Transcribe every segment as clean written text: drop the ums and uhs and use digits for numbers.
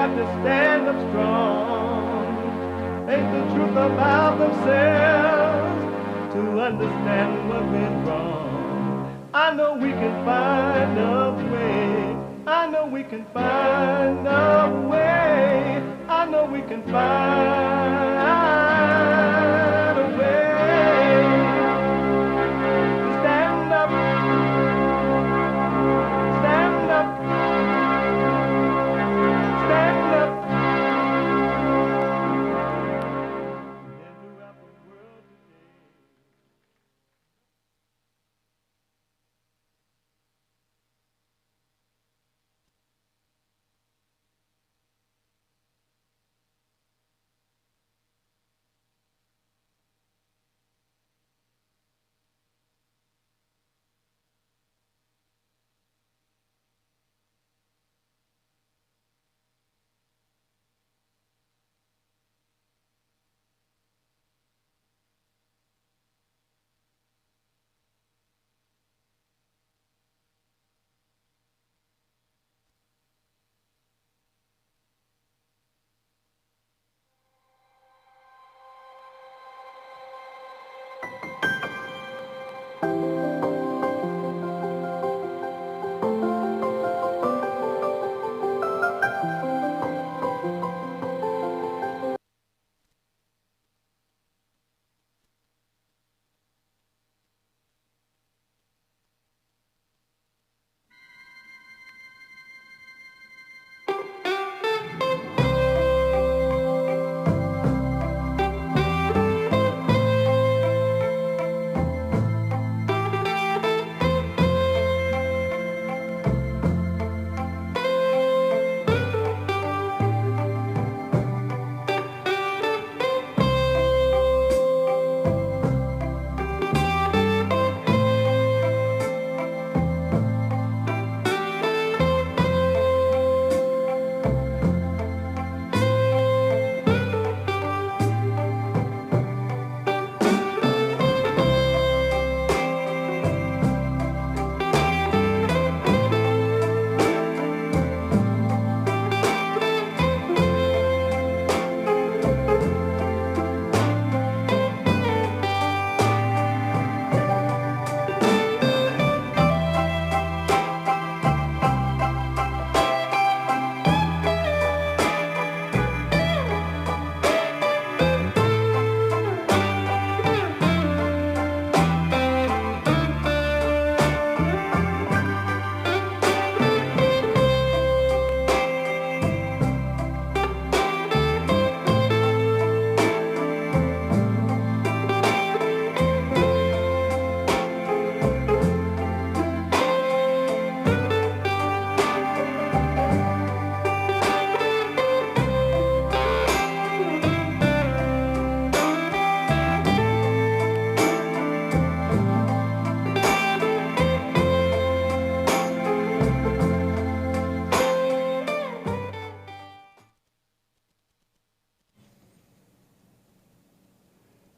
got to stand up strong. Ain't the truth about themselves to understand what went wrong. I know we can find a way. I know we can find a way. I know we can find a way to stand up, stand up, stand up. And throughout the world today.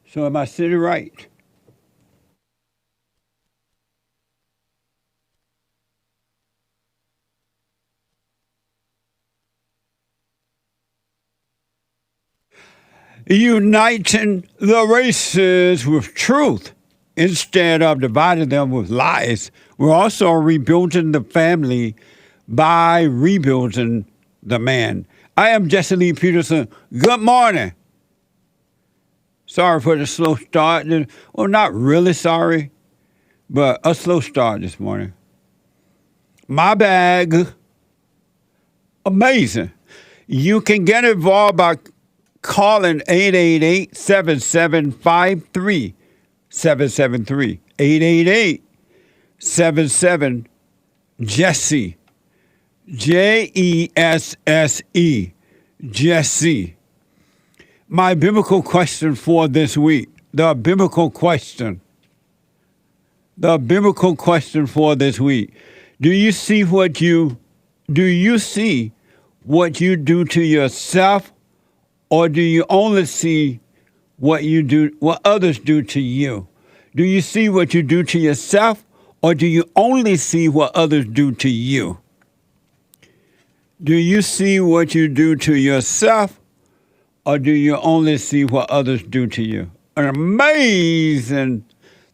So am I sitting right? Uniting the races with truth instead of dividing them with lies. We're also rebuilding the family by rebuilding the man. I am Jesse Lee Peterson. Good morning. Sorry for the slow start. Well, not really sorry, but a slow start this morning. My bag. Amazing. You can get involved by calling 888-7753-773. 888-77-JESSE. Jesse. Jesse. My biblical question for this week. The biblical question for this week. Do you see what you do to yourself, or do you only see what others do to you? Do you see what you do to yourself, or do you only see what others do to you? Do you see what you do to yourself, or do you only see what others do to you? An amazing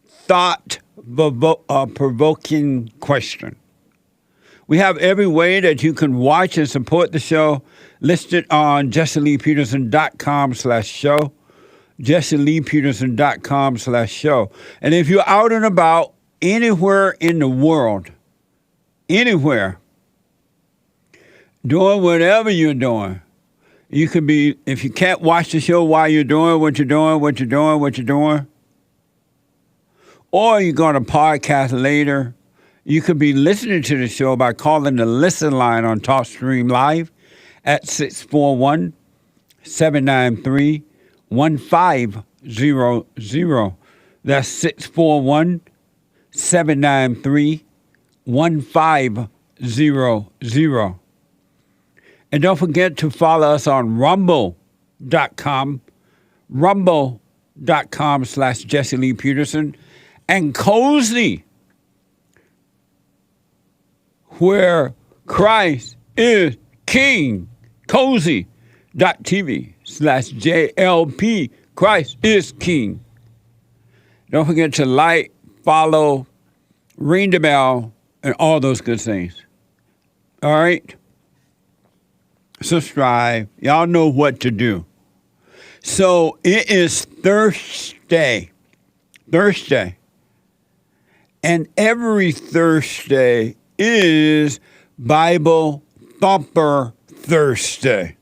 thought-provoking question. We have every way that you can watch and support the show listed on JesseLeePeterson.com/show, JesseLeePeterson.com/show. And if you're out and about anywhere in the world, anywhere, doing whatever you're doing, you could be, if you can't watch the show while you're doing what you're doing, or you're going to podcast later, you could be listening to the show by calling the listen line on TalkStream Live at 641-793-1500. That's 641-793-1500. And don't forget to follow us on rumble.com, rumble.com/Jesse Lee Peterson, and Cozy, where Christ is King, cozy.tv/JLP, Christ is King. Don't forget to like, follow, ring the bell, and all those good things. All right? Subscribe. Y'all know what to do. So it is Thursday. And every Thursday is Bible Thumper Thursday.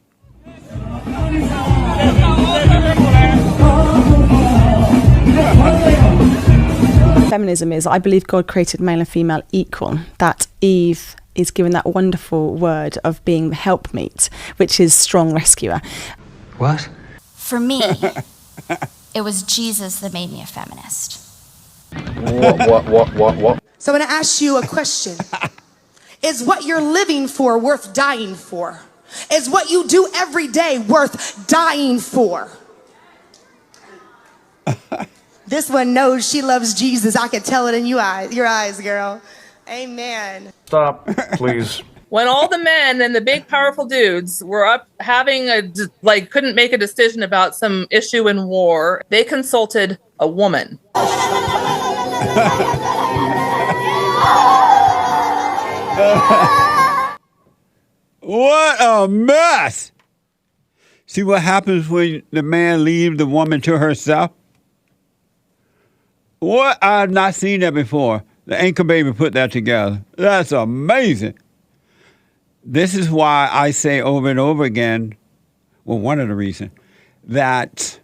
Feminism is, I believe God created male and female equal, that Eve is given that wonderful word of being the helpmeet, which is strong rescuer. What? For me, it was Jesus that made me a feminist. What? So I'm going to ask you a question. Is what you're living for worth dying for? Is what you do every day worth dying for? This one knows she loves Jesus. I can tell it in your eyes, girl. Amen. Stop, please. When all the men and the big powerful dudes were up having couldn't make a decision about some issue in war, they consulted a woman. What a mess! See what happens when the man leaves the woman to herself? What? I've not seen that before. The Anchor Baby put that together. That's amazing. This is why I say over and over again, well, one of the reasons, that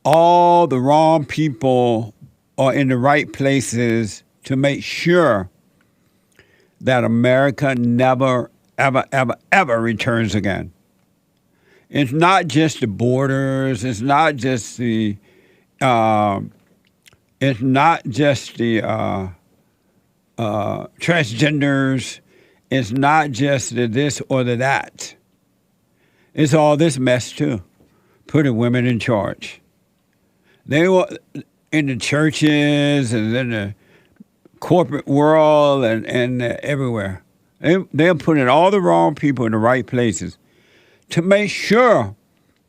all the wrong people are in the right places to make sure that America never, ever, ever, ever returns again. It's not just the borders. It's not just the transgenders. It's not just the this or the that. It's all this mess too, putting women in charge. They were in the churches and in the corporate world and everywhere. They're putting all the wrong people in the right places to make sure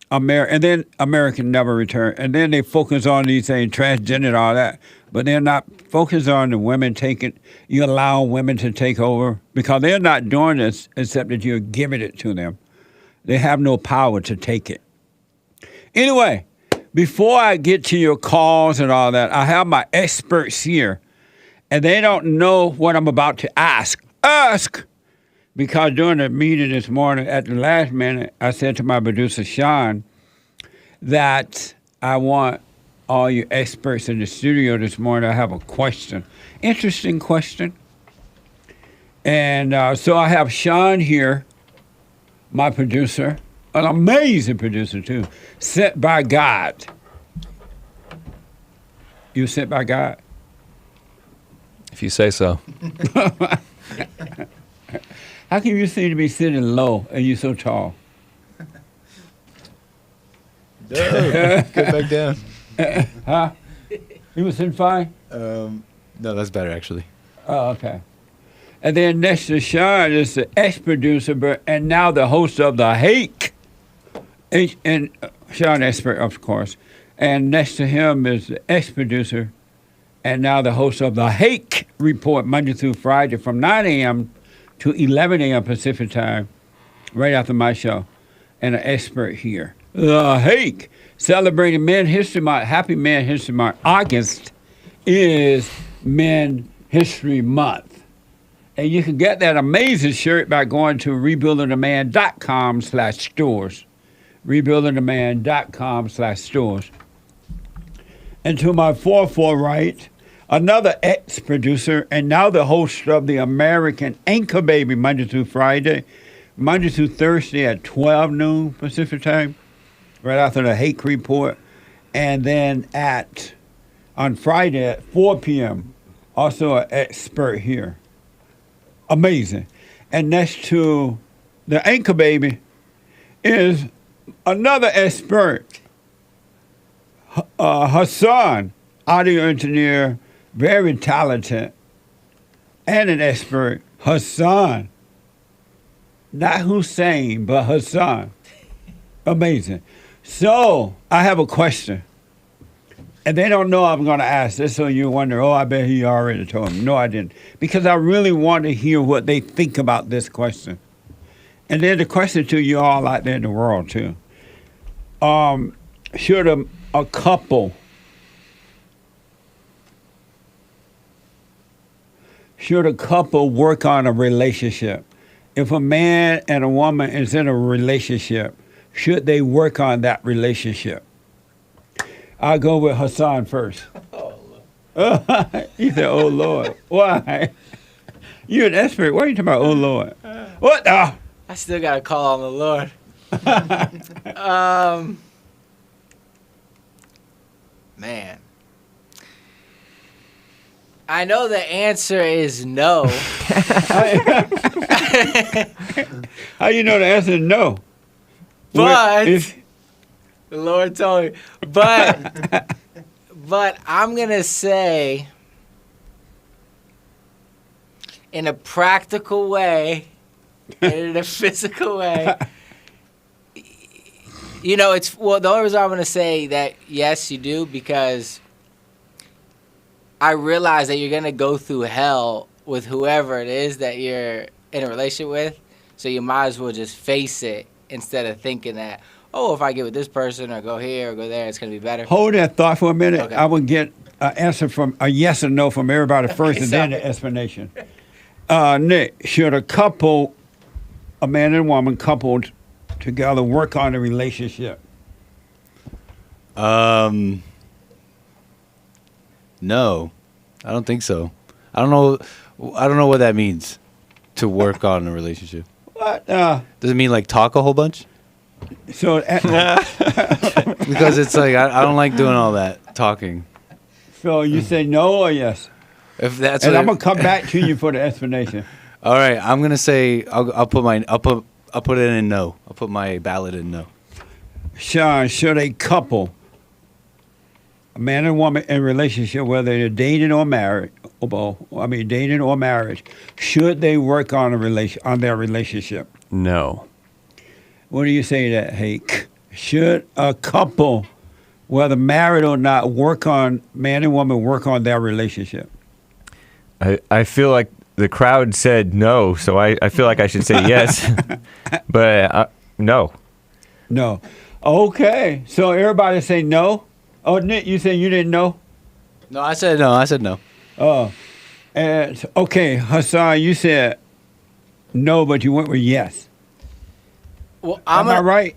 and then America never return. And then they focus on these things, transgender and all that. But they're not focused on the women you allow women to take over, because they're not doing this except that you're giving it to them. They have no power to take it. Anyway, before I get to your calls and all that, I have my experts here, and they don't know what I'm about to ask. Because during the meeting this morning, at the last minute, I said to my producer, Sean, that I want all you experts in the studio this morning. I have a question, interesting question. And so I have Sean here, my producer, an amazing producer too, sent by God. You sent by God? If you say so. How can you seem to be sitting low and you're so tall? Get back down. Huh? You were sitting fine? No, that's better actually. Oh, okay. And then next to Sean is the ex-producer, and now the host of the Hake. And Sean Expert, of course. And next to him is the ex-producer, and now the host of the Hake Report, Monday through Friday from 9 a.m. to 11 a.m. Pacific time, right after my show. And an expert here. The Hake, celebrating Men History Month. Happy Men History Month. August is Men History Month. And you can get that amazing shirt by going to rebuildingtheman.com/stores. rebuildingtheman.com/stores. And to my four right, another ex-producer and now the host of the American Anchor Baby, Monday through Friday, Monday through Thursday at 12 noon Pacific time, right after the Hake Report, and then on Friday at 4 p.m., also an expert here. Amazing. And next to the Anchor Baby is another expert, Hassan, audio engineer, very talented, and an expert, Hassan. Not Hussein, but Hassan. Amazing. So, I have a question. And they don't know I'm going to ask this, so you wonder, I bet he already told them. No, I didn't. Because I really want to hear what they think about this question. And then the question to you all out there in the world, too. Should a couple work on a relationship? If a man and a woman is in a relationship, should they work on that relationship? I'll go with Hassan first. Oh, Lord. He said, oh, Lord. Why? You're an expert. Why are you talking about, oh, Lord? What the? I still got to call on the Lord. Man. I know the answer is no. How you know the answer is no? But the Lord told me. But I'm going to say, in a practical way, and in a physical way, the only reason I'm going to say that yes, you do, because I realize that you're going to go through hell with whoever it is that you're in a relationship with. So you might as well just face it instead of thinking that, if I get with this person or go here or go there, it's going to be better. Hold that thought for a minute. Okay. I will get an answer from a yes or no from everybody first, and then the explanation. Nick, should a man and woman coupled together work on a relationship? No, I don't think so. I don't know what that means, to work on a relationship. What? Does it mean like talk a whole bunch? So Because it's like I don't like doing all that talking. So you say no or yes? If that's And what I'm gonna come back to you for the explanation. All right, I'm gonna say I'll put it in no. I'll put my ballot in no. Sean, should a couple, a man and woman in a relationship, whether they're dating or married, dating or marriage, should they work on their relationship? No. What do you say to that, Hake? Should a couple, whether married or not, man and woman work on their relationship? I feel like the crowd said no, so I feel like I should say yes. But no. No. Okay. So everybody say no? Oh, Nick, you said you didn't know? No, I said no. Oh. And okay, Hassan, you said no, but you went with yes. Well, Am I right?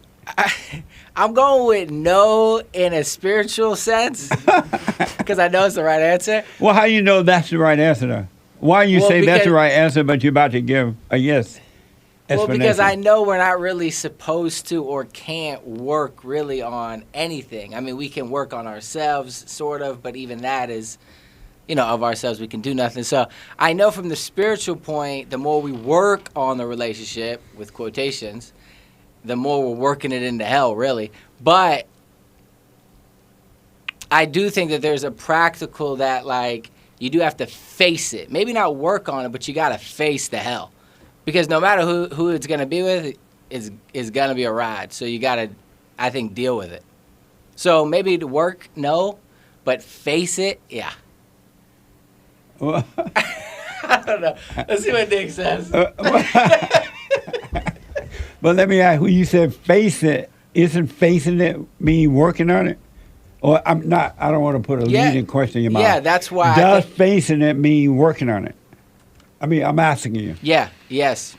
I'm going with no in a spiritual sense because I know it's the right answer. Well, how you know that's the right answer, though? Why you say that's the right answer, but you're about to give a yes explanation? Well, because I know we're not really supposed to or can't work really on anything. I mean, we can work on ourselves, sort of, but even that is, of ourselves, we can do nothing. So I know from the spiritual point, the more we work on the relationship, with quotations, the more we're working it into hell, really. But I do think that there's a practical that, like, you do have to face it. Maybe not work on it, but you got to face the hell. Because no matter who it's going to be with, is going to be a ride. So you got to, I think, deal with it. So maybe to work, no, but face it, yeah. Well, I don't know. Let's see what Nick says. but let me ask, when you said face it, isn't facing it mean working on it? Or I don't want to put a leading question in your mouth. Yeah, that's why. Does facing it mean working on it? I mean, I'm asking you. Yeah, yes.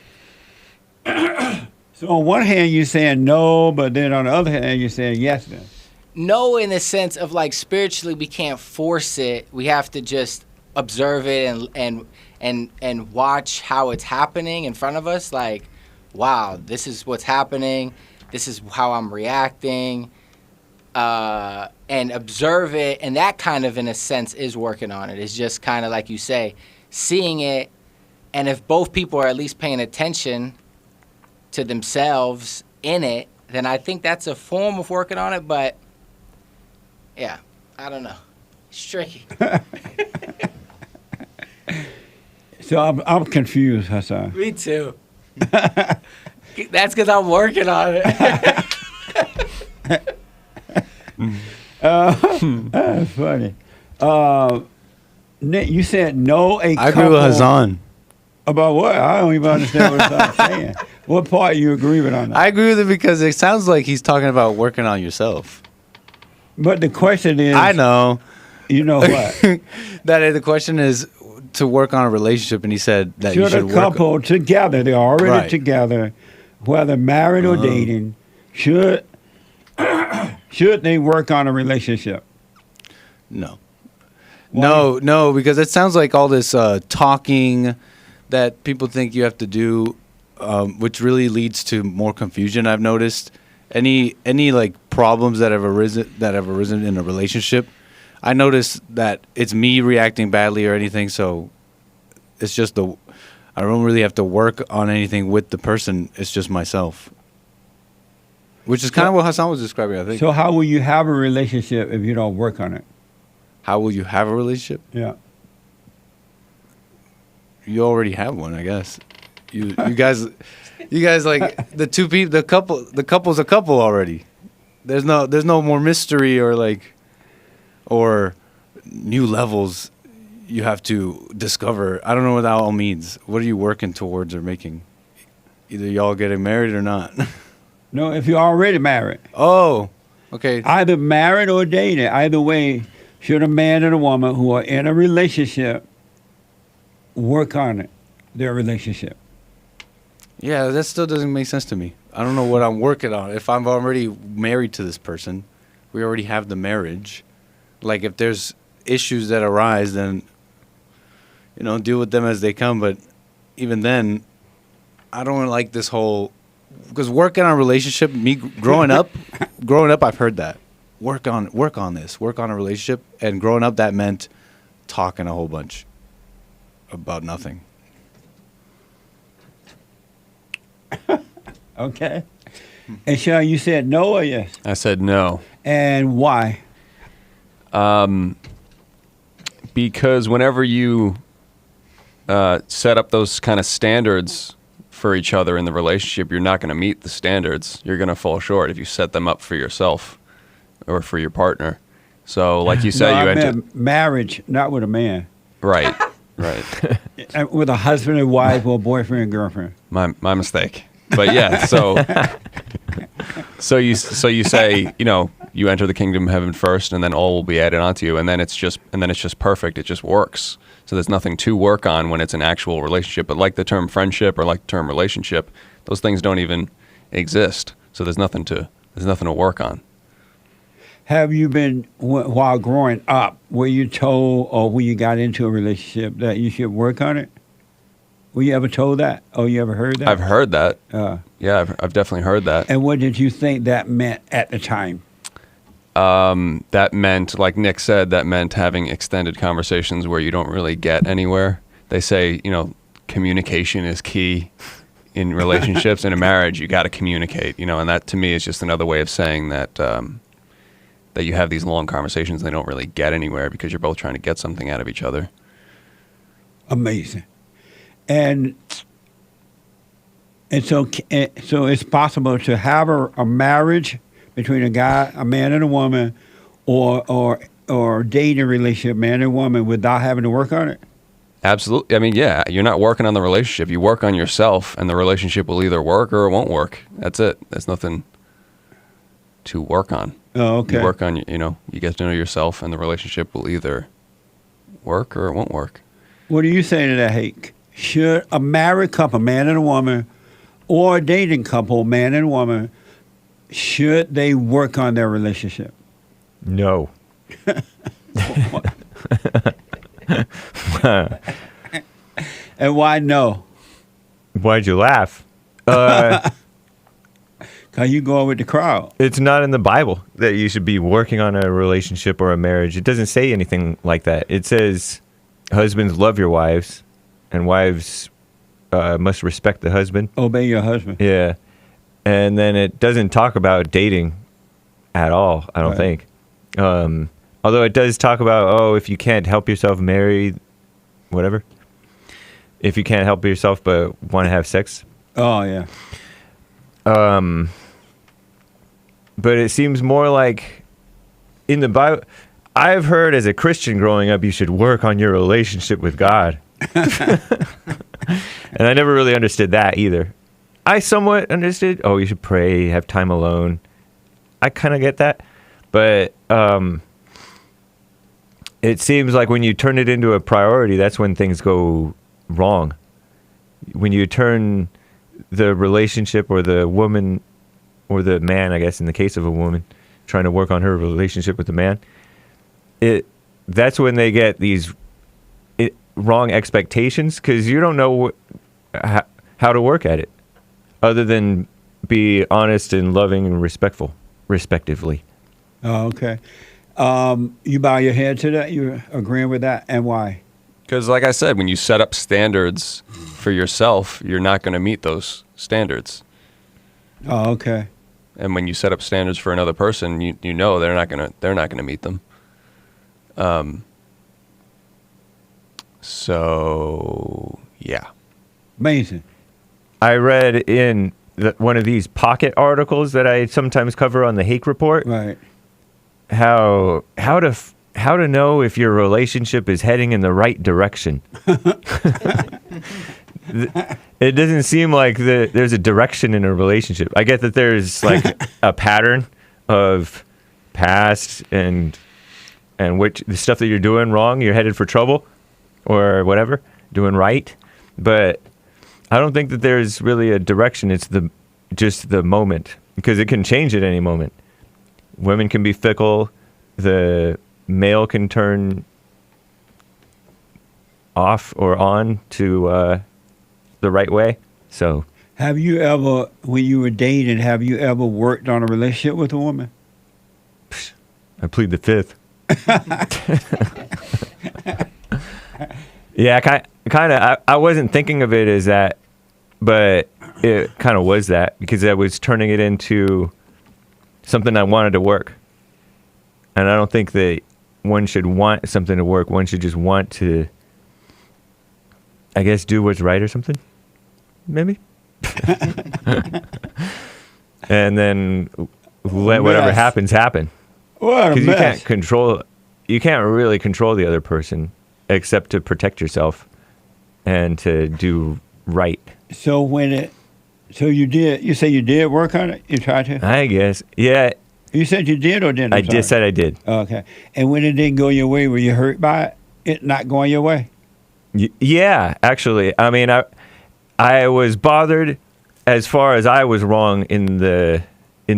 So on one hand, you're saying no, but then on the other hand, you're saying yes then. No, in the sense of like spiritually, we can't force it. We have to just observe it and watch how it's happening in front of us. Like, wow, this is what's happening. This is how I'm reacting. And observe it, and that kind of, in a sense, is working on it. It's just kind of like you say, seeing it, and if both people are at least paying attention to themselves in it, then I think that's a form of working on it. But yeah, I don't know. It's tricky. So I'm confused, Hassan. Me too. That's because I'm working on it. That's funny. Nick, you said no. I agree with Hassan. About what? I don't even understand what Hassan's saying. What part you agree with on that? I agree with it because it sounds like he's talking about working on yourself. But the question is, I know. You know what? That the question is to work on a relationship, and he said that you should a couple together, they're already together, whether married or dating, should they work on a relationship? No. Why? No, because it sounds like all this talking that people think you have to do, which really leads to more confusion. I've noticed any like problems that have arisen in a relationship. I noticed that it's me reacting badly or anything, so it's just I don't really have to work on anything with the person. It's just myself. Which is kind of what Hassan was describing, I think. So how will you have a relationship if you don't work on it? How will you have a relationship? Yeah. You already have one, I guess. You guys like the two people, the couple's a couple already. There's no more mystery or new levels you have to discover. I don't know what that all means. What are you working towards or making? Either y'all getting married or not. No, if you're already married. Oh, okay. Either married or dating. Either way, should a man and a woman who are in a relationship work on it, their relationship? Yeah, that still doesn't make sense to me. I don't know what I'm working on. If I'm already married to this person, we already have the marriage. Like, if there's issues that arise, then, deal with them as they come. But even then, I don't like this whole... Because working on a relationship, me growing up, I've heard that. Work on this. Work on a relationship. And growing up, that meant talking a whole bunch about nothing. Okay. And Sean, you said no or yes? I said no. And why? Because whenever you set up those kind of standards for each other in the relationship, you're not going to meet the standards. You're going to fall short if you set them up for yourself or for your partner. So, like you said, no, you I enter meant marriage, not with a man. Right, right. With a husband and wife or boyfriend and girlfriend. My mistake. But yeah, so you say, you enter the kingdom of heaven first, and then all will be added onto you, and then it's just perfect. It just works. So there's nothing to work on when it's an actual relationship. But like the term friendship or like the term relationship, those things don't even exist. So there's nothing to work on. Have you been, while growing up, were you told or when you got into a relationship that you should work on it? Were you ever told that? Or you ever heard that? I've heard that. Yeah, I've definitely heard that. And what did you think that meant at the time? That meant, like Nick said, that meant having extended conversations where you don't really get anywhere. They say, communication is key in relationships. In a marriage, you got to communicate, and that to me is just another way of saying that that you have these long conversations and they don't really get anywhere because you're both trying to get something out of each other. Amazing. And so it's possible to have a marriage between a man and a woman, or dating relationship, man and woman, without having to work on it. Absolutely. I mean, yeah, you're not working on the relationship. You work on yourself, and the relationship will either work or it won't work. That's it. There's nothing to work on. Oh, okay. You work on, you get to know yourself, and the relationship will either work or it won't work. What do you say to that, Hake? Should a married couple, man and a woman, or a dating couple, man and woman, should they work on their relationship? No. And why no? Why'd you laugh? Because you going with the crowd. It's not in the Bible that you should be working on a relationship or a marriage. It doesn't say anything like that. It says husbands love your wives, and wives must respect the husband. Obey your husband. Yeah. And then it doesn't talk about dating at all, I don't think. Although it does talk about, if you can't help yourself marry, whatever. If you can't help yourself but want to have sex. Oh, yeah. But it seems more like in the Bible, I've heard as a Christian growing up, you should work on your relationship with God. And I never really understood that either. I somewhat understood, you should pray, have time alone. I kind of get that. But it seems like when you turn it into a priority, that's when things go wrong. When you turn the relationship, or the woman or the man, I guess in the case of a woman, trying to work on her relationship with the man, that's when they get these wrong expectations, because you don't know how to work at it other than be honest and loving and respectful, respectively. Oh, okay. You bow your head to that? You agreeing with that? And why? Because like I said, when you set up standards for yourself, you're not going to meet those standards. Oh, okay. And when you set up standards for another person, you know they're not gonna meet them. So yeah. Amazing. I read in one of these pocket articles that I sometimes cover on the Hake Report. Right. How to know if your relationship is heading in the right direction. It doesn't seem like there's a direction in a relationship. I get that there's like a pattern of past and which the stuff that you're doing wrong, you're headed for trouble or whatever, doing right. But I don't think that there's really a direction. It's just the moment, because it can change at any moment. Women can be fickle. The male can turn off or on to the right way. So, have you ever, when you were dating, have you ever worked on a relationship with a woman? I plead the fifth. Yeah, kind of. I wasn't thinking of it as that, but it kind of was that, because I was turning it into something I wanted to work. And I don't think that one should want something to work. One should just want to, I guess, do what's right or something. Maybe. And then let whatever happens happen. What a mess. You can't really control the other person except to protect yourself and to do right. So you say you did work on it? You tried to? I guess. Yeah. You said you did or didn't? I just said I did. Okay. And when it didn't go your way, were you hurt by it not going your way? Yeah, actually. I mean, I was bothered as far as I was wrong in the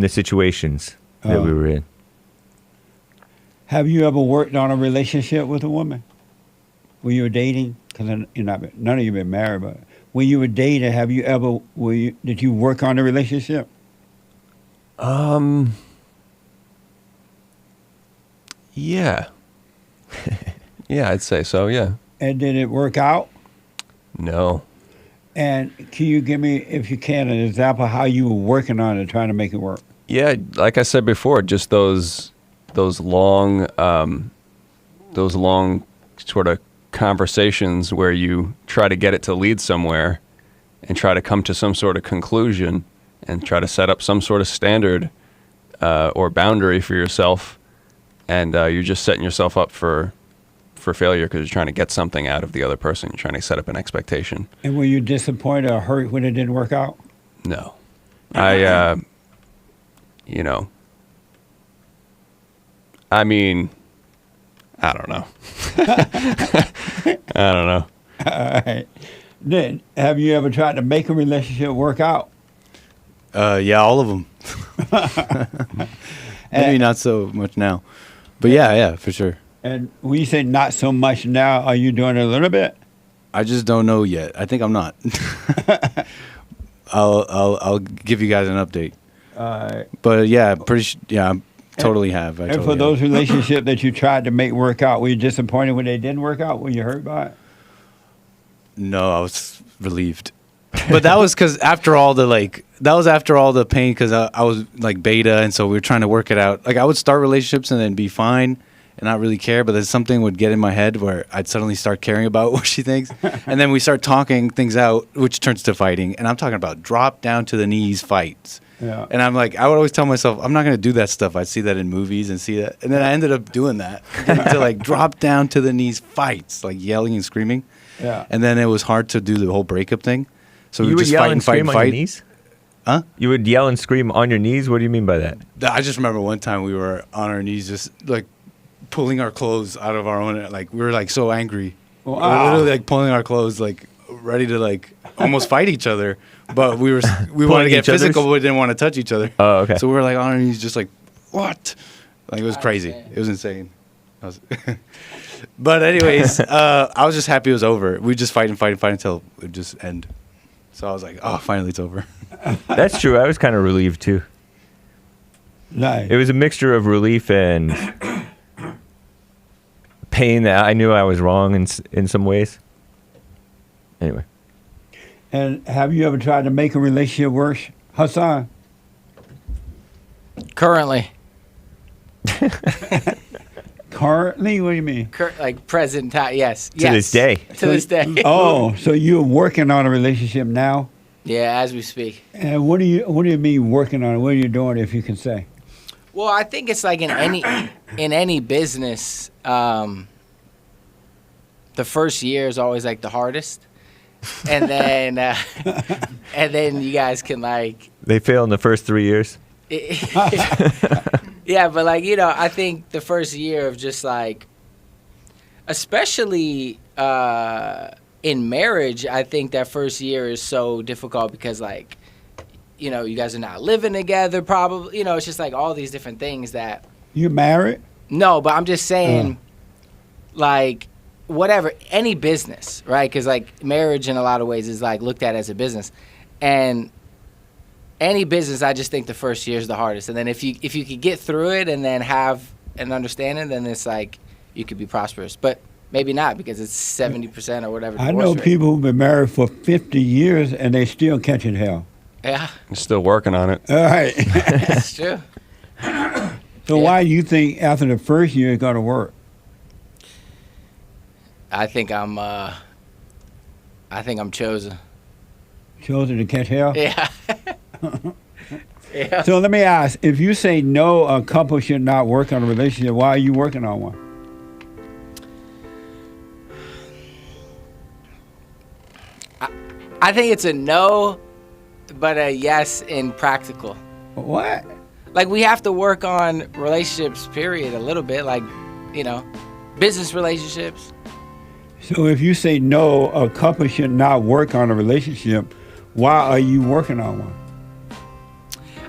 situations that we were in. Have you ever worked on a relationship with a woman? When you were dating? Because none of you been married, but when you were dating, did you work on a relationship? Yeah. Yeah, I'd say so, yeah. And did it work out? No. And can you give me, if you can, an example of how you were working on it, trying to make it work? Yeah, like I said before, just those long sort of conversations where you try to get it to lead somewhere and try to come to some sort of conclusion and try to set up some sort of standard or boundary for yourself, and you're just setting yourself up for failure because you're trying to get something out of the other person. You're trying to set up an expectation. And were you disappointed or hurt when it didn't work out? No. I mean, I don't know. I don't know. All right. Then, have you ever tried to make a relationship work out? Yeah, all of them. Maybe not so much now. But yeah, for sure. And when you say not so much now, are you doing it a little bit? I just don't know yet. I think I'm not. I'll give you guys an update. But yeah, I totally have. And for those relationships that you tried to make work out, were you disappointed when they didn't work out? Were you hurt by it? No, I was relieved. But that was because after all the pain, because I was like beta, and so we were trying to work it out. Like I would start relationships and then be fine and not really care, but then something would get in my head where I'd suddenly start caring about what she thinks, and then we start talking things out, which turns to fighting. And I'm talking about drop down to the knees fights. Yeah. And I'm like, I would always tell myself, I'm not going to do that stuff. I'd see that in movies and see that, and then I ended up doing that to like drop down to the knees fights, like yelling and screaming. Yeah. And then it was hard to do the whole breakup thing. So You we would just yell fight and and fight scream and on your fight. knees? Huh? You would yell and scream on your knees? What do you mean by that? I just remember one time we were on our knees, just like pulling our clothes out of our own. Like we were like so angry, we were literally like pulling our clothes, like ready to like almost fight each other. But we wanted to get physical, but we didn't want to touch each other. Oh, okay. So we were like on our knees, just like what? Like it was crazy. It was insane. But anyways, I was just happy it was over. We just fight until it just end. So I was like, oh, finally it's over. That's true. I was kind of relieved too. Nice. It was a mixture of relief and pain that I knew I was wrong in some ways. Anyway. And have you ever tried to make a relationship work, Hassan? Currently. Currently? What do you mean? Like present time, yes. To this day. To this day. Oh, so you're working on a relationship now? Yeah, as we speak. And what do you mean working on it? What are you doing, if you can say? Well, I think it's like in any business, the first year is always like the hardest, and then you guys can like. They fail in the first 3 years. Yeah, but like I think the first year of just like, especially in marriage, I think that first year is so difficult because like. You guys are not living together, probably. It's just like all these different things that. You married? No, but I'm just saying, like, whatever, any business, right? Because, like, marriage in a lot of ways is, like, looked at as a business. And any business, I just think the first year is the hardest. And then if you could get through it and then have an understanding, then it's like you could be prosperous. But maybe not because it's 70% or whatever. I know people who've been married for 50 years and they still catching hell. Yeah. I'm still working on it. All right. That's true. So why do you think after the first year it's going to work? I think I'm chosen. Chosen to catch hell? Yeah. Yeah. So let me ask, if you say no, a couple should not work on a relationship, why are you working on one? I think it's a no, but a yes in practical. What? Like, we have to work on relationships, period, a little bit. Like, business relationships. So if you say no, a couple should not work on a relationship, why are you working on one?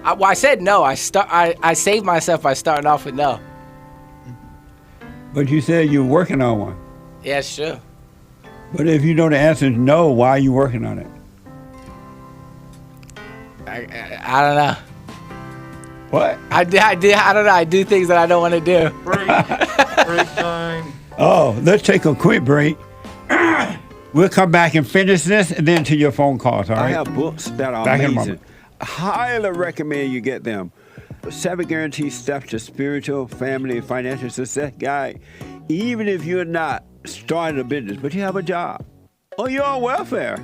I said no. I saved myself by starting off with no. But you said you're working on one. Yeah, it's true. But if you know the answer is no, why are you working on it? I don't know. What? I don't know. I do things that I don't want to do. Break time. Oh, let's take a quick break. We'll come back and finish this and then to your phone calls, all right? I have books that are Back in a amazing. moment. Highly recommend you get them. 7 guaranteed steps to spiritual, family, and financial success guide. Even if you're not started a business, but you have a job, or you're on welfare,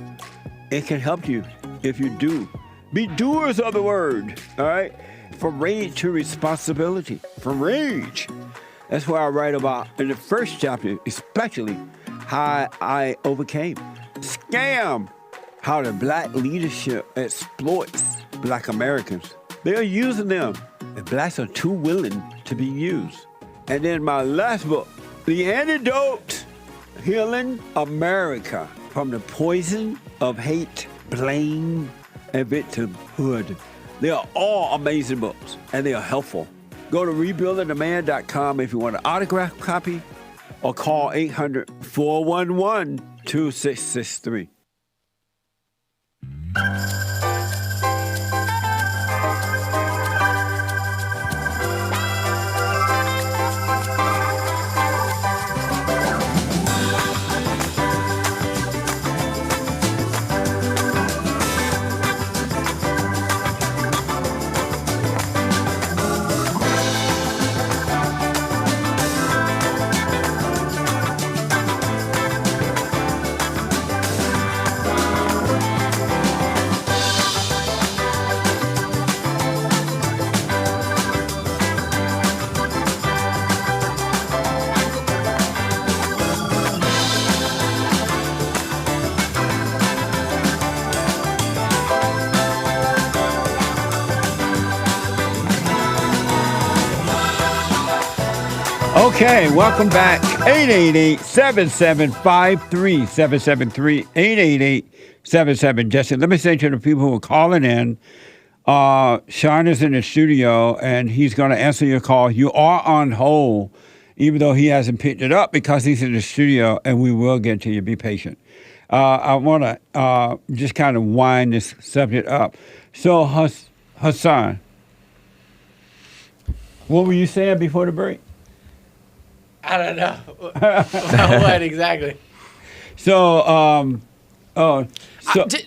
it can help you if you do. Be doers of the word, all right? From rage to responsibility. From rage. That's what I write about in the first chapter, especially how I overcame. Scam. How the black leadership exploits black Americans. They are using them, and blacks are too willing to be used. And then my last book, The Antidote, Healing America from the Poison of Hate, Blame, and Victimhood. They are all amazing books, and they are helpful. Go to rebuildingtheman.com if you want an autographed copy, or call 800-411-2663. Okay, welcome back. 888-7753-773. 888-77. Jesse, let me say to the people who are calling in, Sean is in the studio, and he's going to answer your call. You are on hold, even though he hasn't picked it up because he's in the studio, and we will get to you. Be patient. I want to just kind of wind this subject up. So, Hassan, what were you saying before the break? I don't know. What exactly? So,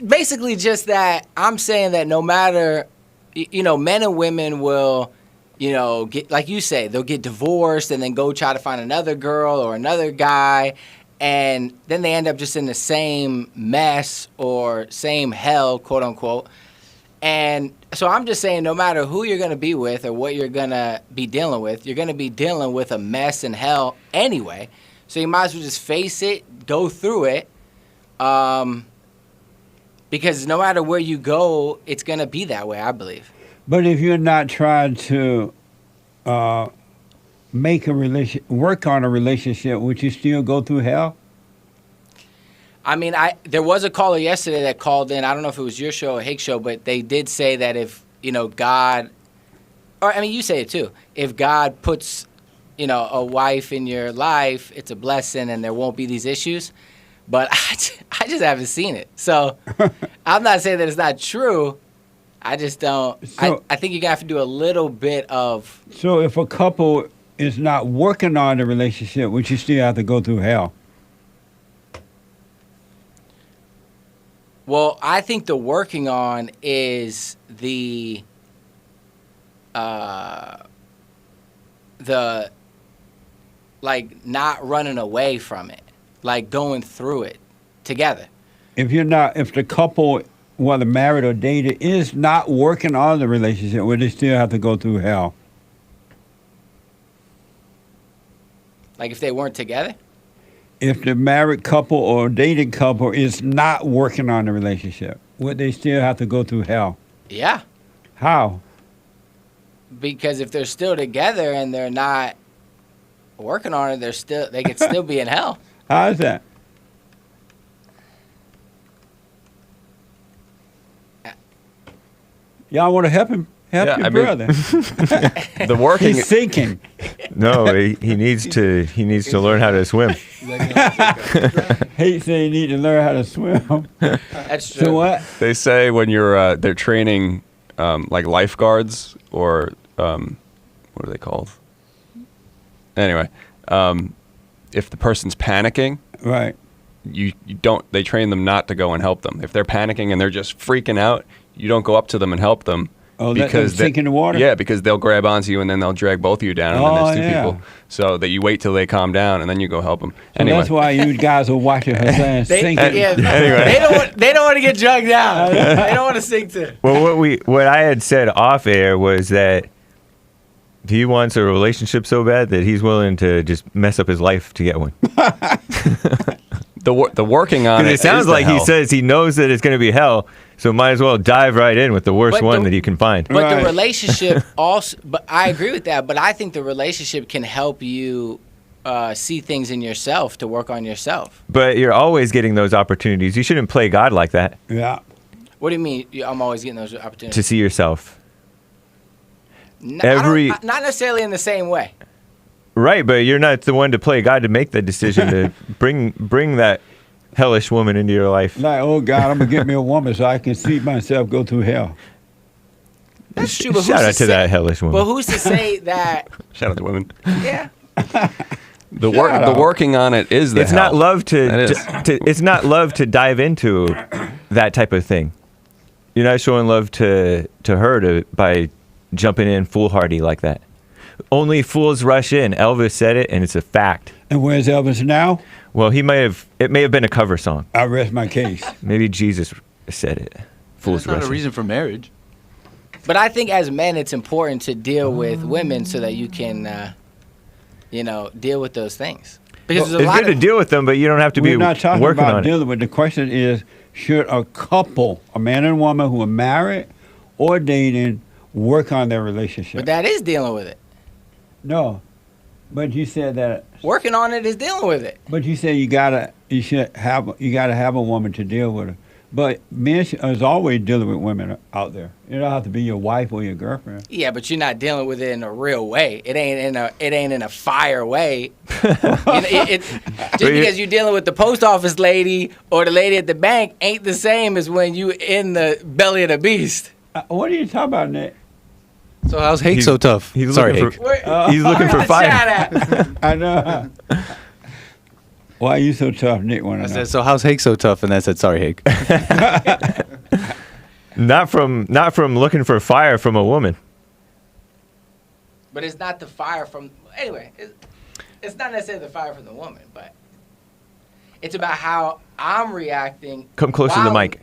basically just that I'm saying that no matter, men and women will, get, like you say, they'll get divorced and then go try to find another girl or another guy. And then they end up just in the same mess or same hell, quote unquote. And so I'm just saying no matter who you're going to be with or what you're going to be dealing with, you're going to be dealing with a mess and hell anyway. So you might as well just face it, go through it, because no matter where you go, it's going to be that way, I believe. But if you're not trying to work on a relationship, would you still go through hell? I mean, there was a caller yesterday that called in. I don't know if it was your show or Hake show, but they did say that if, God, or I mean, you say it too. If God puts, a wife in your life, it's a blessing and there won't be these issues. But I just haven't seen it. So I'm not saying that it's not true. I just don't. I think you're going to have to do a little bit of. So if a couple is not working on the relationship, would you still have to go through hell? Well, I think the working on is the not running away from it, like going through it together. If the couple, whether married or dated, is not working on the relationship, would they still have to go through hell? Like if they weren't together? If the married couple or dating couple is not working on the relationship, would they still have to go through hell? Yeah. How? Because if they're still together and they're not working on it, they could still be in hell. How is that? Y'all want to help him? Help your brother. The working. He's sinking. No, he needs to learn how to swim. Hate say you need to learn how to swim. That's true. So what? They say when they're training like lifeguards or what are they called? Anyway, if the person's panicking, right, you don't. They train them not to go and help them. If they're panicking and they're just freaking out, you don't go up to them and help them. Oh, let them because sink in the water? Yeah, because they'll grab onto you and then they'll drag both of you down, and then Oh, there's two yeah. people. So that you wait till they calm down and then you go help them. So that's why you guys are watching her saying sinking. Anyway. They don't want to get drugged down. They don't want to sink to. Well, what I had said off air was that he wants a relationship so bad that he's willing to just mess up his life to get one. The working on it. It sounds is the like he hell. says he knows that it's going to be hell, so might as well dive right in with the worst But one the- that he can find. But the relationship also, but I agree with that. But I think the relationship can help you see things in yourself to work on yourself. But you're always getting those opportunities. You shouldn't play God like that Yeah. What do you mean? I'm always getting those opportunities. to see yourself. I don't- not necessarily in the same way. Right, but you're not the one to play God to make the decision to bring that hellish woman into your life. Like, oh God, I'm gonna get me a woman so I can see myself go through hell. That's true. But Shout who's out to that hellish woman. But who's to say that? Shout out to women. Yeah. The working on it is the It's hell. not love That is. it's not love to dive into that type of thing. You're not showing love to her by jumping in foolhardy like that. Only fools rush in. Elvis said it, and it's a fact. And where's Elvis now? Well, it may have been a cover song. I rest my case. Maybe Jesus said it. Fools That's not rush a in. reason for marriage. But I think as men, it's important to deal with women so that you can, deal with those things. Because there's a It's lot good to of deal with them, but you don't have to We're be not talking working about on it. dealing with. The question is, should a couple, a man and woman who are married or dating, work on their relationship? But that is dealing with it. No, but you said that. Working on it is dealing with it. But you said you gotta have a woman to deal with her. But men is always dealing with women out there. You don't have to be your wife or your girlfriend. Yeah, but you're not dealing with it in a real way. It ain't in a fire way. Just because you're dealing with the post office lady or the lady at the bank ain't the same as when you in the belly of the beast. What are you talking about, Nick? So how's Hake so tough? He's Sorry, looking Hake. for he's looking for fire. I know. Why are you so tough, Nick? I said, so how's Hake so tough? And I said, sorry, Hake. Not from looking for fire from a woman. But it's not the fire from. Anyway, it's not necessarily the fire from the woman, but it's about how I'm reacting. Come closer to the while- mic.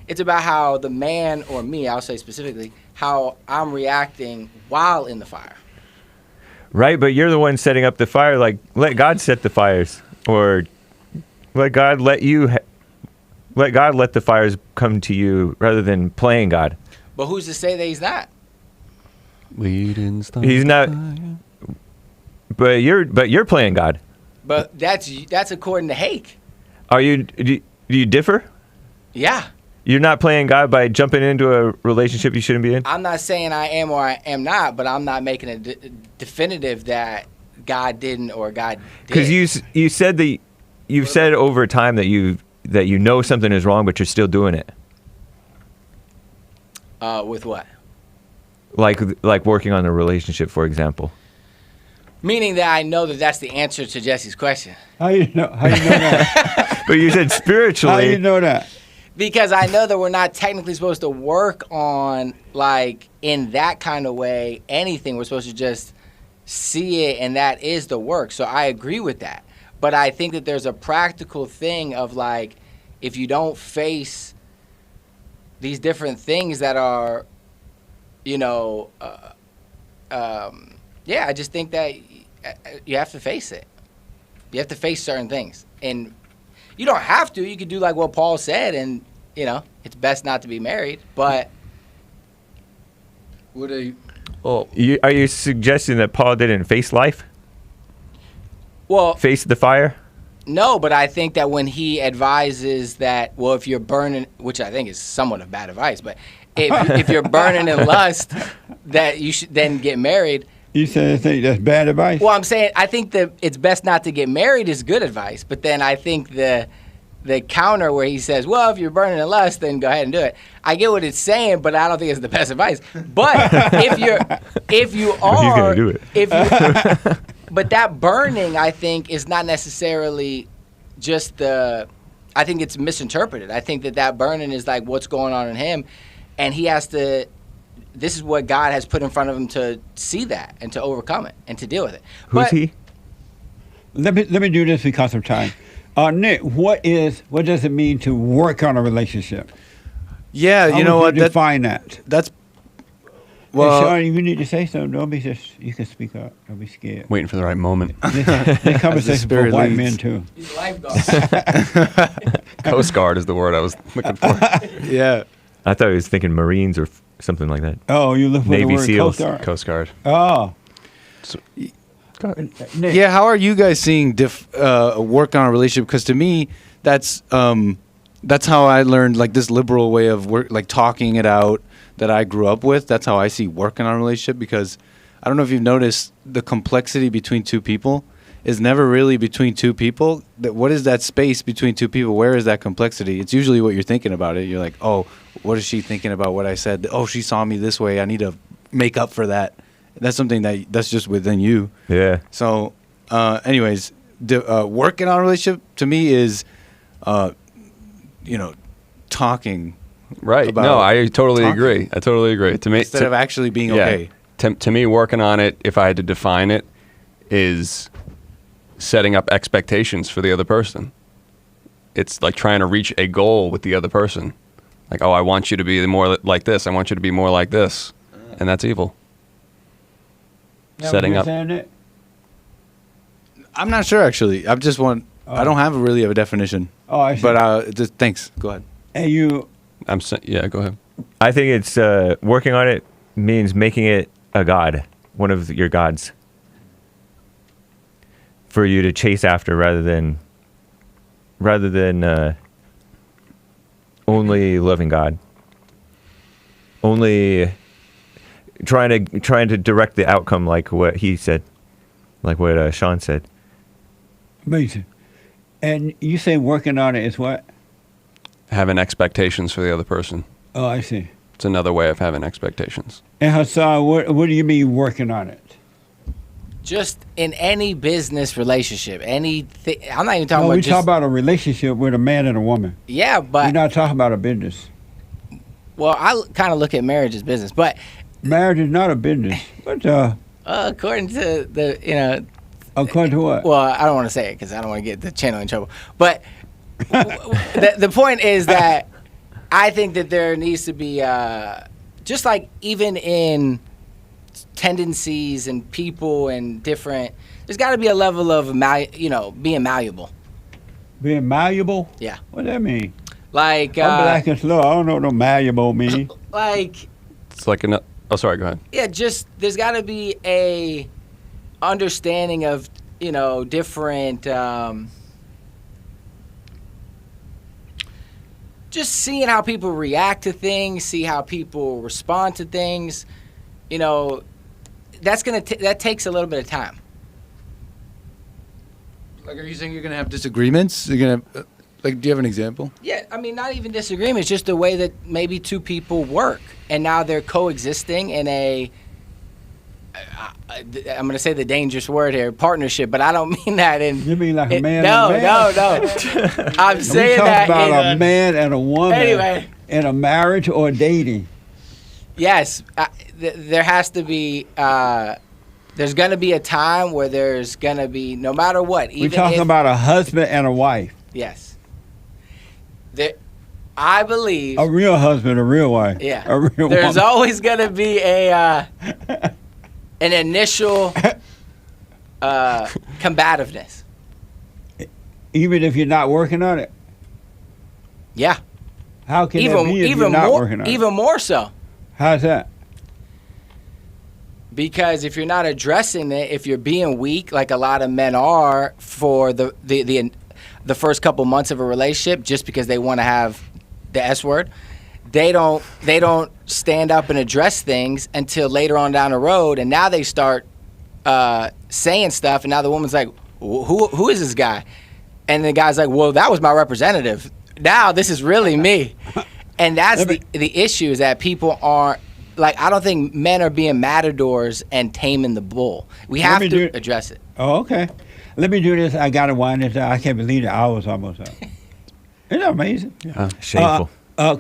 It's about how the man, or me, I'll say specifically, how I'm reacting while in the fire. Right, but you're the one setting up the fire. Like, let God set the fires, or let God let the fires come to you rather than playing God. But who's to say that he's not? He's not. But you're playing God. But that's according to Hake. Are you? Do you differ? Yeah. You're not playing God by jumping into a relationship you shouldn't be in? I'm not saying I am or I am not, but I'm not making a definitive that God didn't or God did. Because you said that you've said over time that you know something is wrong, but you're still doing it. With what? Like working on a relationship, for example. Meaning that I know that that's the answer to Jesse's question. How you know that? But you said spiritually. How you know that? Because I know that we're not technically supposed to work on, like, in that kind of way, anything. We're supposed to just see it, and that is the work. So I agree with that. But I think that there's a practical thing of, like, if you don't face these different things that are, I just think that you have to face it. You have to face certain things. And you don't have to. You could do like what Paul said, and, it's best not to be married. But Are you suggesting that Paul didn't face life? Well, face the fire? No, but I think that when he advises that, well, if you're burning, which I think is somewhat of bad advice, but if you're burning in lust, that you should then get married. You said that's bad advice? Well, I'm saying I think that it's best not to get married is good advice, but then I think the counter where he says, well, if you're burning in lust, then go ahead and do it. I get what it's saying, but I don't think it's the best advice. But if you are, he's gonna do it. But that burning, I think, is not necessarily just I think it's misinterpreted. I think that burning is like what's going on in him, and he has to this is what God has put in front of him to see that and to overcome it and to deal with it. Who's he? Let me do this because of time. Nick, what does it mean to work on a relationship? Yeah, How you know would what? define that. That's Well, well. Sean, you need to say something. Don't be just. You can speak up. Don't be scared. Waiting for the right moment. This conversation for spirit white leads. men too. He's a lifeguard. Coast Guard is the word I was looking for. Yeah. I thought he was thinking Marines or something like that. Oh, you look for Navy the word SEALs. Coast Guard. Coast Guard. Oh, Go ahead. Nick. Yeah, how are you guys seeing work on a relationship? Because to me, that's how I learned like this liberal way of work, like talking it out that I grew up with. That's how I see working on a relationship. Because I don't know if you've noticed the complexity between two people is never really between two people. What is that space between two people? Where is that complexity? It's usually what you're thinking about it. You're like, oh, what is she thinking about what I said? Oh, she saw me this way. I need to make up for that. That's something that's just within you. Yeah. So, anyways, working on a relationship to me is, talking. Right. About No, I totally talking. agree. I totally agree. To me, Instead of actually being okay. To me, working on it, if I had to define it, is setting up expectations for the other person. It's like trying to reach a goal with the other person. Like, oh, I want you to be more like this. I want you to be more like this. And that's evil. Now, Setting you're up. saying it? I'm not sure actually. I just want. I don't have really a definition. Oh, I see. But just thanks. Go ahead. And you. Yeah, go ahead. I think it's working on it means making it a god, one of your gods, for you to chase after rather than only loving God, only trying to direct the outcome like what he said, like what Sean said. Amazing. And you say working on it is what? Having expectations for the other person. Oh, I see. It's another way of having expectations. And Hassan, what do you mean working on it? Just in any business relationship, anything. I'm not even talking No, about we just. talk about a relationship with a man and a woman. Yeah, We're but not talking about a business. well, I kind of look at marriage as business, but Marriage is not a business. What? according to the According to what? Well, I don't want to say it because I don't want to get the channel in trouble. But the point is that I think that there needs to be, just like even in tendencies and people and different, there's got to be a level of, being malleable. Being malleable? Yeah. What does that mean? Like, I'm black and slow. I don't know what no malleable mean. like, It's like oh, sorry, go ahead. yeah, just there's got to be a understanding of, different, just seeing how people react to things, see how people respond to things, that takes a little bit of time. Like, are you saying you're gonna have disagreements? You're gonna, do you have an example? Yeah, I mean, not even disagreements, just the way that maybe two people work, and now they're coexisting in a, I'm going to say the dangerous word here, partnership, but I don't mean that in... You mean like a man no, and a man? No. I'm saying we that talk about in, a man and a woman Anyway. in a marriage or dating. Yes, there has to be... there's going to be a time where there's going to be, no matter what... We're talking about a husband and a wife. Yes. I believe... A real husband, a real wife. Yeah. A real There's woman. always going to be an initial combativeness. Even if you're not working on it? Yeah. How can that be if you're not working on it? Even more so. How's that? Because if you're not addressing it, if you're being weak, like a lot of men are for the first couple months of a relationship, just because they want to have the S word, they don't stand up and address things until later on down the road, and now they start saying stuff, and now the woman's like, who is this guy? And the guy's like, well, that was my representative. Now this is really me. And that's the issue, is that people aren't, like, I don't think men are being matadors and taming the bull. We have to address it. Oh, okay. Let me do this. I got to wind this out. I can't believe the hour's almost up. Isn't that amazing? Yeah. Shameful.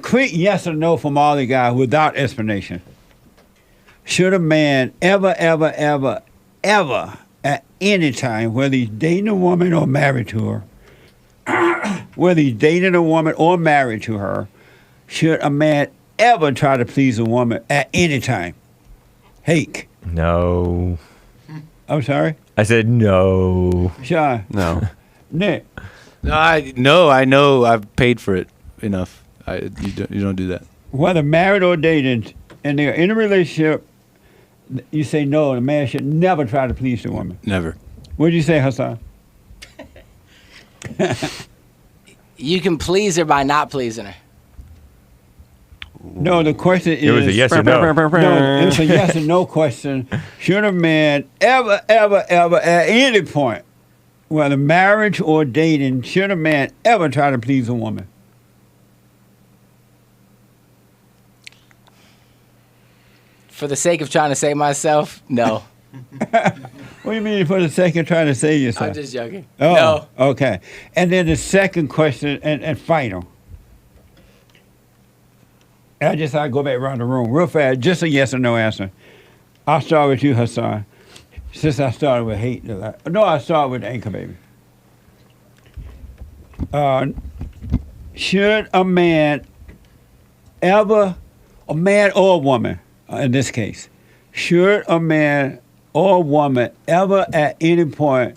Quick yes or no from all the guys without explanation. should a man ever at any time, whether he's dating a woman or married to her, whether he's dating a woman or married to her, should a man ever try to please a woman at any time? Hake. No. I'm sorry? I said no. Sean. No. Nick. No, I know I've paid for it enough. You don't do that. Whether married or dating, and they're in a relationship, you say no, the man should never try to please the woman. Never. What did you say, Hassan? You can please her by not pleasing her. No, the question is... It was a yes or no. No, it's a yes or no question. Should a man ever, at any point, whether marriage or dating, should a man ever try to please a woman? For the sake of trying to save myself, no. What do you mean for the sake of trying to save yourself? I'm just joking. Oh, No. okay. And then the second question and final. I'll go back around the room real fast, just a yes or no answer. I'll start with you, Hassan, since I started with Hate. No, I'll start with Anchor Baby. Should a man or a woman, in this case, should a man or a woman ever at any point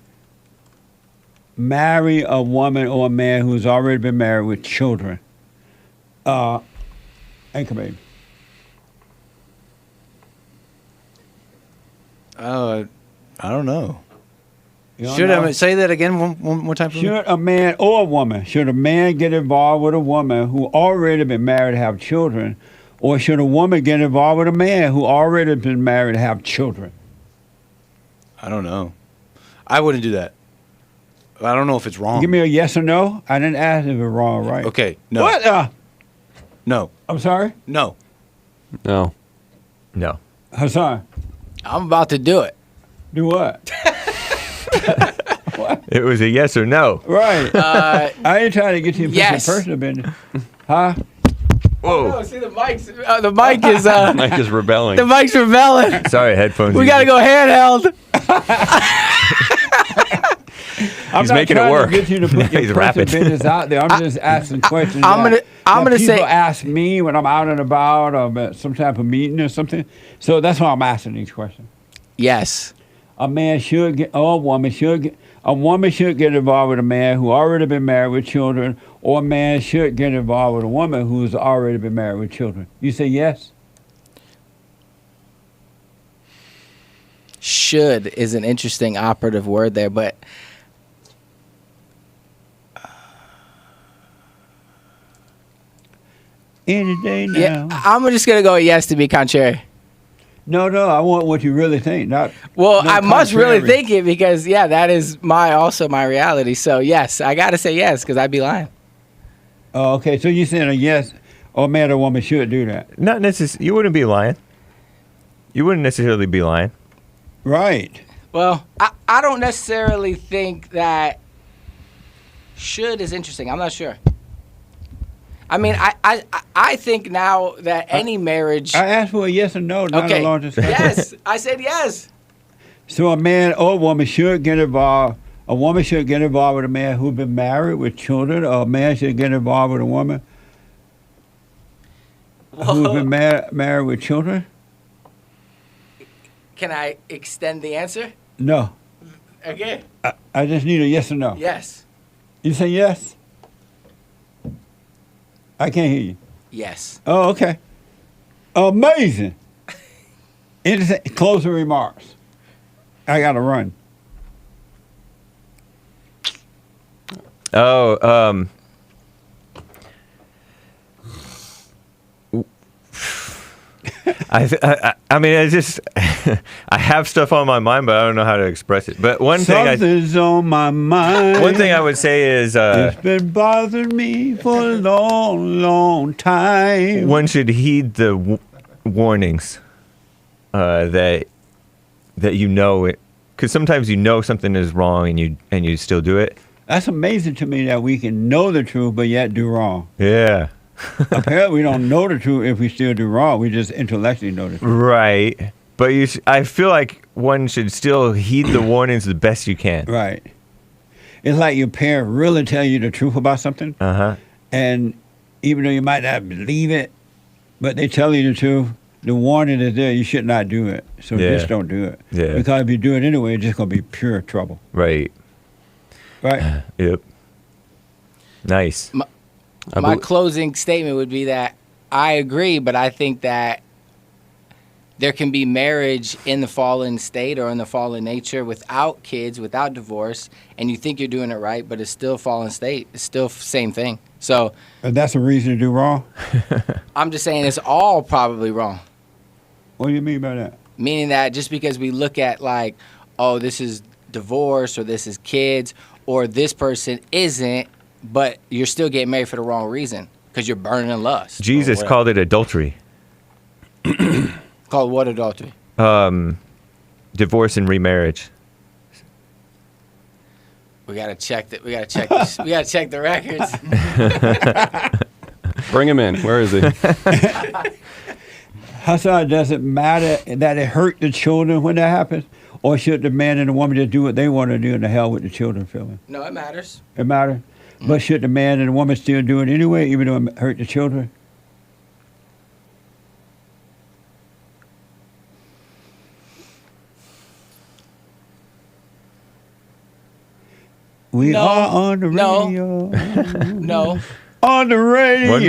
marry a woman or a man who's already been married with children? Anchor Baby. I don't know. You don't Should know? I say that again one more time? For me? Should a man or a woman, should a man get involved with a woman who already been married to have children, or should a woman get involved with a man who already been married to have children? I don't know. I wouldn't do that. I don't know if it's wrong. Give me a yes or no. I didn't ask if it's wrong or right. Okay, no. What? No. I'm sorry? No. No. No. Hassan. I'm about to do it. Do what? It was a yes or no. Right. I ain't trying to get you in Yes. personal business. Huh? Whoa. Oh, see the mics. The mic is. Mike is rebelling. The mic's rebelling. Sorry, headphones. We gotta go handheld. He's making it work. I'm not trying to get you to put He's your personal rapid. business out there. I'm just asking questions. I'm that gonna say. people ask me when I'm out and about or at some type of meeting or something. So that's why I'm asking these questions. Yes. A man should get, or a woman should get involved with a man who already been married with children, or a man should get involved with a woman who's already been married with children. You say yes? Should is an interesting operative word there, but Any day now. yeah, I'm just gonna go yes to be contrary. No, I want what you really think. Not Well, not I must really contrary. think it because that is also my reality. So yes, I gotta say yes because I'd be lying. Oh, okay. So you're saying a yes, or a man or woman should do that? Not necessarily. You wouldn't be lying. You wouldn't necessarily be lying. Right. Well, I don't necessarily think that should is interesting. I'm not sure. I mean, I think now that any marriage. I asked for a yes or no, not Okay. a long discussion. Yes, I said yes. So a man or a woman should get involved. A woman should get involved with a man who's been married with children, or a man should get involved with a woman who's been married with children. Can I extend the answer? No, Okay. I just need a yes or no. Yes. You say yes? I can't hear you. Yes. Oh, okay. Amazing. Closing remarks. I got to run. Oh, I mean, I just, I have stuff on my mind, but I don't know how to express it. But Something's on my mind. one thing I would say is, it's been bothering me for a long, long time. one should heed the warnings that you know it, because sometimes you know something is wrong and you still do it. That's amazing to me that we can know the truth but yet do wrong. Yeah. Apparently, we don't know the truth if we still do wrong. We just intellectually know the truth. Right. But I feel like one should still heed the warnings the best you can. Right. It's like your parent really tell you the truth about something. And even though you might not believe it, but they tell you the truth, the warning is there. You should not do it. So just don't do it. Yeah. Because if you do it anyway, it's just going to be pure trouble. Right. Right? Yep. Nice. My closing statement would be that I agree, but I think that there can be marriage in the fallen state or in the fallen nature without kids, without divorce, and you think you're doing it right, but it's still fallen state. It's still same thing. So that's a reason to do wrong? I'm just saying it's all probably wrong. What do you mean by that? Meaning that just because we look at like, oh, this is divorce or this is kids or this person isn't, but you're still getting married for the wrong reason because you're burning in lust. Jesus called it adultery. Called what adultery? Divorce and remarriage. We gotta check that. We gotta check this. We gotta check the records. Bring him in. Where is he? Hassan, does it matter that it hurt the children when that happens? Or should the man and the woman just do what they want to do and the hell with the children feeling? No, it matters. It matters? But should the man and the woman still do it anyway, even though it hurt the children? We are on the radio. No. On the radio. On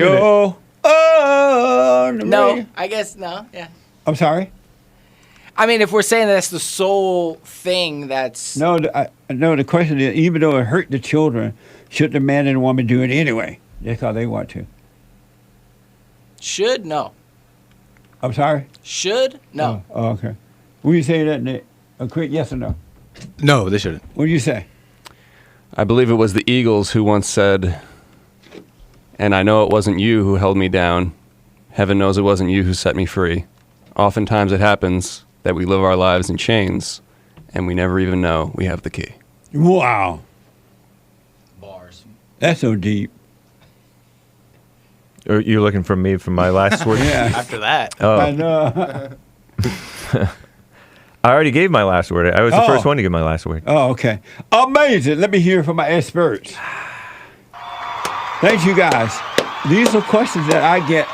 the radio. I guess no. Yeah. I'm sorry? I mean, if we're saying that's the sole thing that's... No, the question is, even though it hurt the children, should the man and the woman do it anyway? Just because they want to. Should? No. I'm sorry? Should? No. Oh, okay. Will you say that, Nick? A quick yes or no? No, they shouldn't. What do you say? I believe it was the Eagles who once said, and I know it wasn't you who held me down. Heaven knows it wasn't you who set me free. Oftentimes it happens that we live our lives in chains, and we never even know we have the key. Wow. Bars. That's so deep. Are you looking for me for my last word? Yeah. After that. Oh. I know. I already gave my last word. I was the first one to give my last word. Oh, okay. Amazing. Let me hear from my experts. Thank you, guys. These are questions that I get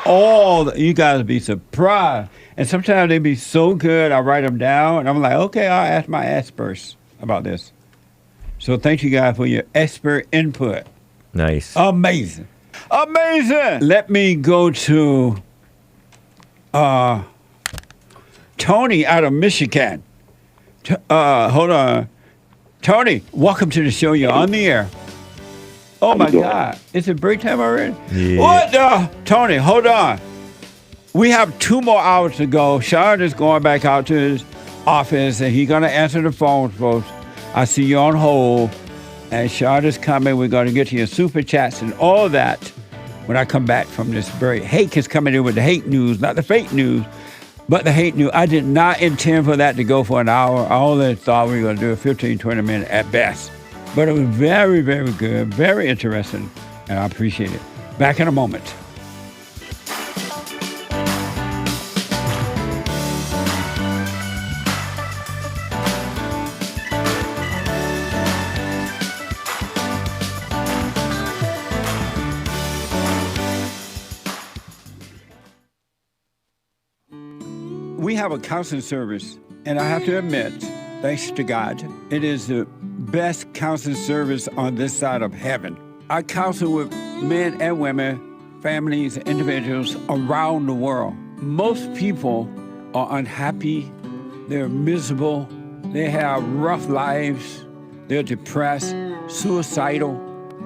you guys be surprised. And sometimes they be so good, I write them down, and I'm like, okay, I'll ask my experts about this. So thank you guys for your expert input. Nice. Amazing. Amazing. Let me go to Tony out of Michigan. Hold on. Tony, welcome to the show. You're on the air. Oh, my God. Is it break time already? Yeah. What the? Tony, hold on. We have 2 more hours to go. Sean is going back out to his office, and he's going to answer the phone, folks. I see you on hold. And Sean is coming. We're going to get to your super chats and all that when I come back from this break. Hake is coming in with the hate news, not the fake news, but the hate news. I did not intend for that to go for an hour. I only thought we were going to do a 15, 20 minutes at best. But it was very, very good, very interesting, and I appreciate it. Back in a moment. We have a counseling service, and I have to admit, thanks to God, it is the best counseling service on this side of heaven. I counsel with men and women, families, individuals around the world. Most people are unhappy, they're miserable, they have rough lives, they're depressed, suicidal,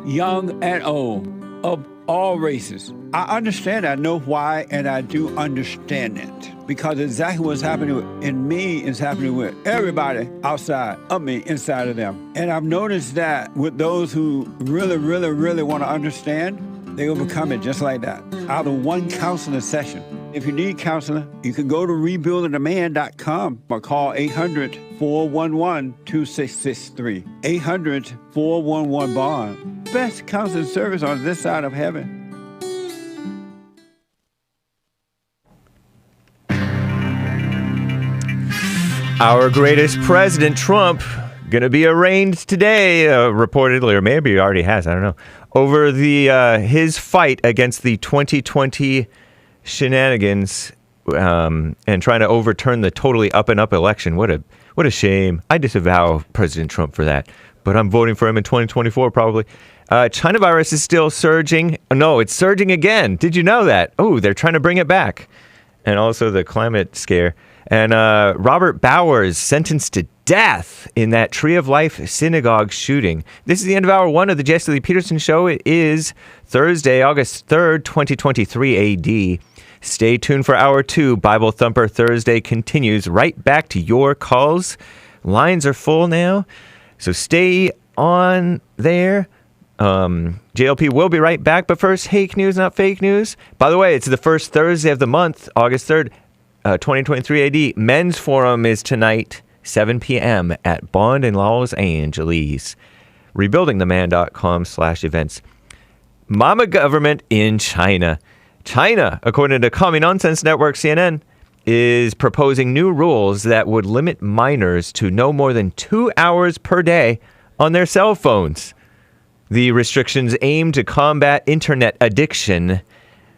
young and old, of all races. I understand, I know why, and I do understand it. Because exactly what's happening in me is happening with everybody outside of me, inside of them. And I've noticed that with those who really, really, really want to understand, they overcome it just like that, out of one counseling session. If you need counseling, you can go to rebuildingaman.com or call 800-411-2663. 800-411-BOND. Best counseling service on this side of heaven. Our greatest president, Trump, going to be arraigned today, reportedly, or maybe he already has, I don't know, over his fight against the 2020 shenanigans and trying to overturn the totally up and up election. What a shame. I disavow President Trump for that, but I'm voting for him in 2024 probably. China virus is still surging. No, it's surging again. Did you know that? Oh, they're trying to bring it back. And also the climate scare. And Robert Bowers sentenced to death in that Tree of Life synagogue shooting. This is the end of hour one of the Jesse Lee Peterson Show. It is Thursday, August 3rd, 2023 AD. Stay tuned for hour two. Bible Thumper Thursday continues right back to your calls. Lines are full now, so stay on there. JLP will be right back, but first, Hake news, not fake news. By the way, it's the first Thursday of the month, August 3rd. 2023 AD. Men's Forum is tonight, 7 p.m. at Bond in Los Angeles. Rebuildingtheman.com/events. Mama government in China. China, according to Commie Nonsense Network CNN, is proposing new rules that would limit minors to no more than 2 hours per day on their cell phones. The restrictions aim to combat internet addiction,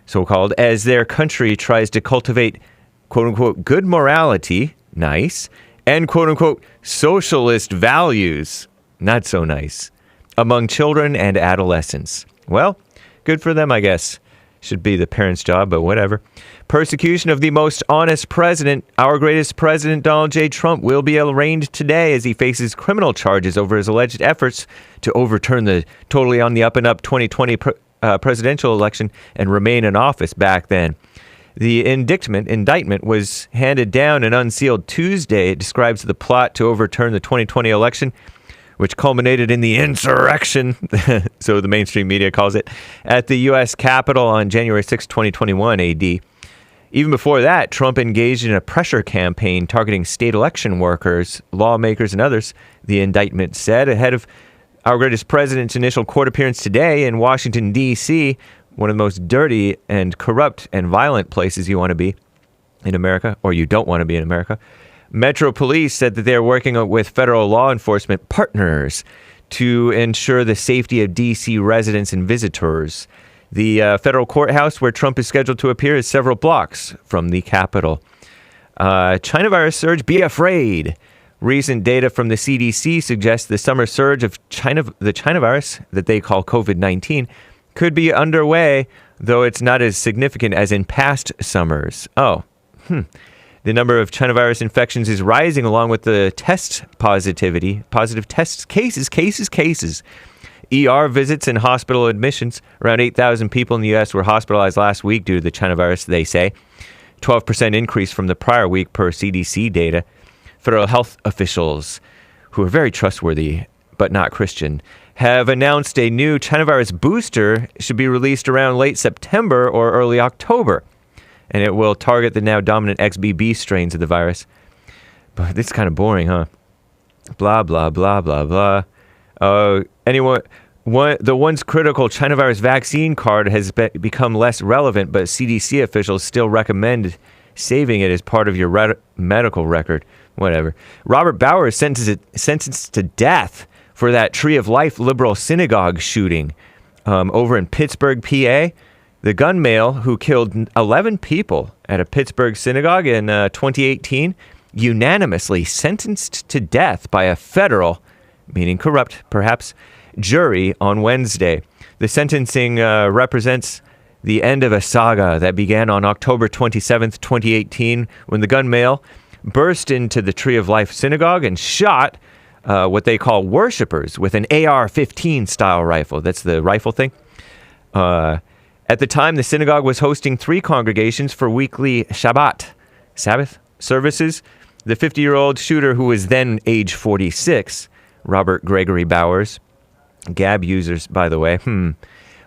so-called, as their country tries to cultivate quote-unquote, good morality, nice, and quote-unquote, socialist values, not so nice, among children and adolescents. Well, good for them, I guess. Should be the parents' job, but whatever. Persecution of the most honest president, our greatest president, Donald J. Trump, will be arraigned today as he faces criminal charges over his alleged efforts to overturn the totally on the up-and-up 2020 presidential election and remain in office back then. The indictment was handed down and unsealed Tuesday. It describes the plot to overturn the 2020 election, which culminated in the insurrection, so the mainstream media calls it, at the U.S. Capitol on January 6, 2021 AD. Even before that, Trump engaged in a pressure campaign targeting state election workers, lawmakers, and others, the indictment said, ahead of our greatest president's initial court appearance today in Washington, D.C., one of the most dirty and corrupt and violent places you want to be in America, or you don't want to be in America. Metro Police said that they're working with federal law enforcement partners to ensure the safety of D.C. residents and visitors. The federal courthouse where Trump is scheduled to appear is several blocks from the Capitol. China virus surge, be afraid. Recent data from the CDC suggests the summer surge of the China virus that they call COVID-19 could be underway, though it's not as significant as in past summers. The number of China virus infections is rising along with the test positivity, positive test cases. ER visits and hospital admissions. Around 8,000 people in the U.S. were hospitalized last week due to the China virus, they say. 12% increase from the prior week per CDC data. Federal health officials, who are very trustworthy but not Christian, have announced a new China virus booster should be released around late September or early October. And it will target the now dominant XBB strains of the virus. But this is kind of boring, huh? Blah, blah, blah, blah, blah. The once critical China virus vaccine card has become less relevant, but CDC officials still recommend saving it as part of your medical record. Whatever. Robert Bowers sentenced to death for that Tree of Life liberal synagogue shooting over in Pittsburgh, PA. The gun male who killed 11 people at a Pittsburgh synagogue in 2018 unanimously sentenced to death by a federal, meaning corrupt perhaps, jury on Wednesday. The sentencing represents the end of a saga that began on October 27th, 2018, when the gun male burst into the Tree of Life synagogue and shot what they call worshipers with an AR-15 style rifle. That's the rifle thing. At the time, the synagogue was hosting 3 congregations for weekly Sabbath services. The 50-year-old shooter, who was then age 46, Robert Gregory Bowers, Gab users, by the way,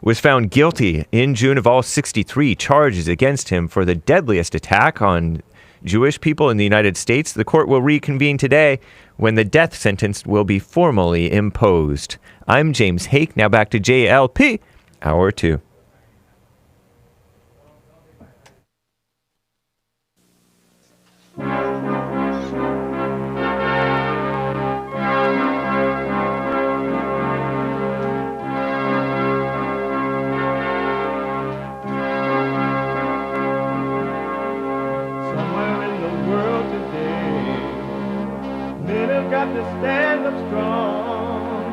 was found guilty in June of all 63 charges against him for the deadliest attack on Jewish people in the United States. The court will reconvene today when the death sentence will be formally imposed. I'm James Hake. Now back to JLP, Hour 2. got to stand up strong.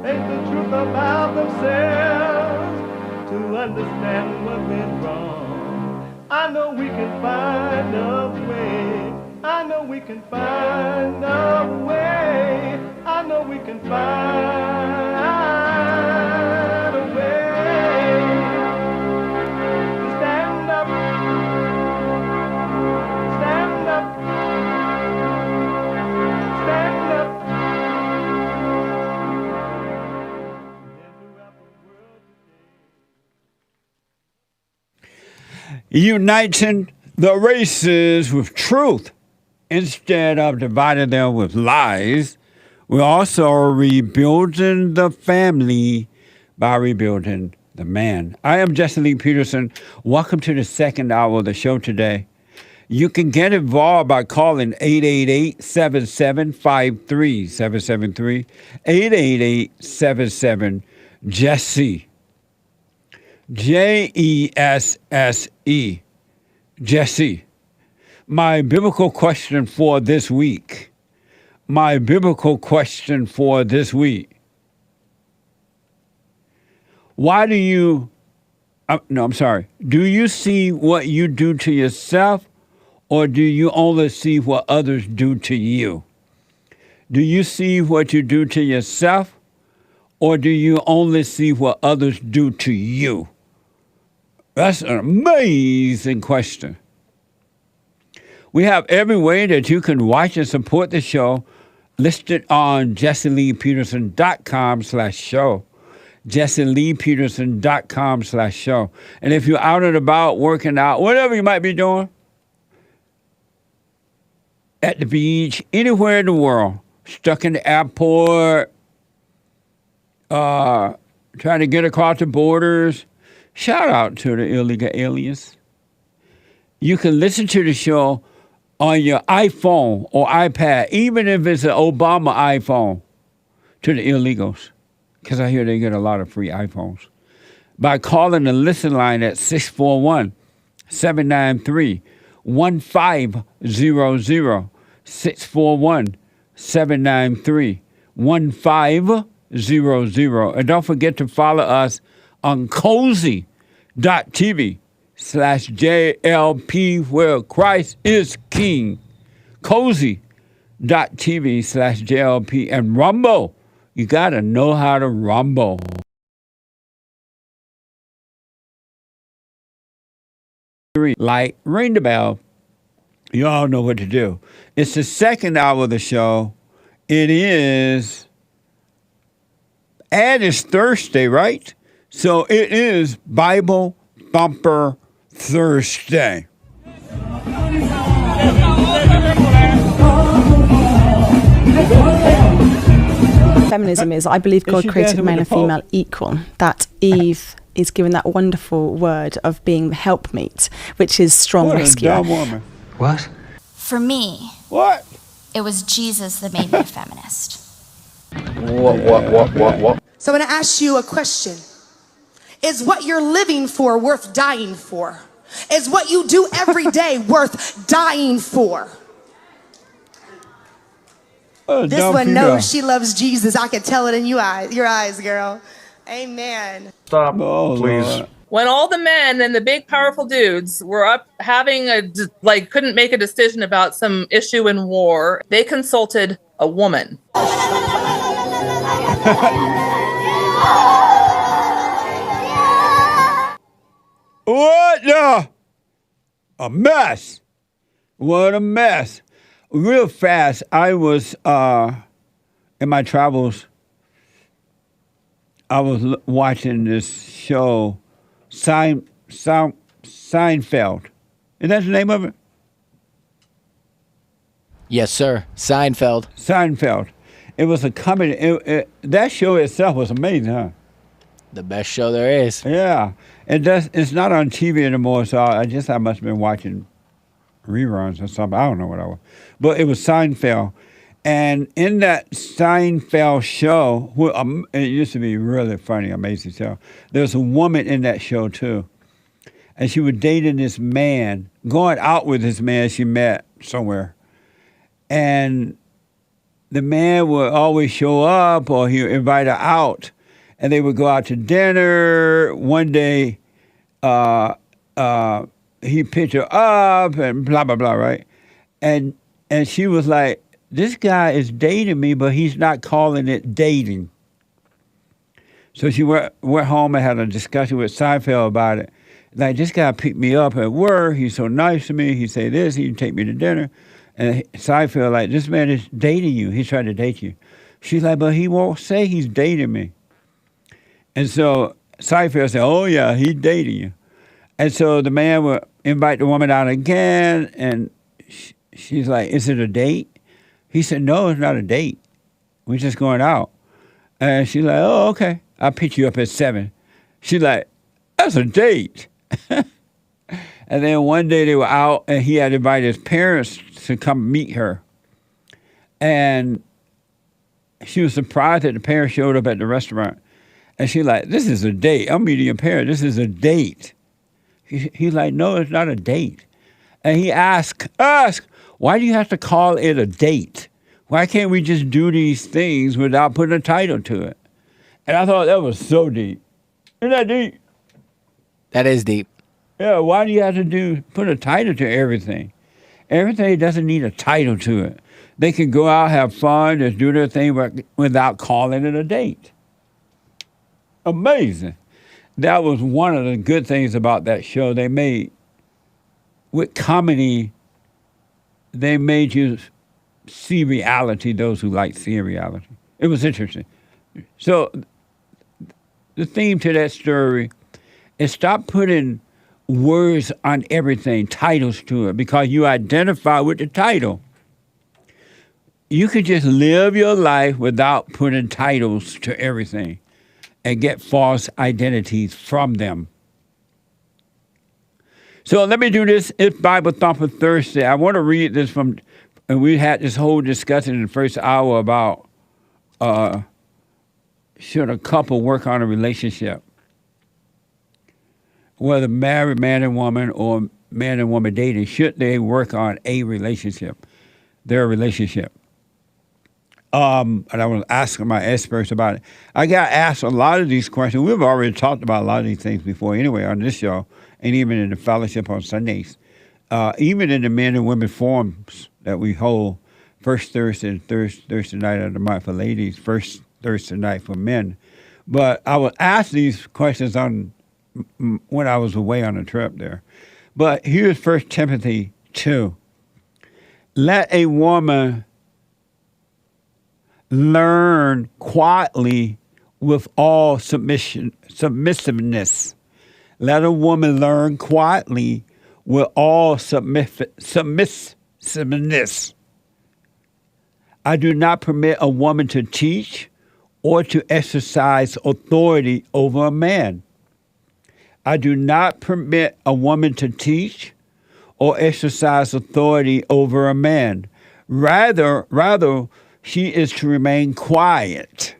Ain't the truth about themselves to understand what went wrong. I know we can find a way. I know we can find a way. I know we can find a way to stand up, stand up, stand up. Uniting the races with truth instead of dividing them with lies. We're also rebuilding the family by rebuilding the man. I am Jesse Lee Peterson. Welcome to the second hour of the show today. You can get involved by calling 888-7753-773, 888-77-JESSE. Jesse. Jesse. My biblical question for this week. My biblical question for this week. Why do you, do you see what you do to yourself, or do you only see what others do to you? Do you see what you do to yourself, or do you only see what others do to you? That's an amazing question. We have every way that you can watch and support the show listed on jesseleepeterson.com/show. jesseleepeterson.com/show. And if you're out and about, working out, whatever you might be doing, at the beach, anywhere in the world, stuck in the airport, trying to get across the borders, shout out to the illegal aliens. You can listen to the show on your iPhone or iPad, even if it's an Obama iPhone, to the illegals, because I hear they get a lot of free iPhones, by calling the listen line at 641-793-1500, 641-793-1500. And don't forget to follow us on cozy.tv/JLP, where Christ is King. Cozy.tv/JLP. And Rumble. You got to know how to rumble. Like, ring the bell. You all know what to do. It's the second hour of the show. It is, and it's Thursday, right? So it is Bible Thumper Thursday. Feminism is, I believe God created male and female equal. That Eve is given that wonderful word of being the helpmeet, which is strong rescuer. What a dumb woman. What? For me, What? it was Jesus that made me a feminist. What? So I'm going to ask you a question. Is what you're living for worth dying for? Is what you do every day worth dying for? This one knows she loves Jesus. I can tell it in your eyes, girl. Amen. Stop, Oh, please. Lord. When all the men and the big powerful dudes were up having couldn't make a decision about some issue in war, they consulted a woman. What the? A mess. What a mess. Real fast, I was, in my travels, I was watching this show, Seinfeld. Is that the name of it? Yes, sir. Seinfeld. Seinfeld. It was a comedy. That show itself was amazing, huh? The best show there is. Yeah. It's not on TV anymore, so I must have been watching reruns or something. I don't know what I was. But it was Seinfeld. And in that Seinfeld show, it used to be really funny, amazing show. There was a woman in that show, too. And she was dating this man, going out with this man she met somewhere. And the man would always show up, or he would invite her out, and they would go out to dinner. One day, he picked her up and blah, blah, blah, right? And she was like, this guy is dating me, but he's not calling it dating. So she went home and had a discussion with Seinfeld about it. Like, this guy picked me up at work. He's so nice to me. He say this. He take me to dinner. And Seinfeld like, this man is dating you. He's trying to date you. She's like, but he won't say he's dating me. And so Seinfeld said, oh, yeah, he's dating you. And so the man would invite the woman out again. And she's like, is it a date? He said, no, it's not a date. We're just going out. And she's like, oh, okay. I'll pick you up at 7. She's like, that's a date. And then one day they were out, and he had invited his parents to come meet her. And she was surprised that the parents showed up at the restaurant. And she's like, this is a date. I'm meeting your parents. This is a date. He's like, no, it's not a date. And he asked, why do you have to call it a date? Why can't we just do these things without putting a title to it? And I thought that was so deep. Isn't that deep? That is deep. Yeah, why do you have to put a title to everything? Everything doesn't need a title to it. They can go out, have fun, just do their thing without calling it a date. Amazing. That was one of the good things about that show. They made, with comedy, they made you see reality, those who like seeing reality. It was interesting. So the theme to that story is stop putting words on everything, titles to it, because you identify with the title. You could just live your life without putting titles to everything and get false identities from them. So let me do this. It's Bible Thumper Thursday. I want to read this from, and we had this whole discussion in the first hour about should a couple work on a relationship? Whether married man and woman or man and woman dating, should they work on a relationship, their relationship? And I was asking my experts about it. I got asked a lot of these questions. We've already talked about a lot of these things before anyway on this show, and even in the fellowship on Sundays. Even in the men and women forums that we hold, first Thursday and Thursday night of the month for ladies, first Thursday night for men. But I was asked these questions when I was away on a trip there. But here's 1 Timothy 2. Let a woman learn quietly with all submissiveness. Let a woman learn quietly with all submissiveness. I do not permit a woman to teach or to exercise authority over a man. I do not permit a woman to teach or exercise authority over a man. Rather, she is to remain quiet.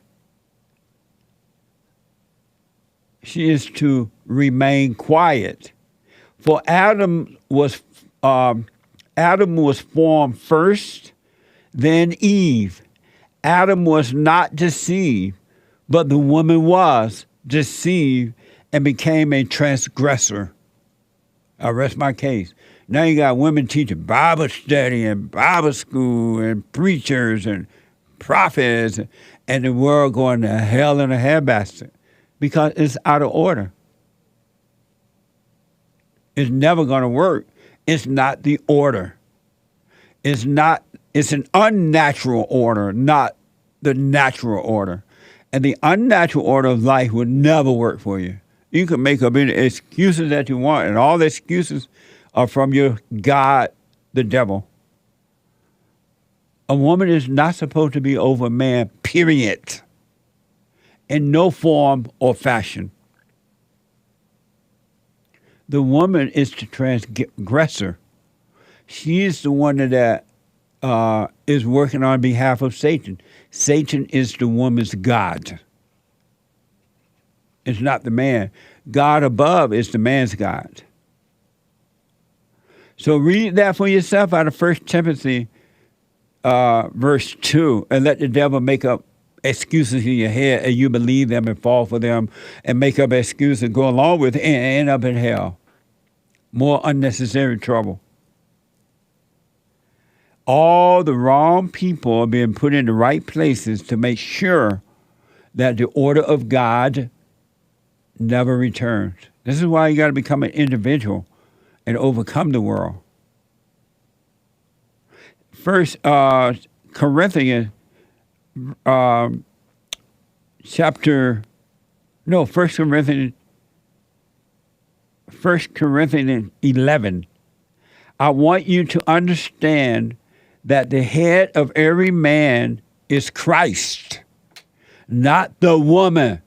She is to remain quiet. For Adam was formed first, then Eve. Adam was not deceived, but the woman was deceived and became a transgressor. I rest my case. Now you got women teaching Bible study and Bible school and preachers and prophets, and the world going to hell in a handbasket because it's out of order. It's never going to work. It's not the order. It's an unnatural order, not the natural order. And the unnatural order of life would never work for you. You can make up any excuses that you want, and all the excuses are from your God, the devil. A woman is not supposed to be over a man, period, in no form or fashion. The woman is the transgressor. She is the one that is working on behalf of Satan. Satan is the woman's God. It's not the man. God above is the man's God. So read that for yourself out of 1 Timothy verse 2, and let the devil make up excuses in your head, and you believe them and fall for them and make up excuses and go along with it and end up in hell. More unnecessary trouble. All the wrong people are being put in the right places to make sure that the order of God never returns. This is why you got to become an individual and overcome the world. First Corinthians First Corinthians 11. I want you to understand that the head of every man is Christ, not the woman.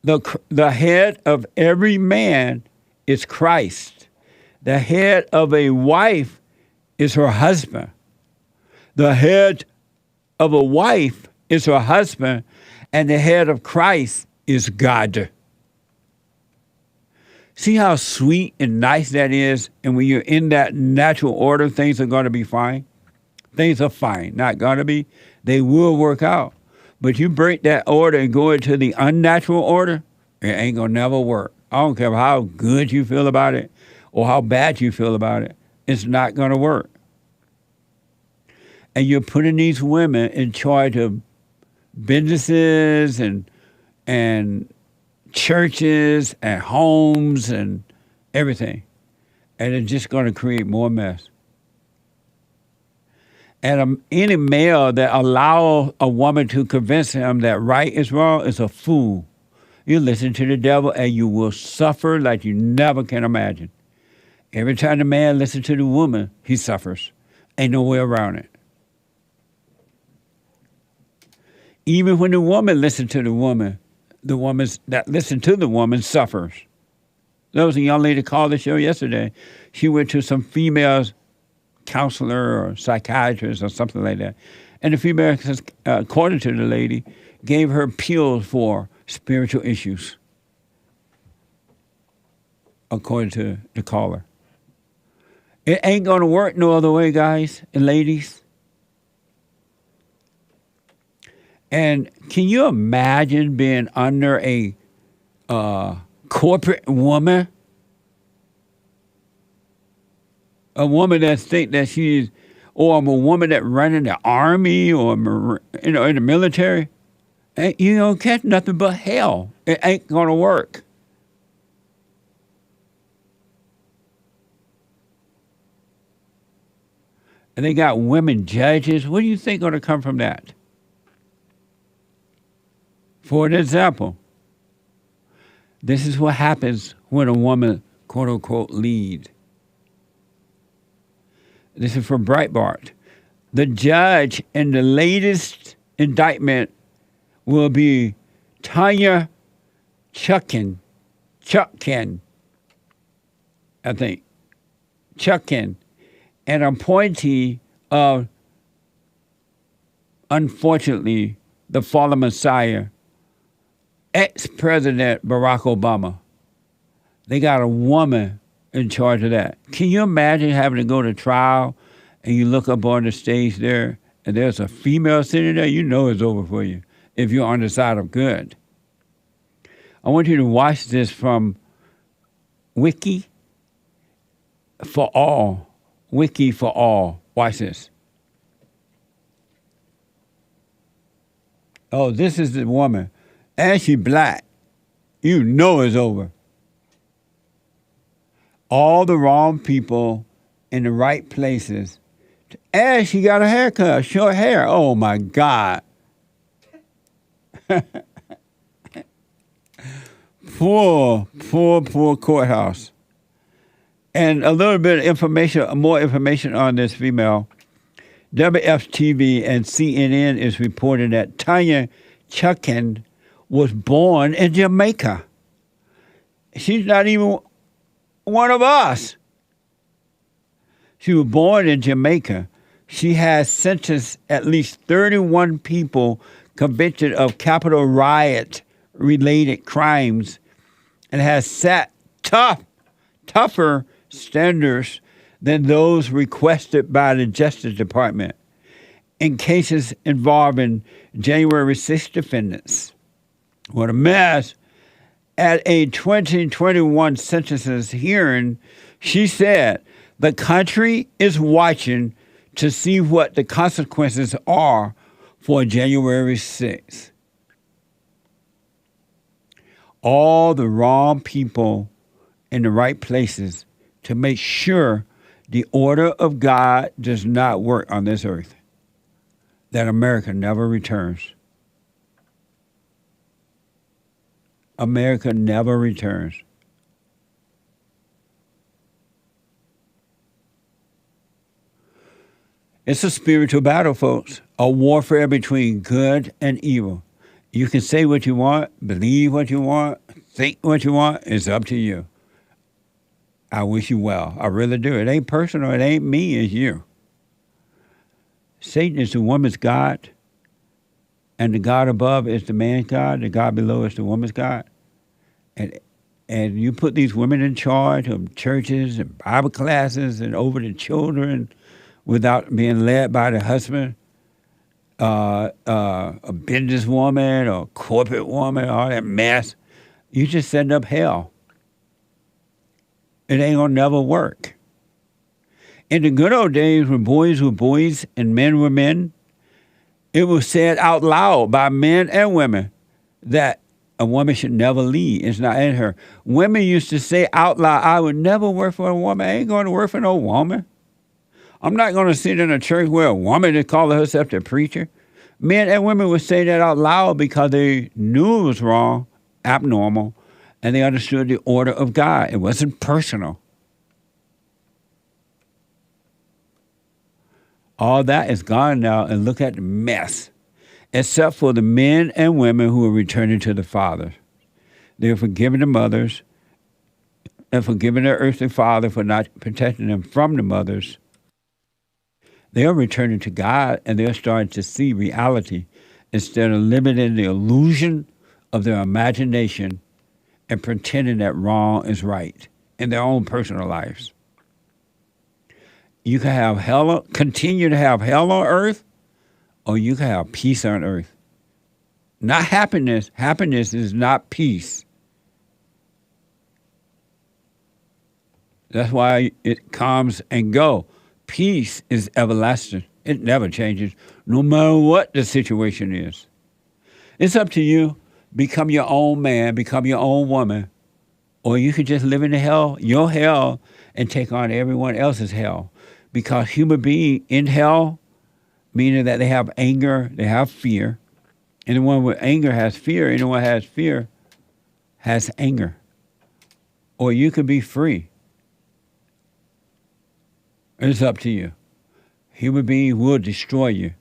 The head of every man is Christ. The head of a wife is her husband. The head of a wife is her husband, and the head of Christ is God. See how sweet and nice that is? And when you're in that natural order, things are going to be fine. Things are fine. Not going to be. They will work out. But you break that order and go into the unnatural order, it ain't going to never work. I don't care how good you feel about it or how bad you feel about it. It's not going to work. And you're putting these women in charge of businesses and churches and homes and everything. And it's just going to create more mess. And any male that allows a woman to convince him that right is wrong is a fool. You listen to the devil and you will suffer like you never can imagine. Every time the man listens to the woman, he suffers. Ain't no way around it. Even when the woman listens to the woman that listen to the woman suffers. There was a young lady called the show yesterday. She went to some female counselor or psychiatrist or something like that. And the female, according to the lady, gave her pills for spiritual issues, according to the caller. It ain't going to work no other way, guys and ladies. And can you imagine being under a corporate woman? A woman that think that she's, or a woman that running the army or in the military? And you don't catch nothing but hell. It ain't gonna work. And they got women judges. What do you think gonna come from that? For an example, this is what happens when a woman, quote unquote, leads. This is from Breitbart. The judge in the latest indictment will be Tanya Chutkan, I think. Chutkan, an appointee of, unfortunately, the fallen Messiah, ex-President Barack Obama. They got a woman in charge of that. Can you imagine having to go to trial and you look up on the stage there and there's a female sitting there? You know it's over for you if you're on the side of good. I want you to watch this from Wiki for All. Wiki for All. Watch this. Oh, this is the woman. And she black. You know it's over. All the wrong people in the right places. And she got a haircut, short hair. Oh, my God. Poor courthouse. And a little bit of information, more information on this female. WFTV and CNN is reporting that Tanya Chutkan was born in Jamaica. She's not even one of us. She was born in Jamaica. She has sentenced at least 31 people convicted of Capitol riot-related crimes and has set tougher standards than those requested by the Justice Department. in cases involving January 6th defendants. What a mess. At a 2021 census hearing, she said, the country is watching to see what the consequences are for January 6th. All the wrong people in the right places to make sure the order of God does not work on this earth, that America never returns. America never returns. It's a spiritual battle, folks, a warfare between good and evil. You can say what you want, believe what you want, think what you want. It's up to you. I wish you well. I really do. It ain't personal. It ain't me. It's you. Satan is the woman's god, and the God above is the man's God. The God below is the woman's God. And you put these women in charge of churches and Bible classes and over the children without being led by the husband, a businesswoman or corporate woman, all that mess. You just setting up hell. It ain't gonna never work. In the good old days when boys were boys and men were men, it was said out loud by men and women that a woman should never lead. It's not in her. Women used to say out loud, I would never work for a woman. I ain't going to work for no woman. I'm not going to sit in a church where a woman is calling herself the preacher. Men and women would say that out loud because they knew it was wrong, abnormal, and they understood the order of God. It wasn't personal. All that is gone now, and look at the mess. Except for the men and women who are returning to the Father. They're forgiving the mothers and forgiving their earthly father for not protecting them from the mothers. They are returning to God, and they're starting to see reality instead of living in the illusion of their imagination and pretending that wrong is right in their own personal lives. You can have hell, continue to have hell on earth, or you can have peace on earth. Not happiness. Happiness is not peace. That's why it comes and go. Peace is everlasting. It never changes, no matter what the situation is. It's up to you. Become your own man, become your own woman, or you could just live in the hell, your hell, and take on everyone else's hell. Because human being in hell, meaning that they have anger, they have fear. Anyone with anger has fear. Anyone has fear has anger. Or you can be free. It's up to you. Human beings will destroy you.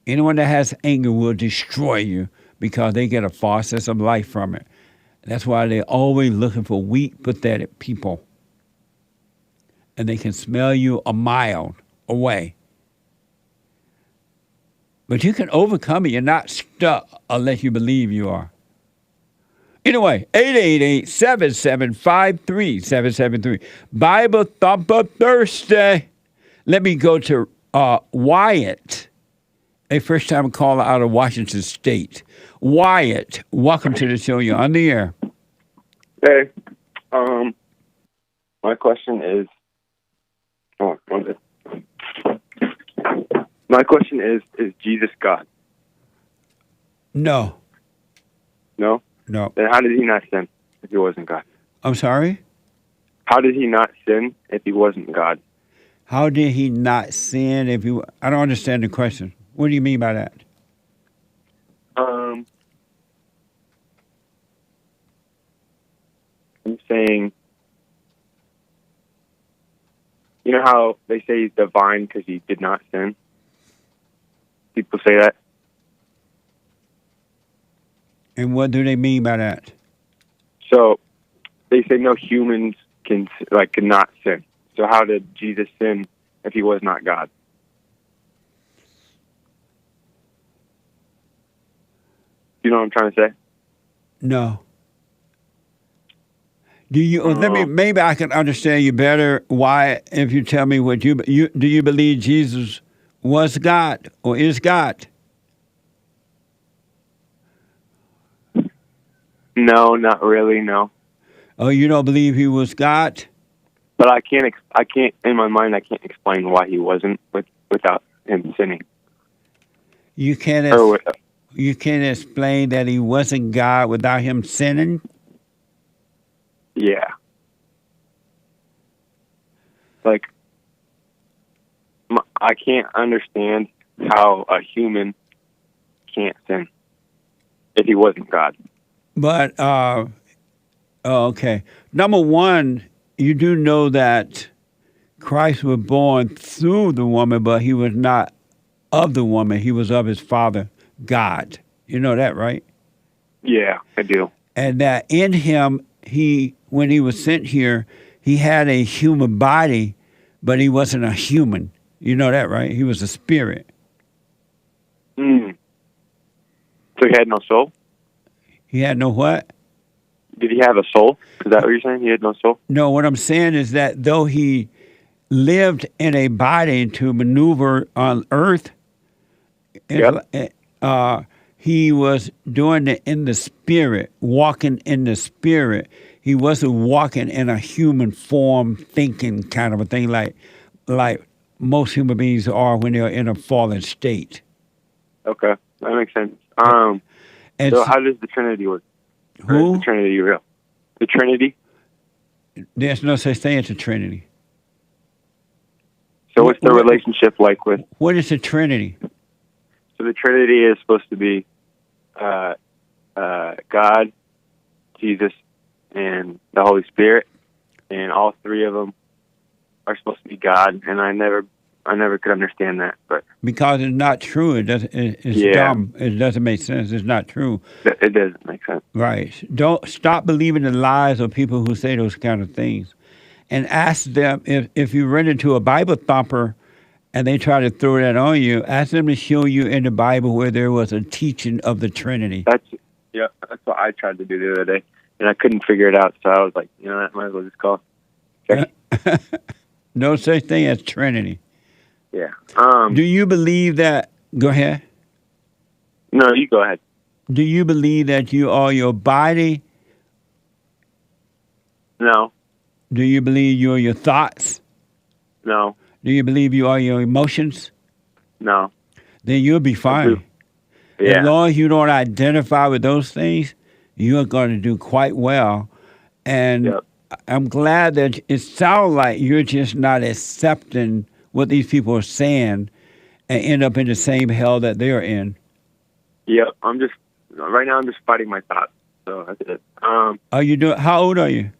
Anyone that has anger will destroy you because they get a false sense of life from it. That's why they're always looking for weak, pathetic people. And they can smell you a mile away. But you can overcome it. You're not stuck unless you believe you are. Anyway, 888-775-3773. Bible Thumper Thursday. Let me go to Wyatt, a first-time caller out of Washington State. Wyatt, welcome to the show. You're on the air. Hey, my question is, is Jesus God? No. No? No. Then how did he not sin if he wasn't God? I'm sorry? How did he not sin if he wasn't God? How did he not sin if he... I don't understand the question. What do you mean by that? I'm saying, you know how they say he's divine because he did not sin? People say that. And what do they mean by that? So they say no humans cannot sin. So how did Jesus sin if he was not God? You know what I'm trying to say? No. Do you? Maybe I can understand you better. Why, if you tell me what do you believe Jesus was God or is God? No, not really. No, Oh, you don't believe he was God? but I can't. I can't. In my mind, I can't explain why he wasn't without him sinning. You can't. Or You can't explain that he wasn't God without him sinning. yeah, like I can't understand how a human can't sin if he wasn't God. But okay. Number one, you do know that Christ was born through the woman, but he was not of the woman. He was of his father, God. You know that, right? Yeah, I do. And that in him, when he was sent here, he had a human body, but he wasn't a human. You know that, right? He was a spirit. Mm. So he had no soul? He had no what? Did he have a soul? Is that what you're saying? He had no soul? No, what I'm saying is that though he lived in a body to maneuver on earth, he was doing it in the spirit, walking in the spirit. He wasn't walking in a human form, thinking kind of a thing like most human beings are when they're in a fallen state. Okay, that makes sense. And so how does the Trinity work? Or Who? is the Trinity real? The Trinity? There's no such thing as a Trinity. So what's the relationship like with... What is the Trinity? So the Trinity is supposed to be God, Jesus, and the Holy Spirit, and all three of them are supposed to be God, and I never could understand that. But because it's not true. It's dumb. It doesn't make sense. It's not true. It doesn't make sense. Right. Don't stop believing the lies of people who say those kind of things, and ask them if you run into a Bible thumper and they try to throw that on you, ask them to show you in the Bible where there was a teaching of the Trinity. That's what I tried to do the other day, and I couldn't figure it out. So I was like, I might as well just call. Okay. No such thing as Trinity. Yeah. Do you believe that? Go ahead. No, you go ahead. Do you believe that you are your body? No. Do you believe you are your thoughts? No. Do you believe you are your emotions? No. Then you'll be fine. Yeah. As long as you don't identify with those things, you are going to do quite well. And I'm glad that it sounds like you're just not accepting what these people are saying and end up in the same hell that they're in. Yep. Right now I'm just fighting my thoughts. So that's it. Are you doing? How old are you?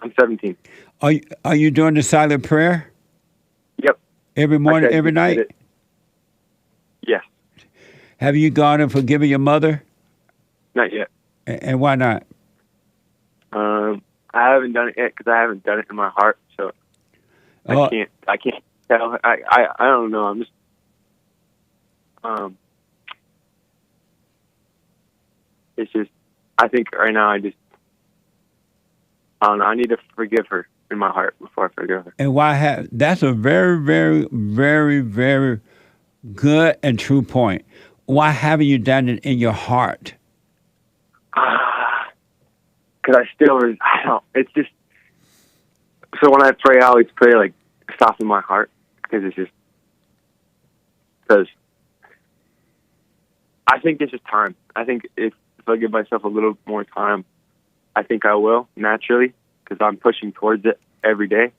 I'm 17. Are you doing the silent prayer? Yep. Every morning, every night? Yes. Have you gone and forgiven your mother? Not yet. And why not? I haven't done it yet because I haven't done it in my heart. So I can't tell. I don't know. I'm just it's just I think right now I don't know. I need to forgive her in my heart before I forgive her. And why that's a very, very, very, very good and true point. Why haven't you done it in your heart? Because I don't. It's just so when I pray, I always pray like soften my heart because I think it's just time. I think if I give myself a little more time, I think I will naturally because I'm pushing towards it every day,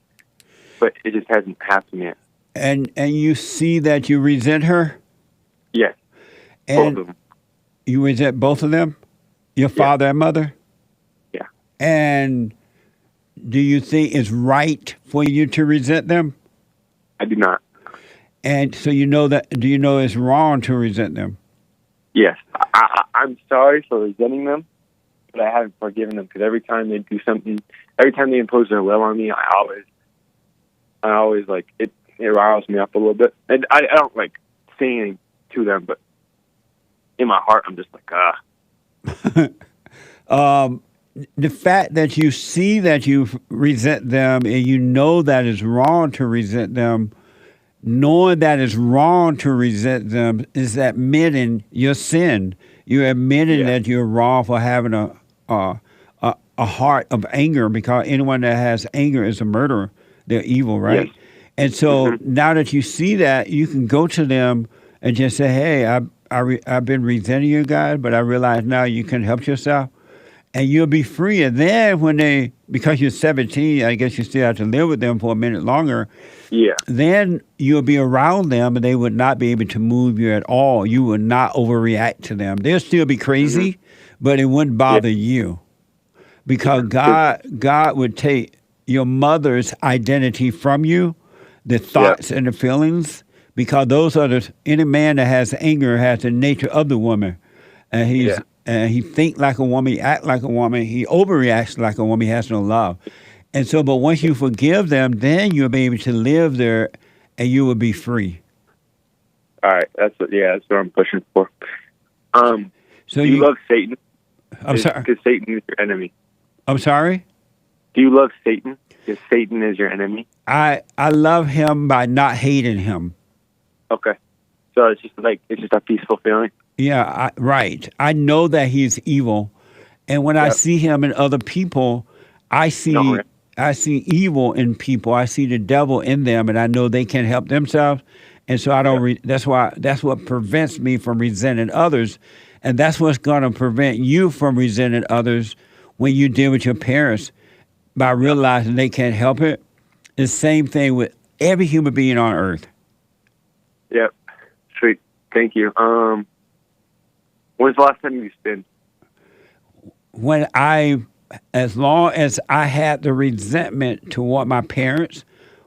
but it just hasn't happened yet. And you see that you resent her? Yes, and both of them. You resent both of them? Your father and mother? Yeah. And do you think it's right for you to resent them? I do not. And so do you know it's wrong to resent them? Yes. I'm sorry for resenting them, but I haven't forgiven them because every time they do something, every time they impose their will on me, I always like, it riles me up a little bit. And I don't like saying anything to them, but in my heart, I'm just like, the fact that you see that you resent them and you know that it's wrong to resent them, knowing that it's wrong to resent them is admitting your sin. You're admitting that you're wrong for having a heart of anger, because anyone that has anger is a murderer. They're evil, right? Yes. And so now that you see that, you can go to them and just say, hey, I've been resenting you guys, but I realize now you can help yourself. And you'll be free. And then because you're 17, I guess you still have to live with them for a minute longer. Yeah. Then you'll be around them and they would not be able to move you at all. You would not overreact to them. They'll still be crazy, but it wouldn't bother you. Because God would take your mother's identity from you, the thoughts and the feelings, because those are any man that has anger has the nature of the woman. And he think like a woman, he act like a woman, he overreacts like a woman, he has no love. And so, but once you forgive them, then you'll be able to live there and you will be free. All right. That's what I'm pushing for. So do you love Satan? I'm sorry? Because Satan is your enemy. I'm sorry? Do you love Satan? Because Satan is your enemy? I love him by not hating him. Okay. So it's just a peaceful feeling? Yeah, right. I know that he's evil. And when I see him in other people, I see evil in people. I see the devil in them, and I know they can't help themselves. And so I don't. That's what prevents me from resenting others, and that's what's going to prevent you from resenting others when you deal with your parents, by realizing they can't help it. The same thing with every human being on earth. Yep. Sweet. Thank you. When's the last time you sinned? As long as I had the resentment toward my parents,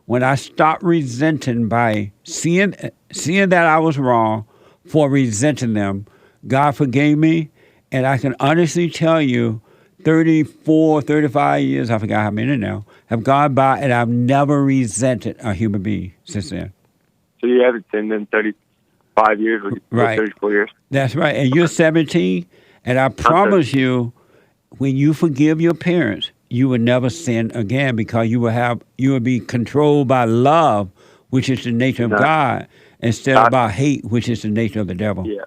when I stopped resenting by seeing that I was wrong for resenting them, God forgave me. And I can honestly tell you, 34, 35 years, I forgot how many now, have gone by, and I've never resented a human being since then. So you haven't sinned in 35 years, or 34 years? That's right. And you're 17, and I promise you, when you forgive your parents, you will never sin again, because you will be controlled by love, which is the nature of God, instead of by hate, which is the nature of the devil. Yeah.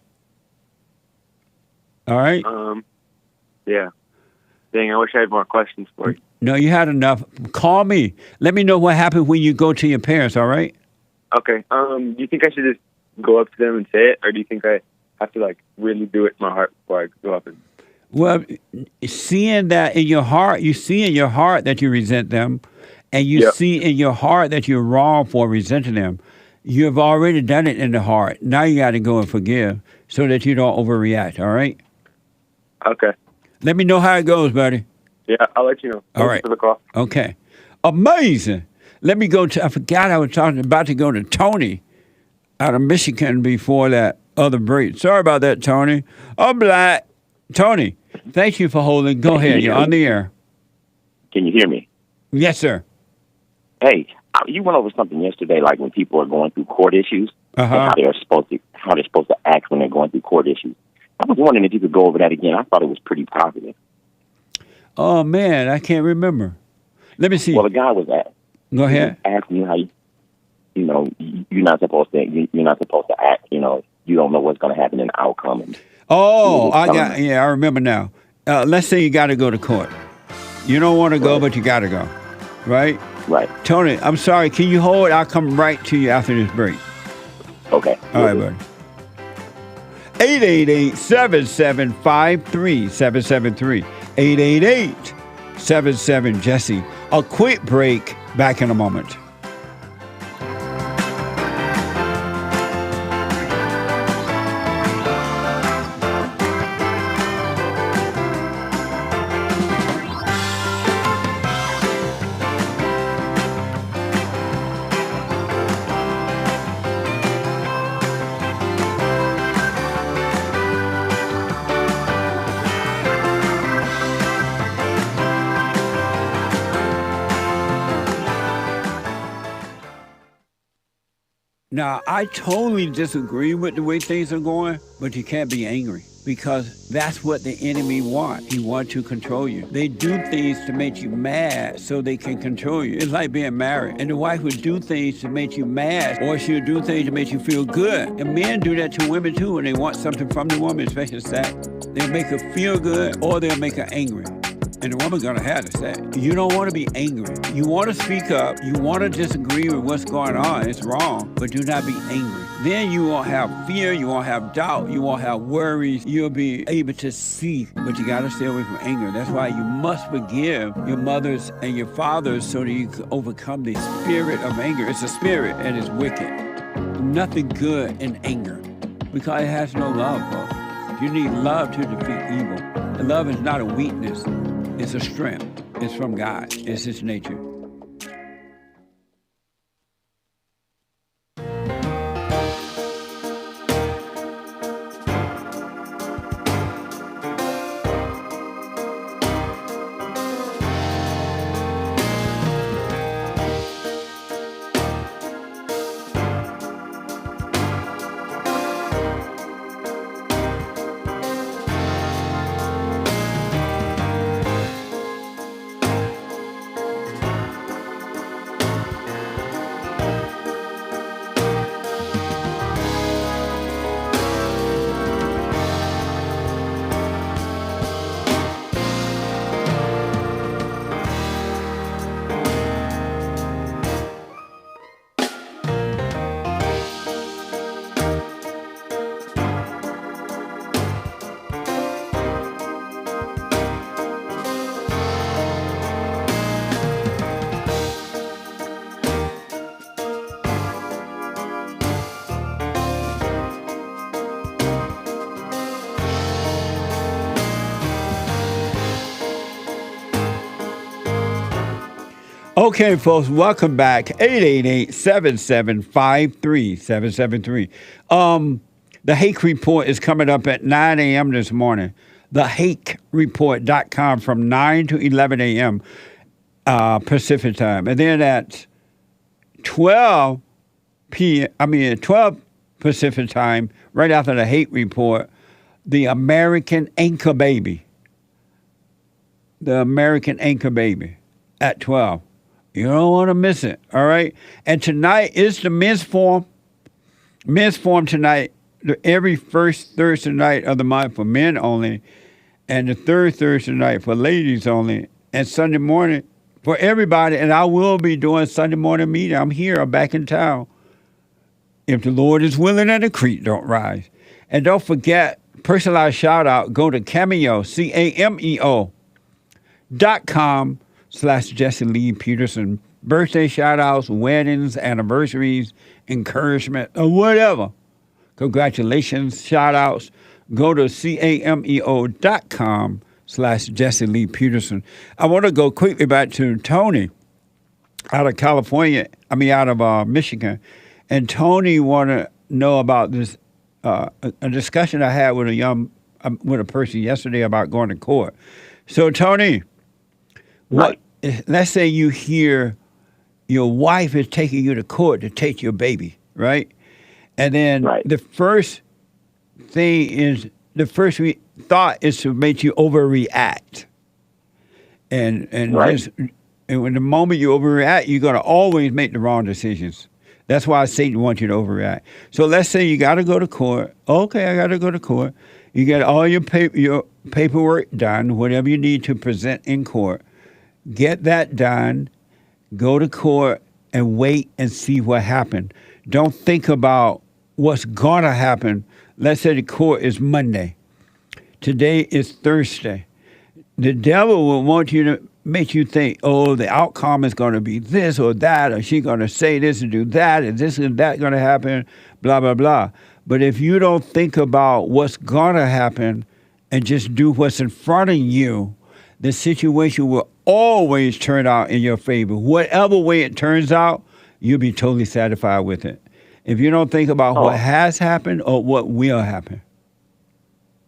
All right? Yeah. Dang, I wish I had more questions for you. No, you had enough. Call me. Let me know what happened when you go to your parents, all right? Okay. Do you think I should just go up to them and say it, or do you think I have to, really do it in my heart before I go up and... Well, seeing that in your heart, you see in your heart that you resent them, and you see in your heart that you're wrong for resenting them. You have already done it in the heart. Now you got to go and forgive so that you don't overreact, all right? Okay. Let me know how it goes, buddy. Yeah, I'll let you know. All right. For the call. Okay. Amazing. Let me go to, I forgot I was about to go to Tony out of Michigan before that other break. Sorry about that, Tony. I'm black. Tony, thank you for holding. Go ahead. You're on the air. Can you hear me? Yes, sir. Hey, you went over something yesterday, like when people are going through court issues and how they're supposed to act when they're going through court issues. I was wondering if you could go over that again. I thought it was pretty positive. Oh man, I can't remember. Let me see. Well, the guy was Go ahead. Asking you how you're not supposed to act. You don't know what's going to happen in the outcome. And I remember now. Let's say you got to go to court. You don't want to go, but you got to go. Right? Right. Tony, I'm sorry. Can you hold? I'll come right to you after this break. Okay. All right, buddy. 888-7753-773. 888-77-JESSE. A quick break. Back in a moment. Now, I totally disagree with the way things are going, but you can't be angry. because that's what the enemy wants. He wants to control you. They do things to make you mad so they can control you. It's like being married. And the wife would do things to make you mad, or she'll do things to make you feel good. And men do that to women too when they want something from the woman, especially sex. They'll make her feel good or they'll make her angry. And the woman's gonna have to say, you don't want to be angry. You want to speak up. You want to disagree with what's going on. It's wrong, but do not be angry. Then you won't have fear. You won't have doubt. You won't have worries. You'll be able to see, but you got to stay away from anger. That's why you must forgive your mothers and your fathers so that you can overcome the spirit of anger. It's a spirit and it's wicked. Nothing good in anger because it has no love, folks. You need love to defeat evil. And love is not a weakness. It's a strength. It's from God. It's His nature. Okay, folks, welcome back. 888-775-3773. The Hake Report is coming up at 9 a.m. this morning. TheHakeReport.com from 9 to 11 a.m. Pacific time. And then at 12 Pacific time, right after the Hake Report, the American Anchor Baby. The American Anchor Baby at 12. You don't want to miss it, all right? And tonight is the men's forum. Men's forum tonight, every first Thursday night of the month for men only, and the third Thursday night for ladies only, and Sunday morning for everybody. And I will be doing Sunday morning meeting. I'm here. I'm back in town. If the Lord is willing and the creek don't rise. And don't forget, personalized shout out, go to Cameo, CAMEO.com/Jesse Lee Peterson. Birthday shout outs, weddings, anniversaries, encouragement, or whatever. Congratulations, shout outs. Go to CAMEO.com/Jesse Lee Peterson. I want to go quickly back to Tony out of out of Michigan. And Tony want to know about this, a discussion I had with a person yesterday about going to court. So, Tony, let's say you hear your wife is taking you to court to take your baby, right? And then the first thought is to make you overreact. And when the moment you overreact, you're going to always make the wrong decisions. That's why Satan wants you to overreact. So let's say you got to go to court. Okay, I got to go to court. You get all your paperwork done, whatever you need to present in court. Get that done. Go to court and wait and see what happened. Don't think about what's going to happen. Let's say the court is Monday. Today is Thursday. The devil will want you to make you think, oh, the outcome is going to be this or that, or she's going to say this and do that, and this and that going to happen, blah, blah, blah. But if you don't think about what's going to happen and just do what's in front of you, the situation will always turn out in your favor. Whatever way it turns out, you'll be totally satisfied with it. If you don't think about what has happened or what will happen.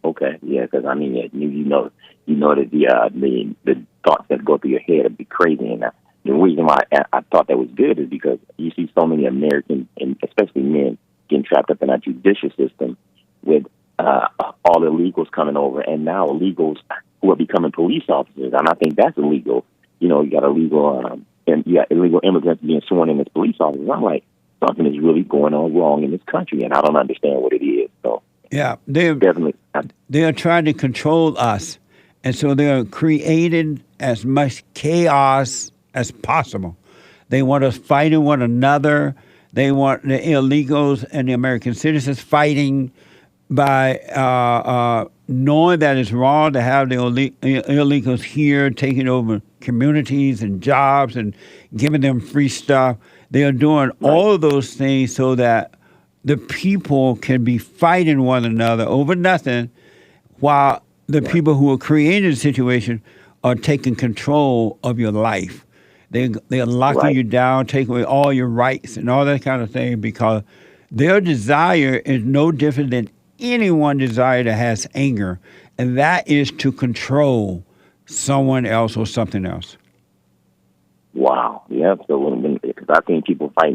Okay, yeah, because I mean, you know that the thoughts that go through your head would be crazy, and the reason why I thought that was good is because you see so many Americans, and especially men, getting trapped up in our judicial system with all illegals coming over, and now illegals who are becoming police officers, and I think that's illegal. You know, you got illegal immigrants being sworn in as police officers. I'm like, something is really going on wrong in this country, and I don't understand what it is. So yeah, they are trying to control us, and so they are creating as much chaos as possible. They want us fighting one another. They want the illegals and the American citizens fighting by knowing that it's wrong to have the illegals here taking over communities and jobs and giving them free stuff. They are doing all of those things so that the people can be fighting one another over nothing, while the people who are creating the situation are taking control of your life. They are locking you down, taking away all your rights and all that kind of thing, because their desire is no different than anyone's desire that has anger, and that is to control someone else or something else. Wow. Yeah. So because I think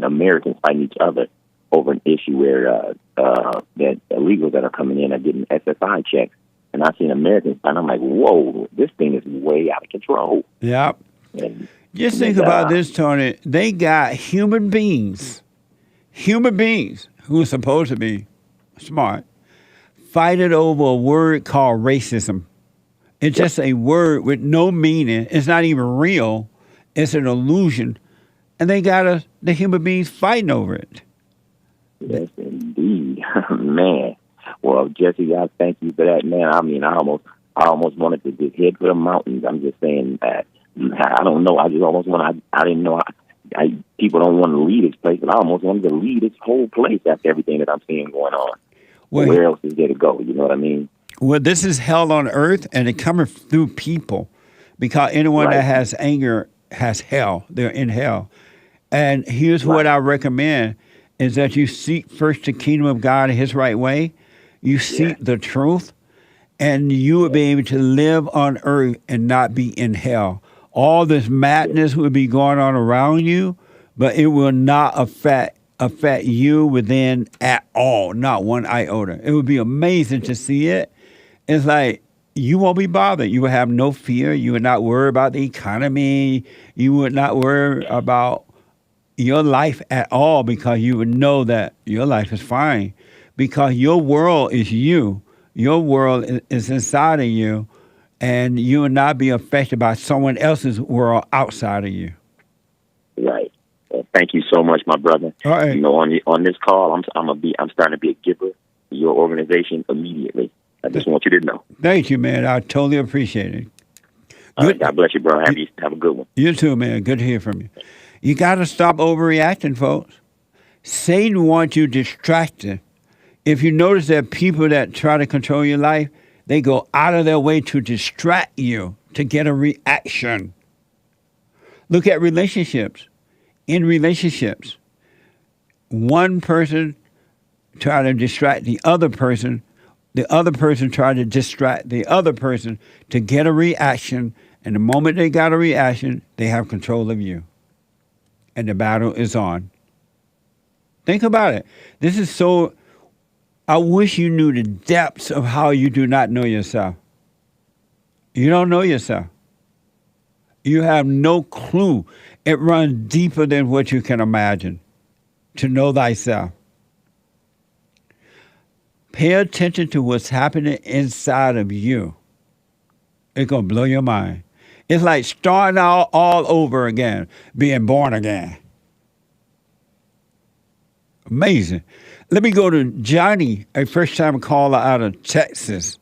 Americans fighting each other over an issue where that illegals that are coming in are getting SSI checks, and I seen Americans fight. I'm like, whoa, this thing is way out of control. Yep. And just think about this, Tony. They got human beings who are supposed to be smart, fighting over a word called racism. It's just a word with no meaning. It's not even real. It's an illusion. And they got the human beings fighting over it. Yes, indeed. Man. Well, Jesse, I thank you for that, man. I mean, I almost wanted to just head for the mountains. I'm just saying that. I don't know. I just almost want. I didn't know. People don't want to leave this place, but I almost wanted to leave this whole place after everything that I'm seeing going on. Well, where else is there to go? You know what I mean? Well, this is hell on earth, and it's coming through people, because anyone that has anger has hell. They're in hell. And here's what I recommend, is that you seek first the kingdom of God in his right way. You seek the truth, and you will be able to live on earth and not be in hell. All this madness will be going on around you, but it will not affect you within at all, not one iota. It would be amazing to see it. It's like you won't be bothered. You will have no fear. You would not worry about the economy. You would not worry about your life at all, because you would know that your life is fine, because your world is you. Your world is inside of you, and you will not be affected by someone else's world outside of you. Right. Well, thank you so much, my brother. All right. You know, on this call, I'm starting to be a giver to your organization immediately. I just want you to know. Thank you, man. I totally appreciate it. God bless you, bro. Have a good one. You too, man. Good to hear from you. You got to stop overreacting, folks. Satan wants you distracted. If you notice that people that try to control your life, they go out of their way to distract you, to get a reaction. Look at relationships. In relationships, one person try to distract the other person try to distract the other person to get a reaction, and the moment they got a reaction, they have control of you. And the battle is on. Think about it. This is so... I wish you knew the depths of how you do not know yourself. You don't know yourself. You have no clue. It runs deeper than what you can imagine to know thyself. Pay attention to what's happening inside of you. It's going to blow your mind. It's like starting out all over again, being born again. Amazing. Let me go to Johnny, a first-time caller out of Texas.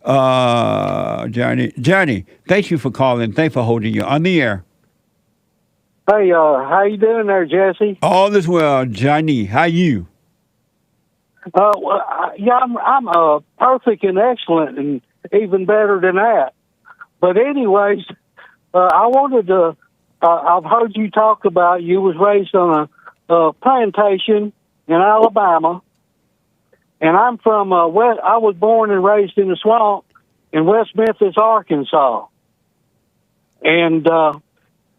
Johnny, thank you for calling. Thanks for holding you on the air. Hey, how you doing there, Jesse? All is well, Johnny. How you? I'm perfect and excellent, and even better than that. But anyways, I wanted to. I've heard you talk about you was raised on a plantation in Alabama, and I'm from West. I was born and raised in the swamp in West Memphis, Arkansas, and I'm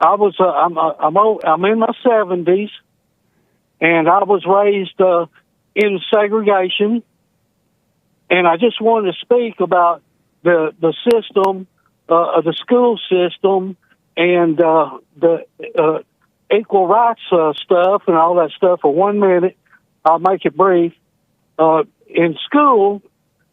in my 70s, and I was raised in segregation, And I just wanted to speak about the system, the school system, and the equal rights stuff and all that stuff for 1 minute. I'll make it brief. In school,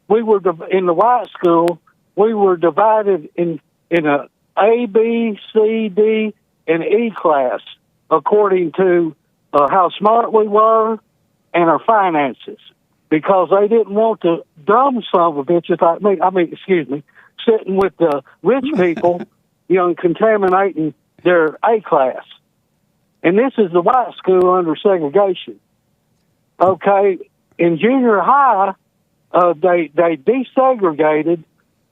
in the white school, we were divided in a A, B, C, D, and E class according to how smart we were and our finances, because they didn't want the dumb son of a bitches like me, sitting with the rich people, and contaminating their A class. And this is the white school under segregation. Okay, in junior high, they desegregated.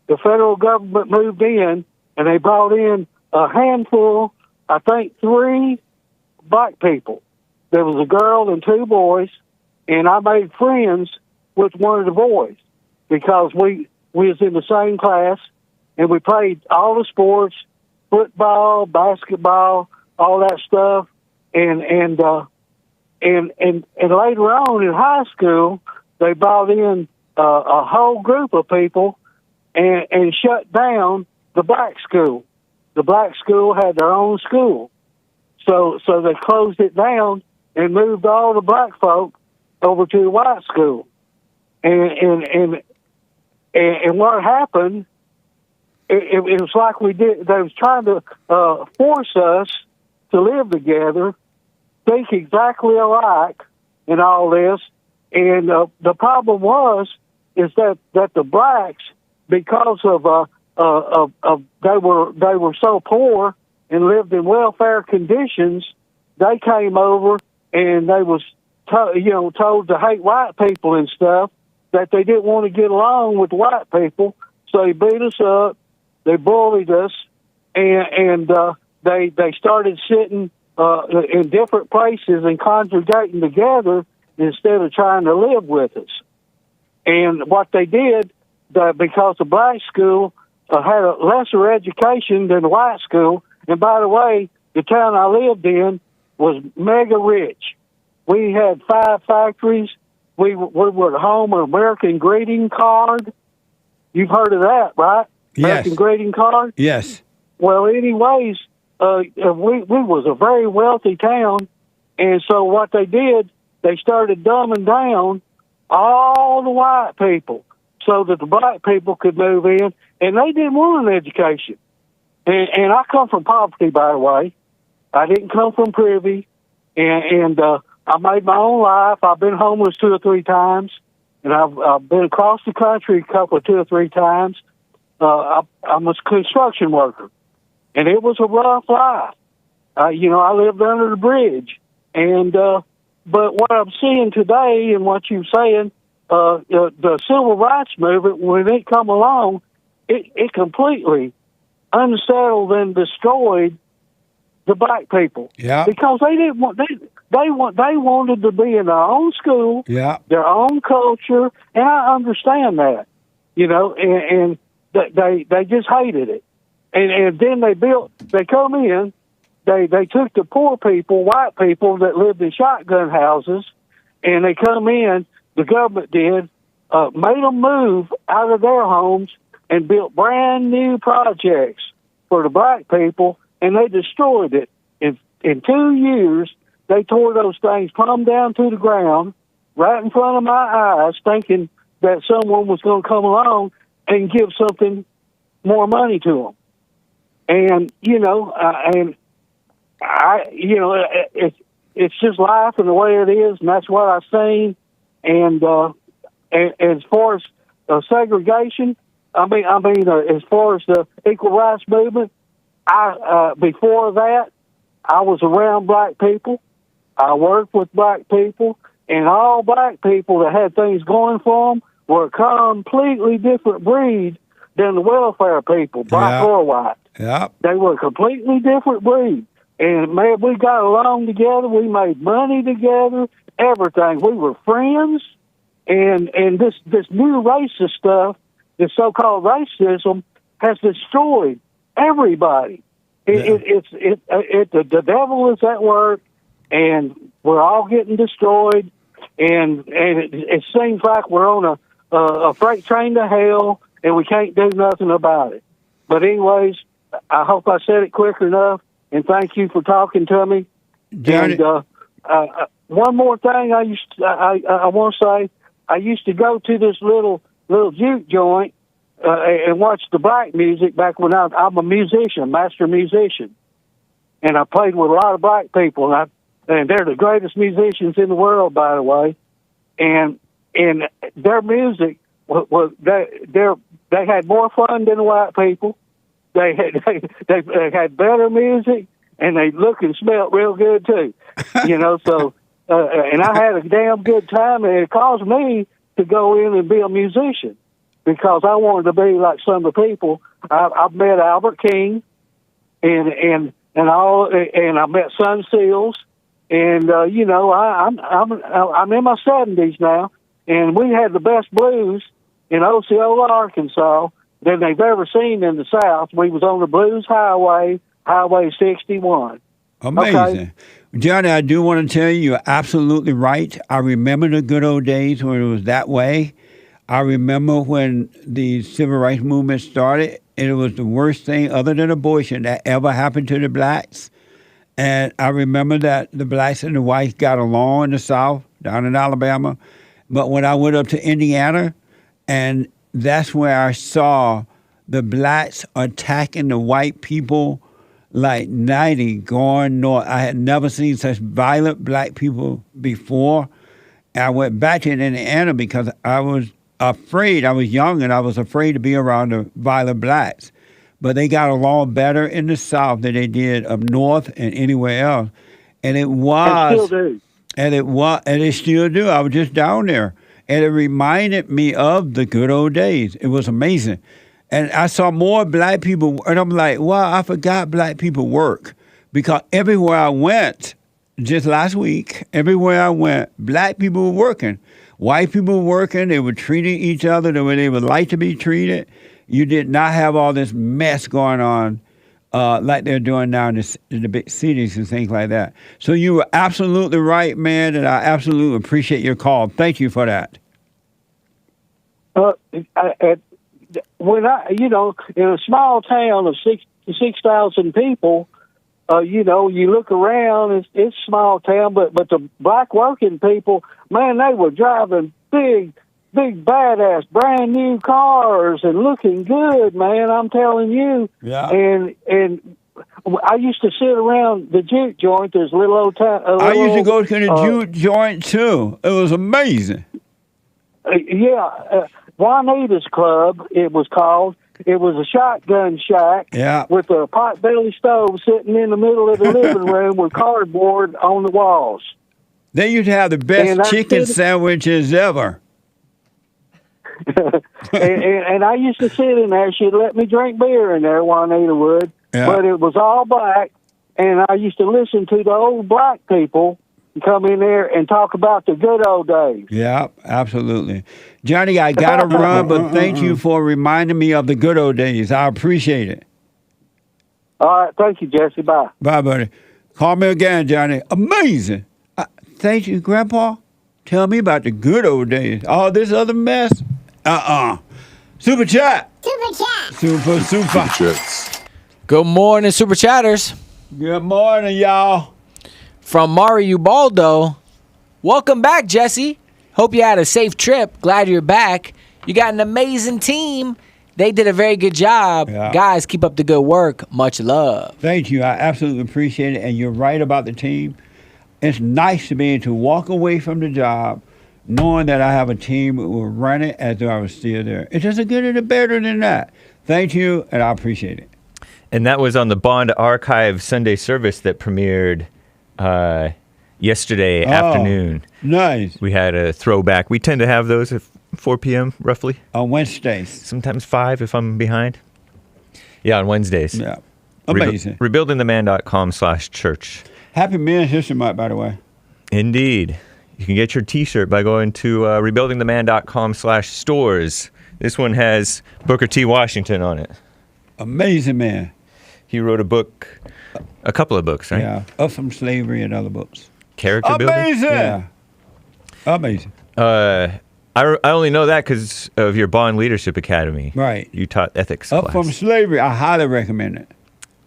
The federal government moved in, and they brought in a handful, I think 3 black people. There was a girl and 2 boys, and I made friends with one of the boys because we was in the same class, and we played all the sports, football, basketball, all that stuff, and later on in high school, they brought in a whole group of people and shut down the black school. The black school had their own school. So they closed it down and moved all the black folk over to the white school. And what happened, it was like they was trying to force us to live together, think exactly alike in all this. And the problem is that the blacks, because of they were so poor and lived in welfare conditions, they came over and they was told to hate white people and stuff, that they didn't want to get along with white people, so they beat us up, they bullied us, and they started sitting in different places and congregating together instead of trying to live with us. And what they did, because the black school had a lesser education than the white school, and by the way, the town I lived in was mega rich. We had 5 factories. We were at home with American greeting card. You've heard of that, right? Yes. American greeting card? Yes. Well, anyways, we was a very wealthy town, and so what they did, they started dumbing down all the white people so that the black people could move in, and they didn't want an education. And I come from poverty, by the way. I didn't come from privy, and I made my own life. I've been homeless 2 or 3 times, and I've been across the country a couple of 2 or 3 times. I'm a construction worker, and it was a rough life. I lived under the bridge, and but what I'm seeing today and what you're saying, the civil rights movement, when it come along, it completely unsettled and destroyed the black people. Yeah. Because they didn't want they wanted to be in their own school, yeah, their own culture, and I understand that, and they just hated it. And then they come in, they took the poor people, white people that lived in shotgun houses, and they come in, the government did, made them move out of their homes and built brand new projects for the black people, and they destroyed it. In 2 years, they tore those things plumb down to the ground, right in front of my eyes, thinking that someone was going to come along and give something more money to them. And, it's just life and the way it is, and that's what I've seen. And as far as segregation, as far as the equal rights movement, before that, I was around black people. I worked with black people, and all black people that had things going for them were a completely different breed than the welfare people, black or white. Yeah. They were a completely different breed. And, man, we got along together. We made money together, everything. We were friends. And this new racist stuff, this so-called racism, has destroyed everybody. The devil is at work, and we're all getting destroyed. And it seems like we're on a freight train to hell, and we can't do nothing about it. But anyways, I hope I said it quick enough, and thank you for talking to me. Johnny. And one more thing I want to say, I used to go to this little juke joint and watch the black music back when I'm a musician, master musician. And I played with a lot of black people, and they're the greatest musicians in the world, by the way. And their music they had more fun than the white people. They had better music, and they look and smelled real good too. So and I had a damn good time, and it caused me to go in and be a musician because I wanted to be like some of the people. I've met Albert King, and I met Sun Seals, and I'm in my 70s now, and we had the best blues in Osceola, Arkansas than they've ever seen in the South. We was on the Blues Highway, Highway 61. Amazing. Okay? Johnny, I do want to tell you, you're absolutely right. I remember the good old days when it was that way. I remember when the civil rights movement started, and it was the worst thing other than abortion that ever happened to the blacks. And I remember that the blacks and the whites got along in the South, down in Alabama. But when I went up to Indiana, and that's where I saw the blacks attacking the white people like 90 going north. I had never seen such violent black people before. I went back to Indiana because I was afraid. I was young and I was afraid to be around the violent blacks. But they got along better in the South than they did up north and anywhere else. And it was. And still do. And they still do. I was just down there. And it reminded me of the good old days. It was amazing. And I saw more black people, and I'm like, wow, I forgot black people work. Because everywhere I went, just last week, everywhere I went, black people were working. White people were working. They were treating each other the way they would like to be treated. You did not have all this mess going on like they're doing now in the big cities and things like that. So you were absolutely right, man, and I absolutely appreciate your call. Thank you for that. When in a small town of 6,000 people, you look around, it's a small town, but the black working people, man, they were driving big, badass, brand new cars and looking good, man. I'm telling you. Yeah. And I used to sit around the juke joint. There's a little old town. I used to go to the juke joint too. It was amazing. Juanita's Club, it was called. It was a shotgun shack with a potbelly stove sitting in the middle of the living room with cardboard on the walls. They used to have the best chicken sandwiches ever. and I used to sit in there. She'd let me drink beer in there, Juanita would. Yeah. But it was all black, and I used to listen to the old black people come in there and talk about the good old days. Yeah, absolutely. Johnny, I got to run, but thank you for reminding me of the good old days. I appreciate it. All right. Thank you, Jesse. Bye. Bye, buddy. Call me again, Johnny. Amazing. Thank you, Grandpa. Tell me about the good old days. All this other mess? Super chat. Super chats. Good morning, Super Chatters. Good morning, y'all. From Mario Ubaldo. Welcome back, Jesse. Hope you had a safe trip. Glad you're back. You got an amazing team. They did a very good job. Yeah. Guys, keep up the good work. Much love. Thank you. I absolutely appreciate it. And you're right about the team. It's nice to be able to walk away from the job knowing that I have a team that will run it as though I was still there. It doesn't get any better than that. Thank you, and I appreciate it. And that was on the Bond Archive Sunday service that premiered yesterday afternoon. Nice. We had a throwback. We tend to have those at 4 p.m. roughly. On Wednesdays. Sometimes 5 if I'm behind. Yeah, on Wednesdays. Yeah. Amazing. Rebuildingtheman.com/church. Happy Men's History Month, by the way. Indeed. You can get your t-shirt by going to rebuildingtheman.com/stores. This one has Booker T. Washington on it. Amazing man. He wrote a couple of books, right? Yeah, Up From Slavery and other books. Character building? Amazing. Yeah. Amazing. I only know that because of your Bond Leadership Academy. Right. You taught ethics Up class. from slavery. I highly recommend it.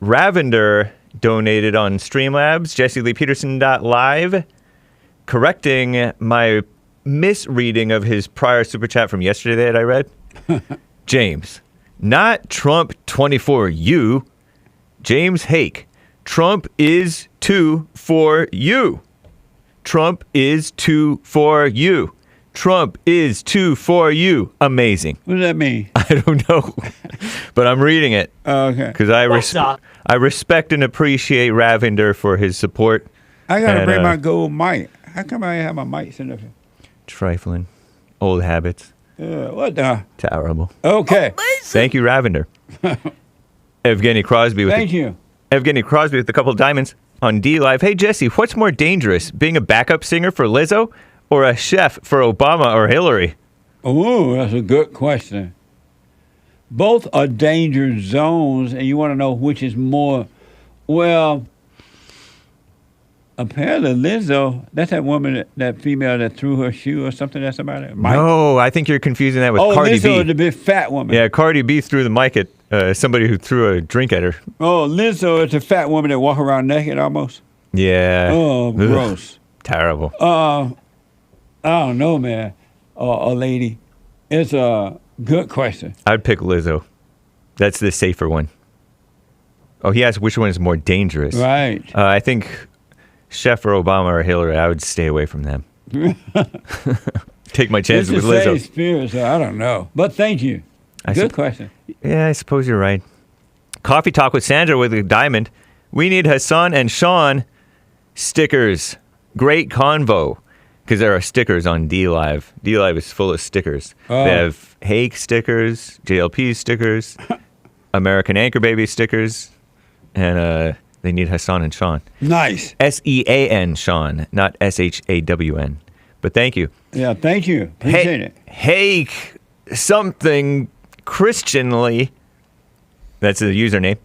Ravender donated on Streamlabs, JesseLeePeterson.live, correcting my misreading of his prior super chat from yesterday that I read. James, not Trump 24U. James Hake, Trump is 2 for you. Trump is 2 for you. Trump is 2 for you. Amazing. What does that mean? I don't know, but I'm reading it. Okay. Because I respect and appreciate Ravender for his support. I got to bring my gold mic. How come I have my mics in there? Trifling. Old habits. What the? Terrible. Okay. Thank you, Ravender. Evgeny Crosby. Thank you. Evgeny Crosby with a couple of diamonds on D Live. Hey, Jesse, what's more dangerous, being a backup singer for Lizzo or a chef for Obama or Hillary? Oh, that's a good question. Both are danger zones, and you want to know which is more. Well, apparently Lizzo, that's that woman, that female that threw her shoe or something. That's about it. Mike? No, I think you're confusing that with Cardi B. Lizzo is the big fat woman. Yeah, Cardi B threw the mic at somebody who threw a drink at her. Oh, Lizzo is the fat woman that walk around naked almost. Yeah. Oh, Ugh. gross. Terrible. I don't know, man. A lady. It's a good question. I'd pick Lizzo. That's the safer one. Oh, he asked which one is more dangerous. Right. I think Chef or Obama or Hillary, I would stay away from them. Take my chances with Lizzo. Spirit, so I don't know. But thank you. Good question. Yeah, I suppose you're right. Coffee Talk with Sandra with a diamond. We need Hassan and Sean stickers. Great convo. Because there are stickers on D Live. D Live is full of stickers. Oh. They have Hake stickers, JLP stickers, American Anchor Baby stickers, and they need Hassan and Sean. Nice. SEAN Sean, not SHAWN. But thank you. Yeah, thank you. Appreciate it. Hake something Christianly. That's the username.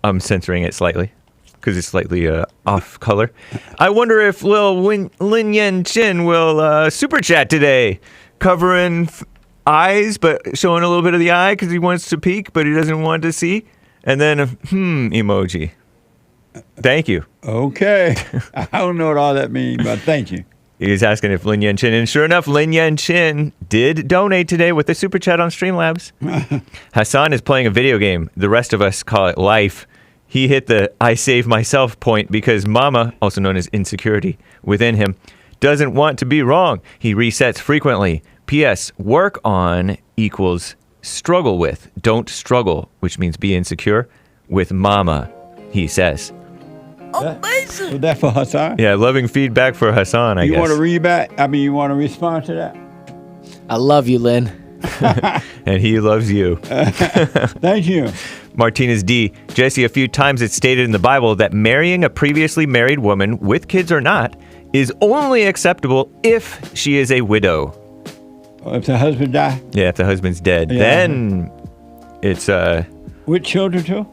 I'm censoring it slightly because it's slightly off color. I wonder if Lin Yen Chin will super chat today, covering eyes but showing a little bit of the eye because he wants to peek but he doesn't want to see, and then a emoji. Thank you. Okay. I don't know what all that means, but thank you. He's asking if Lin Yen Chin, and sure enough, Lin Yen Chin did donate today with the super chat on Streamlabs. Hassan is playing a video game. The rest of us call it life. He hit the I save myself point because mama, also known as insecurity, within him, doesn't want to be wrong. He resets frequently. P.S. Work on equals struggle with. Don't struggle, which means be insecure, with mama, he says. Was that for Hassan? Yeah, loving feedback for Hassan, I guess. You want to read back? You want to respond to that? I love you, Lynn. And he loves you. Thank you. Martinez D. Jesse, a few times it's stated in the Bible that marrying a previously married woman, with kids or not, is only acceptable if she is a widow. If the husband died? Yeah, if the husband's dead. Yeah. Then it's... with children too?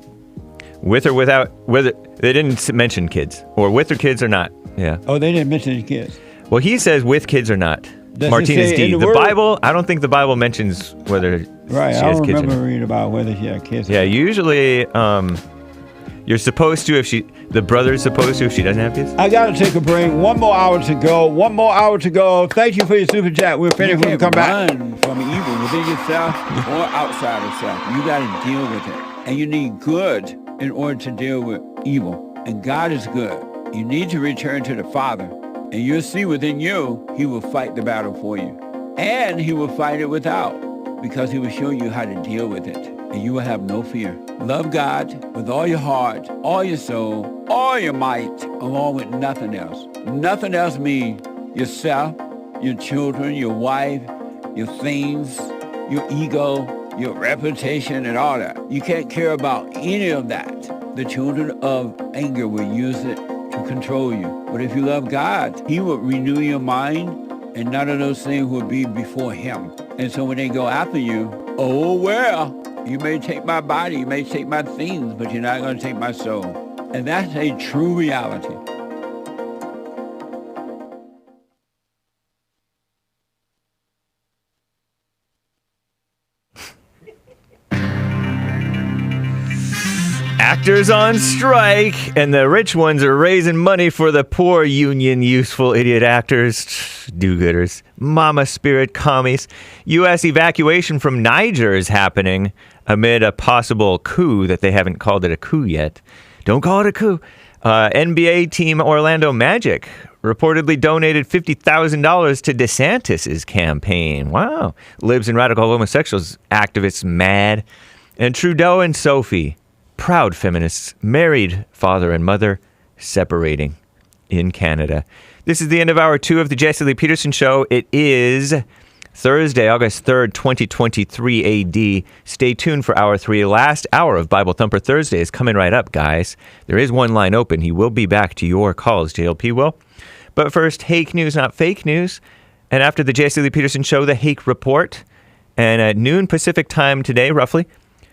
With or without... whether they didn't mention kids. Or with or kids or not. Yeah. Oh, they didn't mention the kids. Well, he says with kids or not. Does Martinez it say D. in The the word? Bible, I don't think the Bible mentions whether Right, she I has don't kids or remember not. reading about whether she had kids. Yeah, usually you're supposed to if the brother's supposed to if she doesn't have kids. I got to take a break. 1 more hour to go. 1 more hour to go. Thank you for your super chat. We're finished when we come back. Run from evil within yourself or outside of self. You got to deal with it. And you need good in order to deal with evil. And God is good. You need to return to the Father. And you'll see within you, he will fight the battle for you. And he will fight it without, because he will show you how to deal with it. And you will have no fear. Love God with all your heart, all your soul, all your might, along with nothing else. Nothing else means yourself, your children, your wife, your things, your ego, your reputation, and all that. You can't care about any of that. The children of anger will use it to control you. But if you love God, he will renew your mind, and none of those things will be before him. And so when they go after you, oh, well, you may take my body, you may take my things, but you're not going to take my soul. And that's a true reality. Actors on strike, and the rich ones are raising money for the poor union useful idiot actors, do-gooders, mama spirit commies. U.S. evacuation from Niger is happening amid a possible coup that they haven't called it a coup yet. Don't call it a coup. NBA team Orlando Magic reportedly donated $50,000 to DeSantis' campaign. Wow. Libs and radical homosexuals activists mad. And Trudeau and Sophie, proud feminists, married father and mother, separating in Canada. This is the end of hour 2 of the Jesse Lee Peterson Show. It is Thursday, August 3rd, 2023 AD. Stay tuned for hour 3. Last hour of Bible Thumper Thursday is coming right up, guys. There is one line open. He will be back to your calls, JLP will. But first, Hake news, not fake news. And after the Jesse Lee Peterson Show, the Hake Report. And at noon Pacific time today, roughly,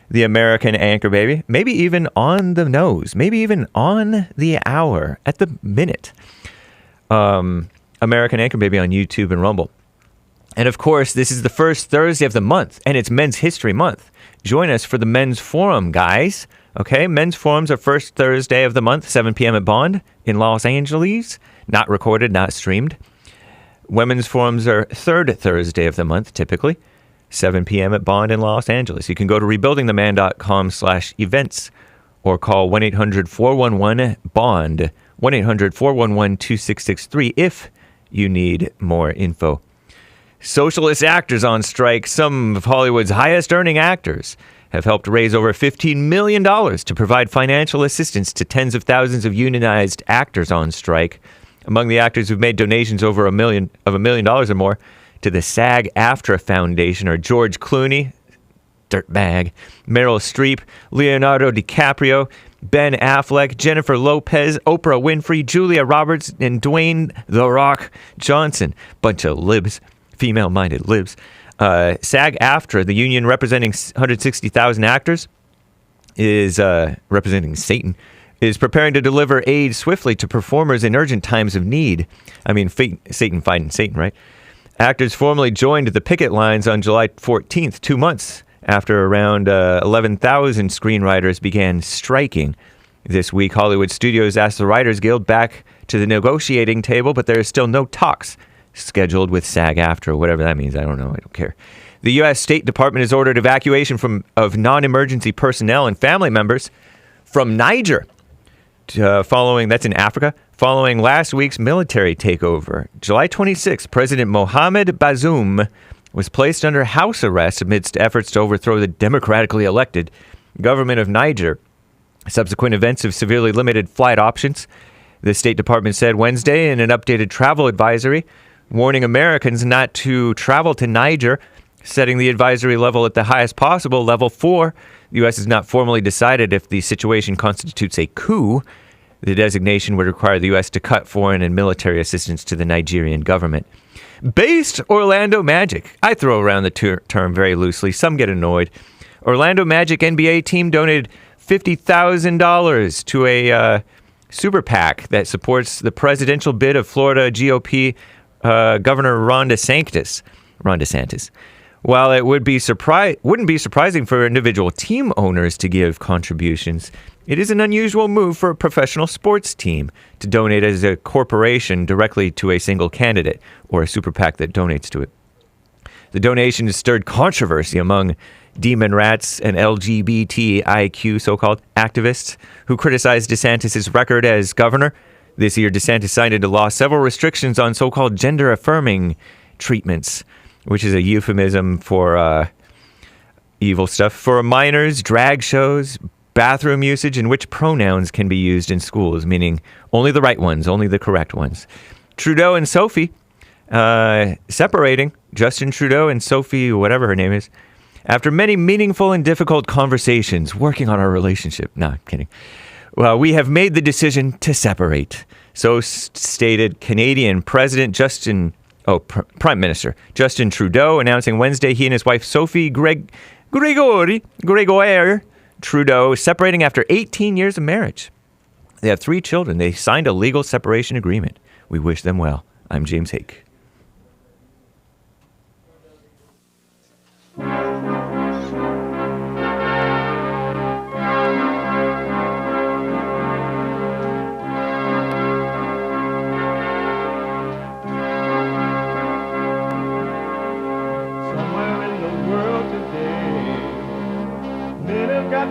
the American Anchor Baby, maybe even on the nose, maybe even on the hour, at the minute. American Anchor Baby on YouTube and Rumble. And of course, this is the first Thursday of the month, and it's Men's History Month. Join us for the Men's Forum, guys. Okay, Men's Forums are first Thursday of the month, 7 p.m. at Bond in Los Angeles. Not recorded, not streamed. Women's Forums are third Thursday of the month, typically. 7 p.m. at Bond in Los Angeles. You can go to rebuildingtheman.com/events or call 1-800-411-BOND, 1-800-411-2663 if you need more info. Socialist actors on strike. Some of Hollywood's highest earning actors have helped raise over $15 million to provide financial assistance to tens of thousands of unionized actors on strike. Among the actors who've made donations over $1 million or more to the SAG-AFTRA Foundation are George Clooney, dirtbag, Meryl Streep, Leonardo DiCaprio, Ben Affleck, Jennifer Lopez, Oprah Winfrey, Julia Roberts, and Dwayne "The Rock" Johnson. Bunch of libs, female-minded libs. SAG-AFTRA, the union representing 160,000 actors, is representing Satan, is preparing to deliver aid swiftly to performers in urgent times of need. I mean, Satan fighting Satan, right? Actors formally joined the picket lines on July 14th, 2 months after around 11,000 screenwriters began striking. This week, Hollywood studios asked the Writers Guild back to the negotiating table, but there is still no talks scheduled with SAG-AFTRA, whatever that means. I don't know. I don't care. The U.S. State Department has ordered evacuation of non-emergency personnel and family members from Niger. That's in Africa, following last week's military takeover. July 26, President Mohamed Bazoum was placed under house arrest amidst efforts to overthrow the democratically elected government of Niger. Subsequent events have severely limited flight options, the State Department said Wednesday in an updated travel advisory, warning Americans not to travel to Niger, setting the advisory level at the highest possible, level 4. The U.S. has not formally decided if the situation constitutes a coup. The designation would require the U.S. to cut foreign and military assistance to the Nigerian government. Based Orlando Magic. I throw around the term very loosely. Some get annoyed. Orlando Magic NBA team donated $50,000 to a super PAC that supports the presidential bid of Florida GOP Governor Ron DeSantis. While it wouldn't be surprising for individual team owners to give contributions, it is an unusual move for a professional sports team to donate as a corporation directly to a single candidate or a super PAC that donates to it. The donation has stirred controversy among demon rats and LGBTIQ so-called activists who criticized DeSantis' record as governor. This year, DeSantis signed into law several restrictions on so-called gender-affirming treatments, which is a euphemism for evil stuff, for minors, drag shows, bathroom usage, and which pronouns can be used in schools, meaning only the right ones, only the correct ones. Trudeau and Sophie separating, Justin Trudeau and Sophie, whatever her name is, after many meaningful and difficult conversations working on our relationship. No, I'm kidding. Well, we have made the decision to separate. So stated Canadian Prime Minister Justin Trudeau, announcing Wednesday he and his wife Sophie Grégoire Trudeau separating after 18 years of marriage. They have 3 children. They signed a legal separation agreement. We wish them well. I'm James Hake.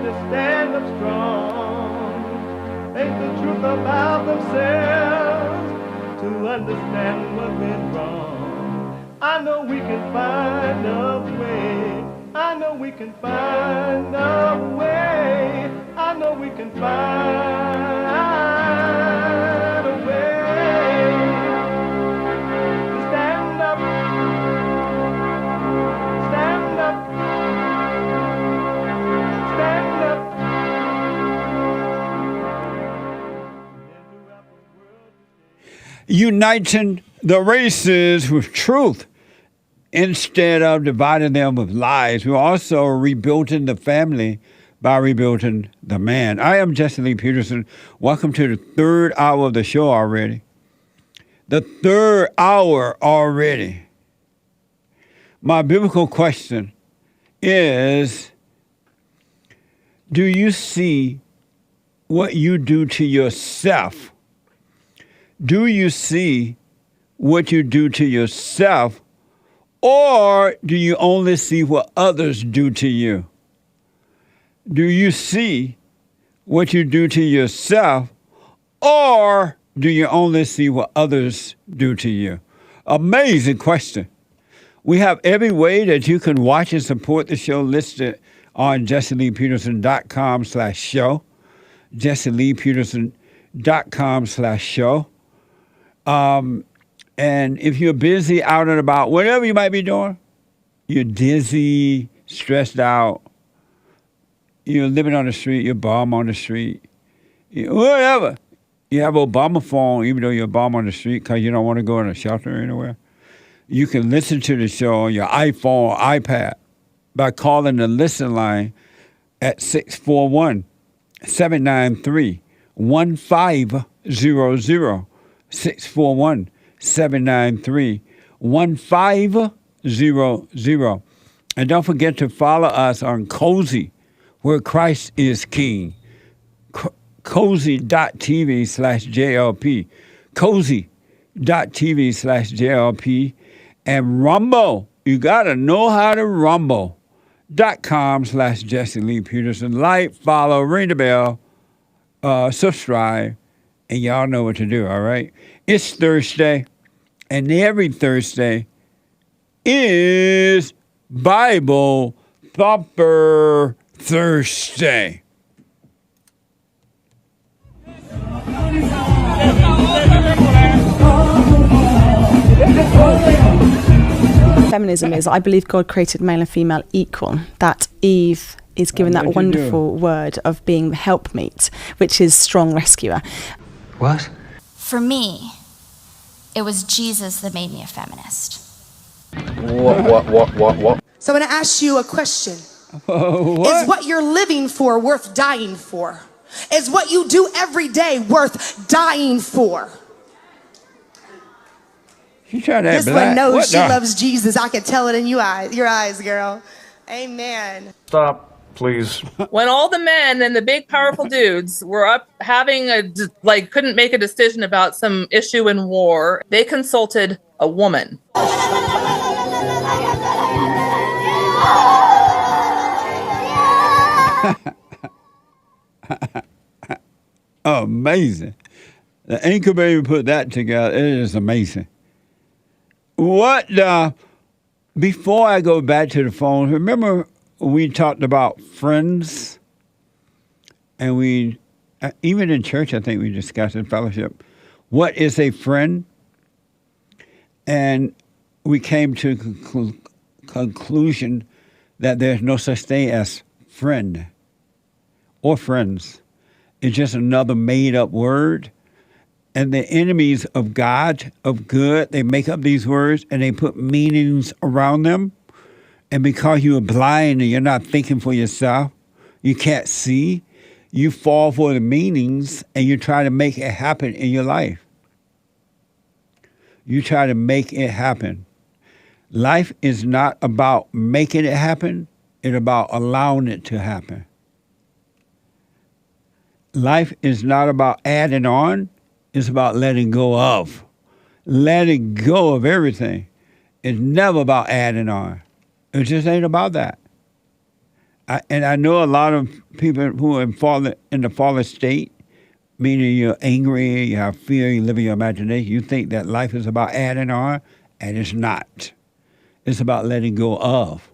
to stand up strong, think the truth about themselves, to understand what went wrong. I know we can find a way. I know we can find a way. I know we can find a way to stand up, stand up, stand up. Uniting the races with truth instead of dividing them with lies. We're also rebuilding the family by rebuilding the man. I am Jesse Lee Peterson. Welcome to the third hour of the show already. The third hour already. My biblical question is, do you see what you do to yourself? Do you see what you do to yourself, or do you only see what others do to you? Do you see what you do to yourself, or do you only see what others do to you? Amazing question. We have every way that you can watch and support the show listed on jesseleepeterson.com/show, jesseleepeterson.com/show. And if you're busy out and about, whatever you might be doing, you're dizzy, stressed out, you're living on the street, you're bum on the street, whatever. You have Obama phone, even though you're a bum on the street because you don't want to go in a shelter anywhere. You can listen to the show on your iPhone or iPad by calling the listen line at 641-793-1500. 641-793-1500. And don't forget to follow us on Cozy, where Christ is King. Cozy.tv/JLP. Cozy.tv/JLP. And Rumble. You got to know how to rumble.com/Jesse Lee Peterson. Like, follow, ring the bell, subscribe, and y'all know what to do, all right? It's Thursday, and every Thursday is Bible Thumper Thursday. Feminism is, I believe God created male and female equal, that Eve is given that wonderful word of being the helpmeet, which is strong rescuer. What? For me, it was Jesus that made me a feminist. What? So I'm going to ask you a question. Is what you're living for worth dying for? Is what you do every day worth dying for? She tried to This one knows she loves Jesus. I can tell it in your eyes, girl. Amen. Stop, please. When all the men and the big powerful dudes were up having couldn't make a decision about some issue in war, they consulted a woman. Amazing. The Anchor Baby put that together. It is amazing. What before I go back to the phone, remember we talked about friends, and we even in church I think we discussed in fellowship, what is a friend? And we came to conclusion that there's no such thing as friend or friends. It's just another made-up word. And the enemies of God, of good, they make up these words and they put meanings around them. And because you are blind and you're not thinking for yourself, you can't see, you fall for the meanings and you try to make it happen in your life. You try to make it happen. Life is not about making it happen. It's about allowing it to happen. Life is not about adding on. It's about letting go of. Letting go of everything. It's never about adding on. It just ain't about that. And I know a lot of people who are in the fallen state, meaning you're angry, you have fear, you live in your imagination. You think that life is about adding on, and it's not. It's about letting go of.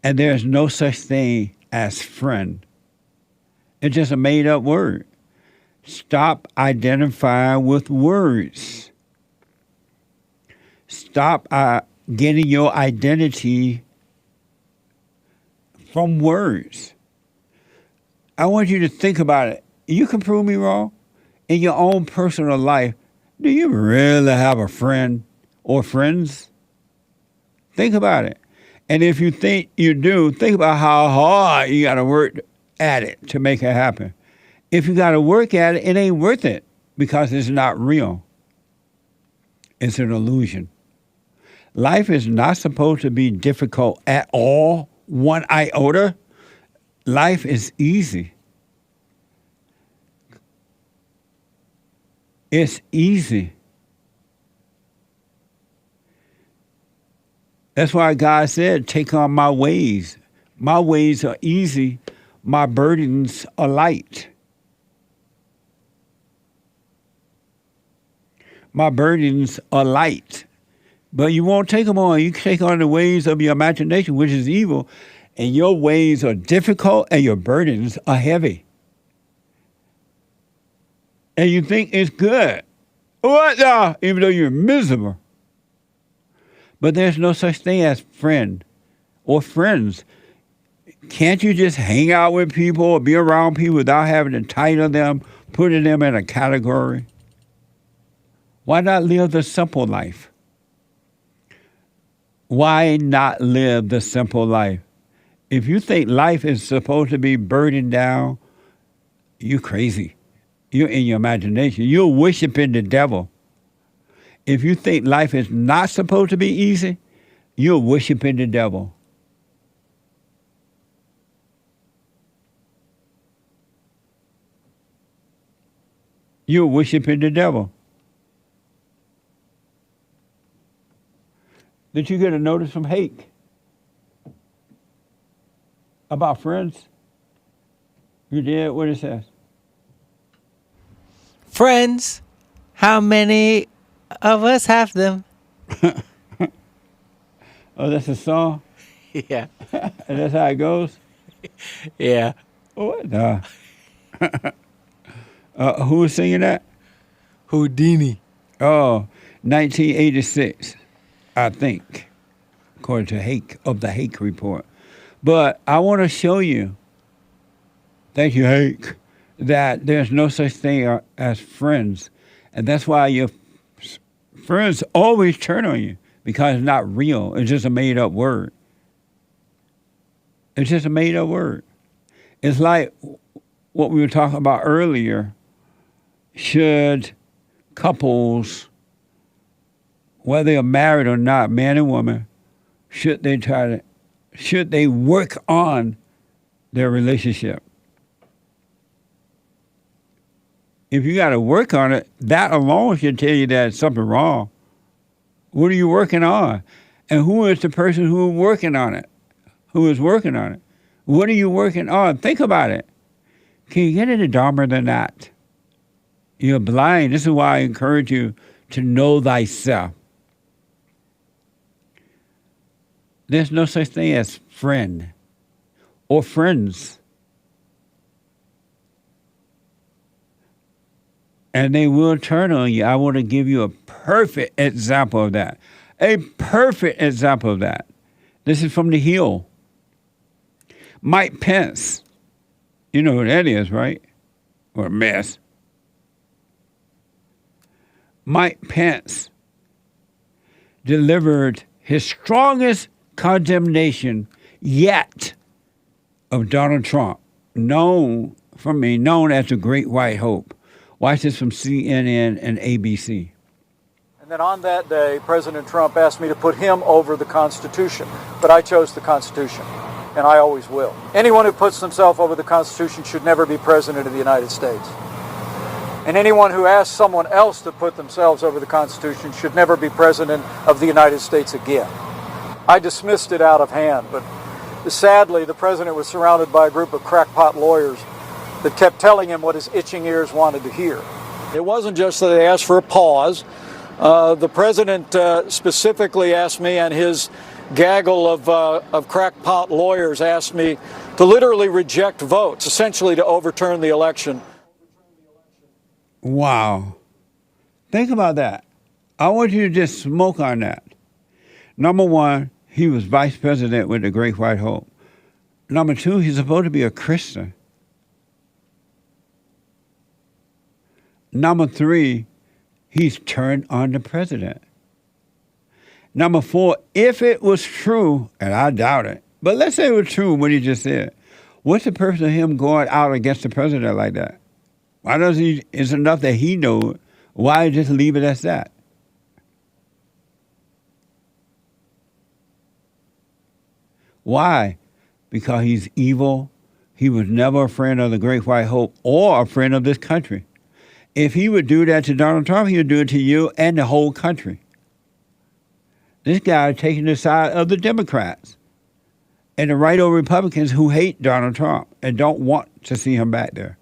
And there's no such thing as friend. It's just a made-up word. Stop identifying with words. Stop getting your identity from words. I want you to think about it. You can prove me wrong. In your own personal life, do you really have a friend or friends? Think about it. And if you think you do, think about how hard you got to work at it to make it happen. If you got to work at it, it ain't worth it because it's not real. It's an illusion. Life is not supposed to be difficult at all, one iota. Life is easy. It's easy. That's why God said, take on my ways. My ways are easy. My burdens are light. My burdens are light. But you won't take them on. You take on the ways of your imagination, which is evil. And your ways are difficult and your burdens are heavy. And you think it's good. What now? Even though you're miserable. But there's no such thing as friend or friends. Can't you just hang out with people or be around people without having to title them, putting them in a category? Why not live the simple life? Why not live the simple life? If you think life is supposed to be burdened down, you're crazy. You're in your imagination. You're worshiping the devil. If you think life is not supposed to be easy, you're worshiping the devil. You're worshiping the devil. Did you get a notice from Hake about friends? You did? What it says? Friends, how many of us have them? Oh, that's a song? Yeah. And that's how it goes? Yeah. What? Who was singing that? Houdini. Oh, 1986, I think, according to Hake, of the Hake report. But I want to show you, thank you, Hake, that there's no such thing as friends. And that's why your friends always turn on you, because it's not real. It's just a made-up word. It's just a made-up word. It's like what we were talking about earlier. Should couples, whether they're married or not, man and woman, should they work on their relationship? If you got to work on it, that alone should tell you that there's something wrong. What are you working on? And who is the person who is working on it? Who is working on it? What are you working on? Think about it. Can you get any dumber than that? You're blind. This is why I encourage you to know thyself. There's no such thing as friend or friends. And they will turn on you. I want to give you a perfect example of that. A perfect example of that. This is from The Hill. Mike Pence. You know who that is, right? Or a mess. Mike Pence delivered his strongest condemnation yet of Donald Trump, known as the Great White Hope. Watch this from CNN and ABC. And then on that day, President Trump asked me to put him over the Constitution, but I chose the Constitution, and I always will. Anyone who puts themselves over the Constitution should never be president of the United States. And anyone who asks someone else to put themselves over the Constitution should never be president of the United States again. I dismissed it out of hand, but Sadly, the president was surrounded by a group of crackpot lawyers that kept telling him what his itching ears wanted to hear. It wasn't just that they asked for a pause. The president specifically asked me, and his gaggle of crackpot lawyers asked me to literally reject votes, essentially to overturn the election. Wow. Think about that. I want you to just smoke on that. Number one, he was vice president with the Great White Hope. Number two, he's supposed to be a Christian. Number three, he's turned on the president. Number four, if it was true, and I doubt it, but let's say it was true what he just said, what's the purpose of him going out against the president like that? Why does he, it's enough that he knows, why just leave it as that? Why? Because he's evil. He was never a friend of the Great White Hope or a friend of this country. If he would do that to Donald Trump, he would do it to you and the whole country. This guy is taking the side of the Democrats and the right-o Republicans who hate Donald Trump and don't want to see him back there.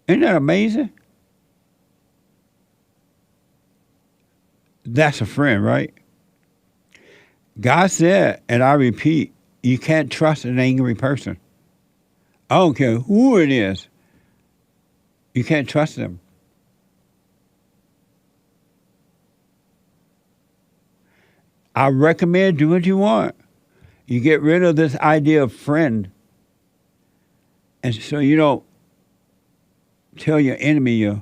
Isn't that amazing? That's a friend, right? God said, and I repeat, you can't trust an angry person. I don't care who it is. You can't trust them. I recommend do what you want. You get rid of this idea of friend. And so you don't tell your enemy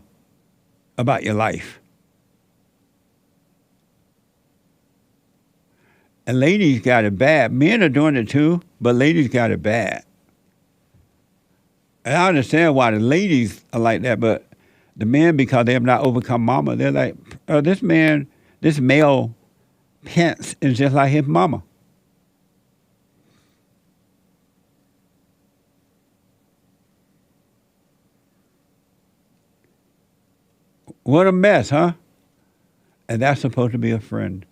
about your life. And ladies got it bad. Men are doing it too, but ladies got it bad. And I understand why the ladies are like that, but the men, because they have not overcome mama, they're like, this man, this male Pence is just like his mama. What a mess, huh? And that's supposed to be a friend.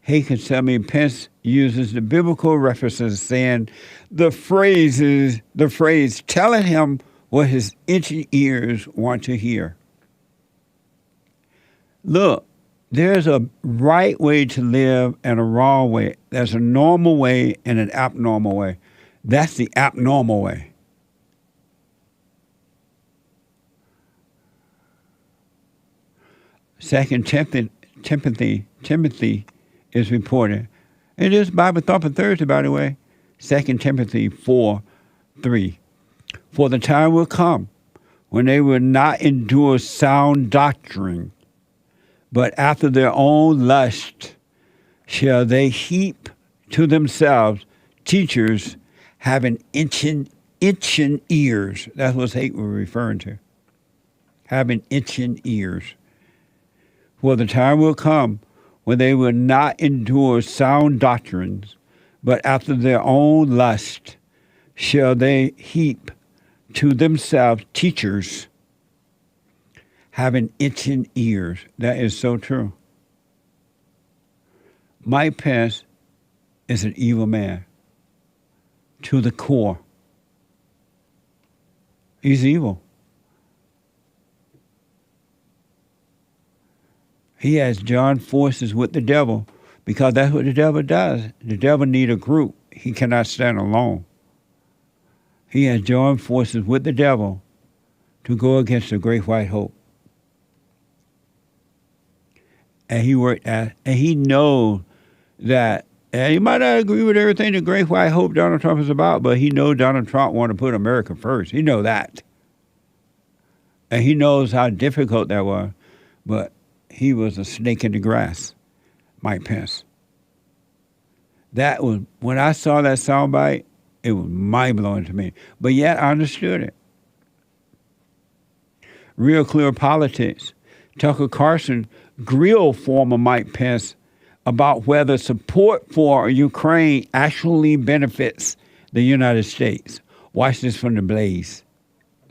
Hake can tell me Pence uses the biblical references saying the phrase, telling him what his itchy ears want to hear. Look, there's a right way to live and a wrong way. There's a normal way and an abnormal way. That's the abnormal way. Second Timothy is reported. It is Bible Thumping Thursday, by the way. 2 Timothy 4:3. For the time will come when they will not endure sound doctrine, but after their own lust shall they heap to themselves teachers having itching ears. That's what Hake was referring to. Having itching ears. For the time will come when they will not endure sound doctrines, but after their own lust shall they heap to themselves teachers having itching ears. That is so true. Mike Pence is an evil man to the core. He's evil. He has joined forces with the devil because that's what the devil does. The devil needs a group. He cannot stand alone. He has joined forces with the devil to go against the Great White Hope. And he knows that, and he might not agree with everything the Great White Hope Donald Trump is about, but he knows Donald Trump wants to put America first. He knows that. And he knows how difficult that was. But he was a snake in the grass, Mike Pence. That was, when I saw that soundbite, it was mind-blowing to me. But yet I understood it. Real Clear Politics. Tucker Carlson grilled former Mike Pence about whether support for Ukraine actually benefits the United States. Watch this from the Blaze.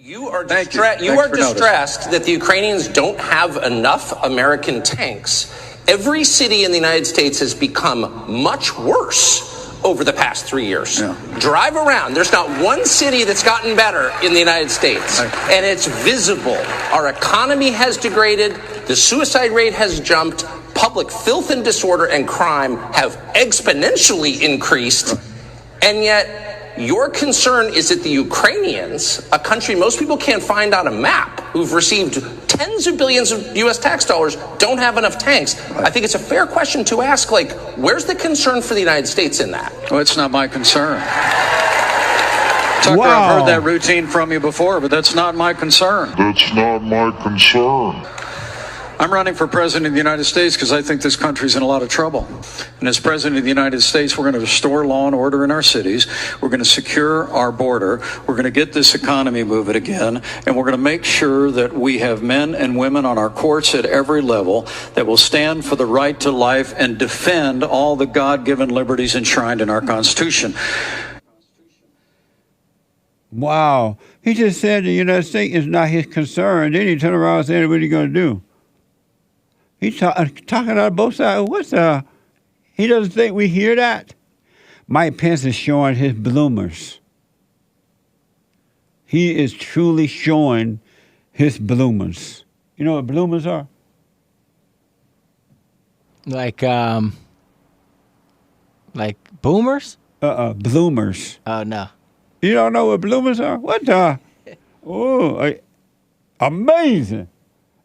You are distressed that the Ukrainians don't have enough American tanks. Every city in the United States has become much worse over the past 3 years. Yeah. Drive around. There's not one city that's gotten better in the United States. And it's visible. Our economy has degraded. The suicide rate has jumped. Public filth and disorder and crime have exponentially increased. And yet your concern is that the Ukrainians, a country most people can't find on a map, who've received tens of billions of U.S. tax dollars, don't have enough tanks. I think it's a fair question to ask, like, where's the concern for the United States in that? Well, it's not my concern. Tucker, I've heard that routine from you before, but that's not my concern. That's not my concern. I'm running for president of the United States because I think this country's in a lot of trouble. And as president of the United States, we're going to restore law and order in our cities. We're going to secure our border. We're going to get this economy moving again. And we're going to make sure that we have men and women on our courts at every level that will stand for the right to life and defend all the God-given liberties enshrined in our Constitution. Wow. He just said the United States is not his concern. Then he turned around and said, what are you going to do? He's talking out of both sides. He doesn't think we hear that. Mike Pence is showing his bloomers. He is truly showing his bloomers. You know what bloomers are? Like boomers? Bloomers. Oh, no. You don't know what bloomers are? What the? Oh, amazing.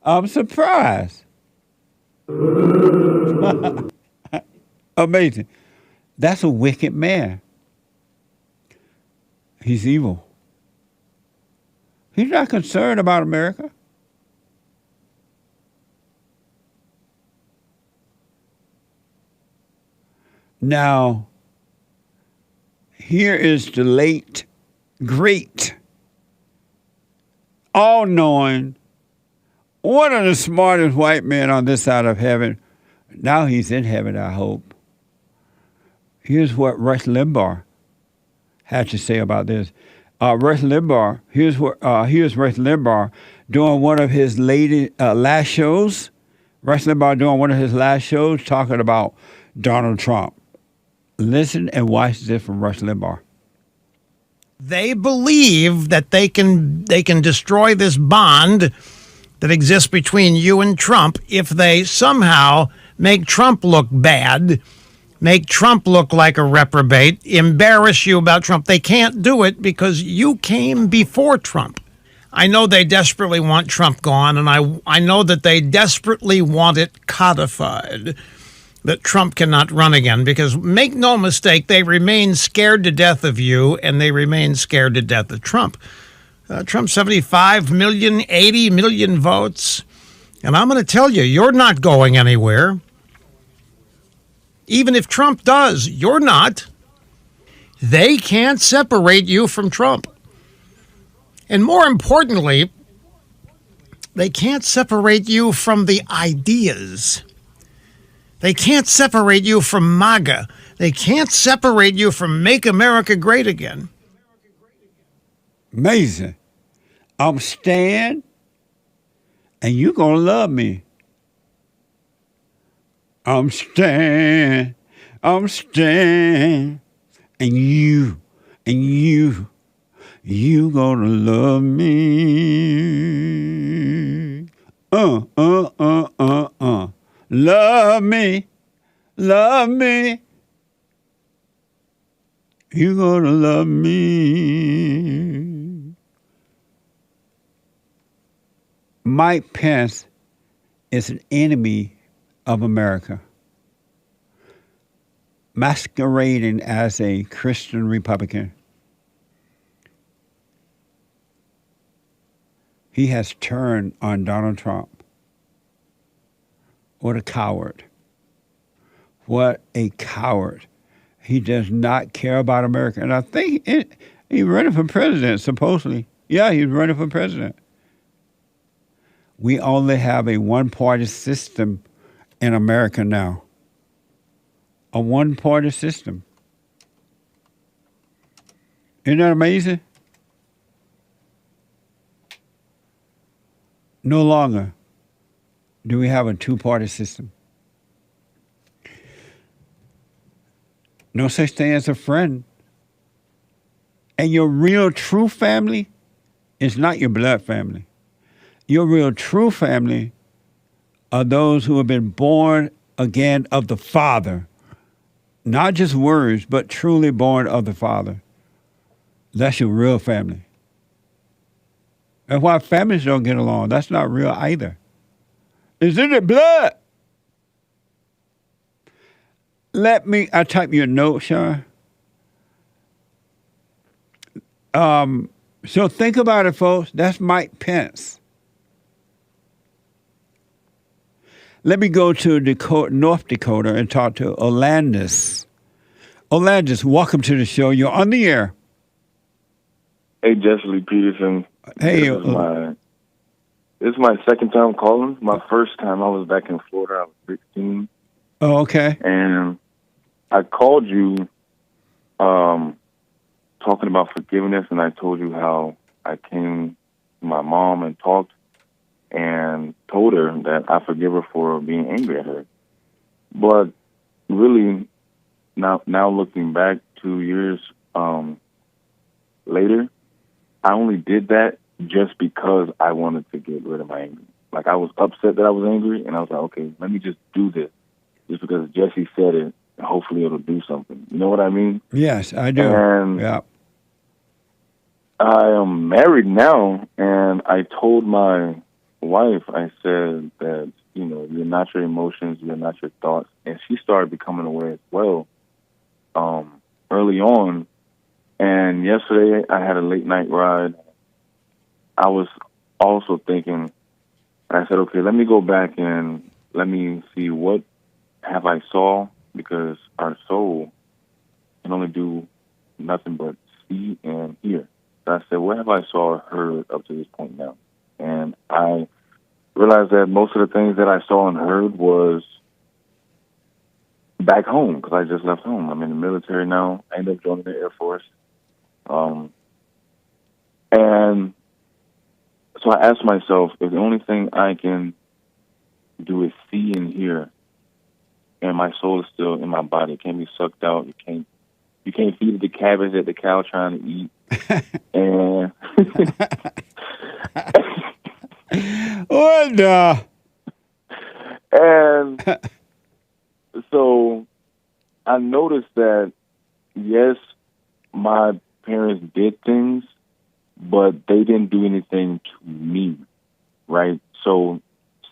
I'm surprised. Amazing. That's a wicked man. He's evil. He's not concerned about America. Now, here is the late, great, all-knowing, one of the smartest white men on this side of heaven. Now he's in heaven, I hope. Here's what Rush Limbaugh had to say about this. Rush Limbaugh, here's Rush Limbaugh doing one of his last shows. Rush Limbaugh doing one of his last shows talking about Donald Trump. Listen and watch this from Rush Limbaugh. They believe that they can destroy this bond that exists between you and Trump if they somehow make Trump look bad, make Trump look like a reprobate, embarrass you about Trump. They can't do it because you came before Trump. I know they desperately want Trump gone, and I know that they desperately want it codified, that Trump cannot run again, because make no mistake, they remain scared to death of you, and they remain scared to death of Trump. Trump, 75 million, 80 million votes. And I'm going to tell you, you're not going anywhere. Even if Trump does, you're not. They can't separate you from Trump. And more importantly, they can't separate you from the ideas. They can't separate you from MAGA. They can't separate you from Make America Great Again. Amazing. I'm staying, and you're going to love me. I'm staying, and you going to love me. Love me. You going to love me. Mike Pence is an enemy of America, masquerading as a Christian Republican. He has turned on Donald Trump. What a coward. What a coward. He does not care about America. And I think he's running for president, supposedly. Yeah, he's running for president. We only have a one-party system in America now. A one-party system. Isn't that amazing? No longer do we have a two-party system. No such thing as a friend. And your real true family is not your blood family. Your real true family are those who have been born again of the Father. Not just words, but truly born of the Father. That's your real family. And why families don't get along, that's not real either. It's in the blood. I type you a note, Sean. So think about it, folks. That's Mike Pence. Let me go to North Dakota and talk to Olandis. Olandis, welcome to the show. You're on the air. Hey, Jesse Lee Peterson. Hey. This is my second time calling. My first time, I was back in Florida. I was 16. Oh, okay. And I called you talking about forgiveness, and I told you how I came to my mom and talked and told her that I forgive her for being angry at her. But really, now looking back 2 years later, I only did that just because I wanted to get rid of my anger. Like, I was upset that I was angry, and I was like, okay, let me just do this. Just because Jesse said it, and hopefully it'll do something. You know what I mean? Yes, I do. And yeah. I am married now, and I told my wife, I said that, you're not your emotions, you're not your thoughts. And she started becoming aware as well early on. And yesterday I had a late night ride. I was also thinking, I said, okay, let me go back and let me see what have I saw, because our soul can only do nothing but see and hear. So I said, what have I saw or heard up to this point now? And I realized that most of the things that I saw and heard was back home, because I just left home. I'm in the military now. I ended up joining the Air Force. And so I asked myself, if the only thing I can do is see and hear, and my soul is still in my body, it can't be sucked out. You can't feed the cabbage that the cow trying to eat. And what and so I noticed that, yes, my parents did things, but they didn't do anything to me, right? So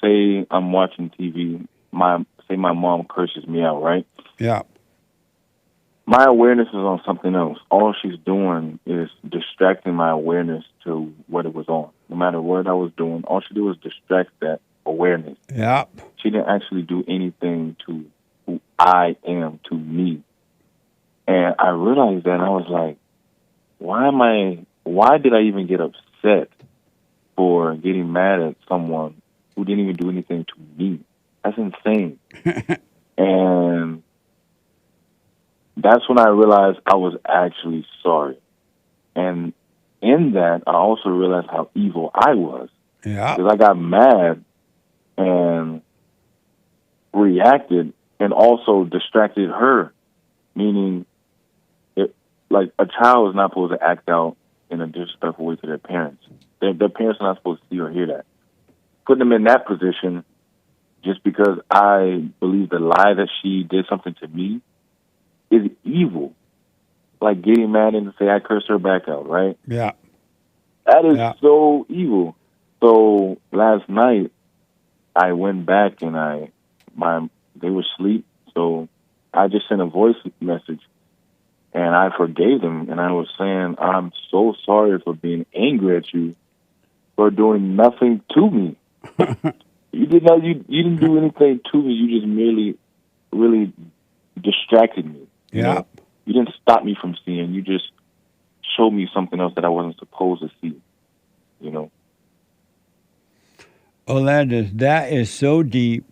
say I'm watching TV, say my mom curses me out, right? Yeah. My awareness is on something else. All she's doing is distracting my awareness to what it was on. No matter what I was doing, all she did was distract that awareness. Yeah. She didn't actually do anything to who I am, to me. And I realized that, and I was like, why did I even get upset for getting mad at someone who didn't even do anything to me? That's insane. And that's when I realized I was actually sorry. And in that, I also realized how evil I was. Yeah. Because I got mad and reacted and also distracted her, meaning like a child is not supposed to act out in a disrespectful way to their parents. Their parents are not supposed to see or hear that. Putting them in that position just because I believe the lie that she did something to me is evil. Like getting mad and say I cursed her back out, right? Yeah. That is so evil. So last night I went back and they were asleep, so I just sent a voice message and I forgave them, and I was saying, I'm so sorry for being angry at you for doing nothing to me. You didn't do anything to me. You just merely really distracted me. You know? You didn't stop me from seeing. You just showed me something else that I wasn't supposed to see. You know. Orlando, that is so deep.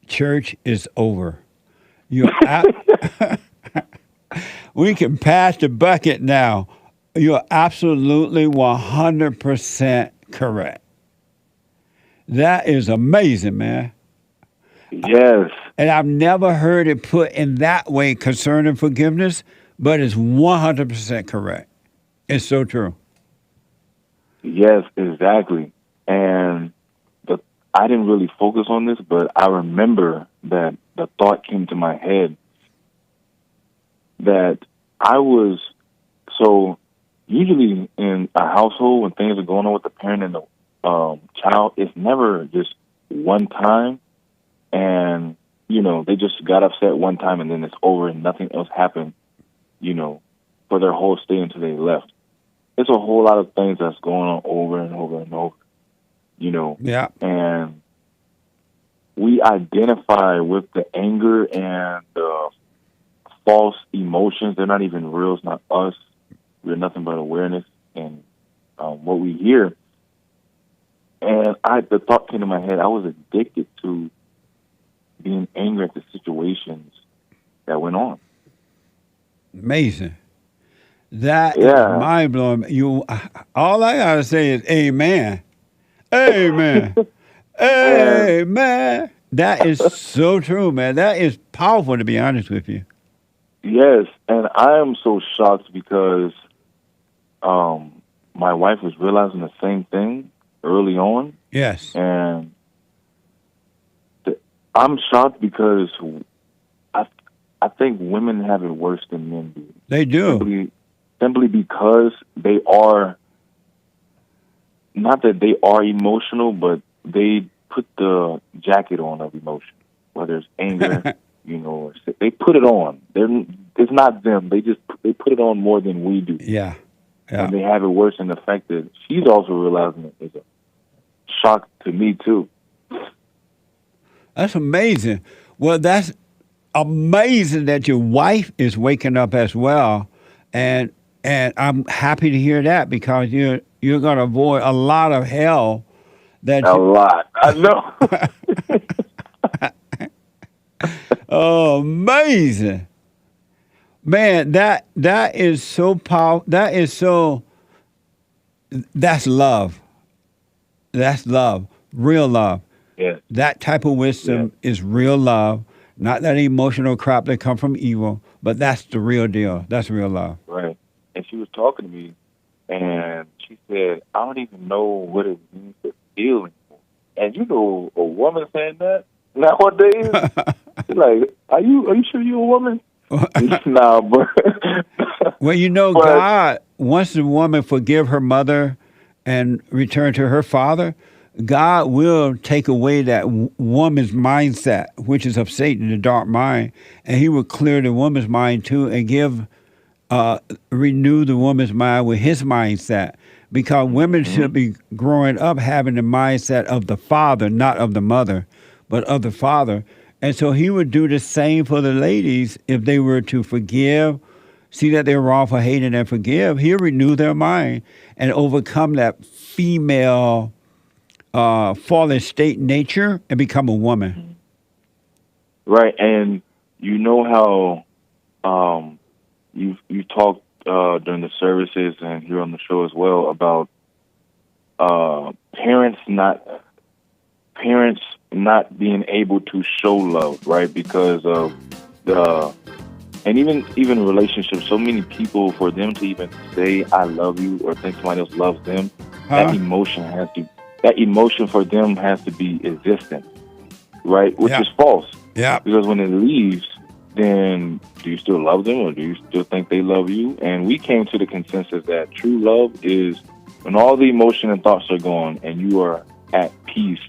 Church is over. We can pass the bucket now. You're absolutely 100% correct. That is amazing, man. Yes. And I've never heard it put in that way concerning forgiveness, but it's 100% correct. It's so true. Yes, exactly. And I didn't really focus on this, but I remember that the thought came to my head that I was, so usually in a household when things are going on with the parent and the child, it's never just one time and, you know, they just got upset one time and then it's over and nothing else happened, you know, for their whole stay until they left. It's a whole lot of things that's going on over and over and over, you know. Yeah. And we identify with the anger and the false emotions. They're not even real. It's not us. We're nothing but awareness and what we hear. And the thought came to my head, I was addicted to being angry at the situations that went on. Amazing. That is mind blowing. All I gotta say is amen. Amen. Amen. That is so true, man. That is powerful, to be honest with you. Yes, and I am so shocked because my wife was realizing the same thing early on. Yes. And I'm shocked because I think women have it worse than men do. They do. Simply because they are, not that they are emotional, but they put the jacket on of emotion, whether it's anger, you know, they put it on. It's not them. They put it on more than we do. Yeah. And they have it worse in the fact that she's also realizing it is a shock to me too. That's amazing. Well, that's amazing that your wife is waking up as well, and I'm happy to hear that because you're going to avoid a lot of hell. Lot, I know. Oh, amazing, man! That is so powerful. That's love. That's love, real love. Yeah. That type of wisdom is real love, not that emotional crap that come from evil, but that's the real deal. That's real love. Right. And she was talking to me, and she said, I don't even know what it means to feel anymore. And you know, a woman saying that nowadays, like, are you sure you're a woman? Nah, but well, you know, God wants the woman forgive her mother and return to her father. God will take away that woman's mindset, which is of Satan, the dark mind, and he will clear the woman's mind too and renew the woman's mind with his mindset. Because women should be growing up having the mindset of the father, not of the mother, but of the father. And so he would do the same for the ladies if they were to forgive, see that they're wrong for hating and forgive. He'll renew their mind and overcome that female fallen state nature and become a woman. Right, and you know how you talked during the services and here on the show as well about parents not being able to show love, right? Because of and even relationships, so many people, for them to even say I love you or think somebody else loves them, that emotion for them has to be existent, right? Which is false. Yeah. Because when it leaves, then do you still love them or do you still think they love you? And we came to the consensus that true love is when all the emotion and thoughts are gone and you are at peace.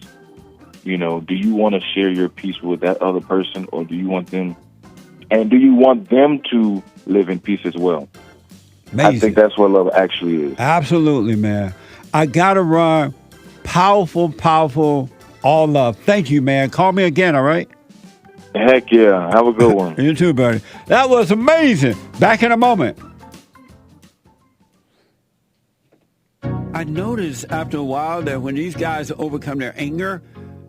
You know, do you want to share your peace with that other person, or do you want them to live in peace as well? Amazing. I think that's what love actually is. Absolutely, man. I got to run. Powerful, all love. Thank you, man. Call me again, all right? Heck yeah. Have a good one. You too, buddy. That was amazing. Back in a moment. I noticed after a while that when these guys overcome their anger,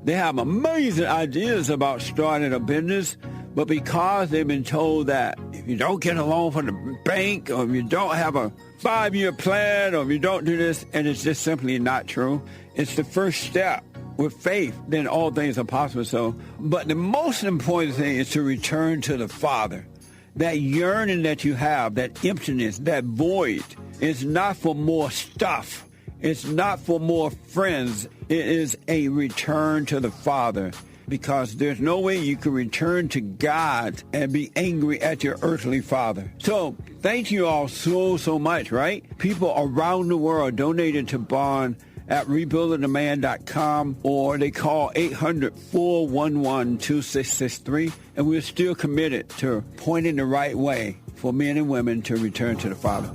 they have amazing ideas about starting a business, but because they've been told that if you don't get a loan from the bank, or if you don't have a 5-year plan, or if you don't do this, and it's just simply not true, it's the first step with faith, then all things are possible. So, but the most important thing is to return to the Father. That yearning that you have, that emptiness, that void, is not for more stuff. It's not for more friends. It is a return to the Father, because there's no way you can return to God and be angry at your earthly father. So thank you all so much, right? People around the world donated to Bond at rebuildingtheman.com, or they call 800-411-2663, and we're still committed to pointing the right way for men and women to return to the Father.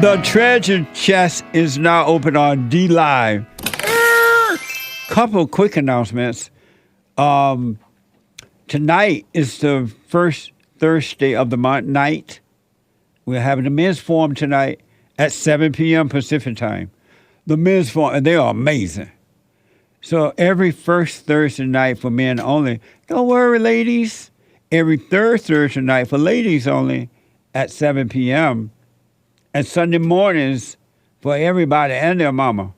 The treasure chest is now open on D Live. Couple quick announcements. Tonight is the first Thursday of the month night. We're having the men's forum tonight at 7 p.m. Pacific time. The men's forum, and they are amazing. So every first Thursday night for men only. Don't worry, ladies. Every third Thursday night for ladies only at 7 p.m. And Sunday mornings for everybody and their mama.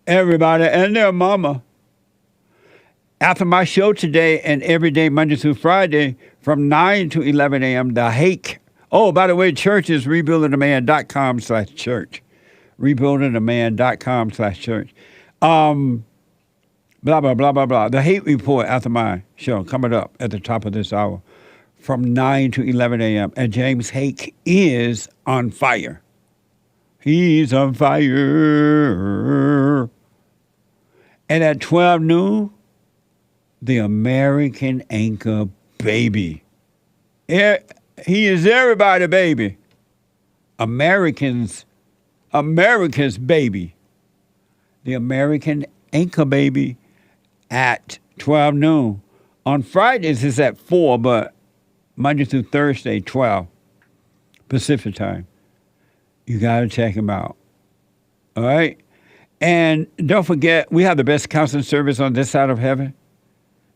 Everybody and their mama. After my show today and every day, Monday through Friday, from 9 to 11 a.m., the Hake. Oh, by the way, church is rebuildingtheman.com/church. Rebuildingtheman.com/church. Blah, blah, blah, blah, blah. The Hate Report after my show coming up at the top of this hour from 9 to 11 a.m. And James Hake is on fire. He's on fire. And at 12 noon, the American Anchor Baby. He is everybody, baby. America's baby. The American Anchor Baby at 12 noon. On Fridays, it's at 4, but Monday through Thursday, 12 Pacific time. You got to check him out. All right? And don't forget, we have the best counseling service on this side of heaven.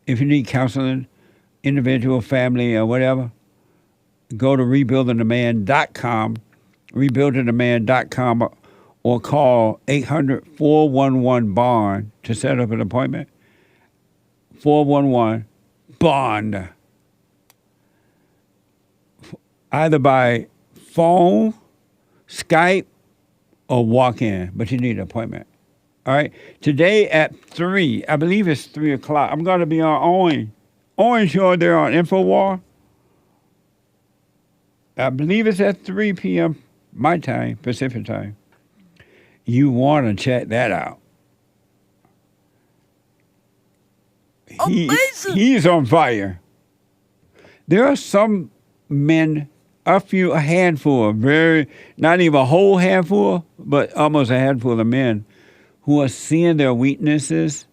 If you need counseling, individual, family, or whatever, go to rebuildingtheman.com, rebuildingtheman.com, or call 800-411-BOND to set up an appointment. 411-BOND. Either by phone, Skype, or walk in, but you need an appointment. All right? Today at 3, I believe it's 3 o'clock, I'm going to be on Owen Show there on InfoWar. I believe it's at 3 p.m. my time, Pacific time. You want to check that out. He's on fire. There are some men, a handful, not even a whole handful, but almost a handful of men who are seeing their weaknesses,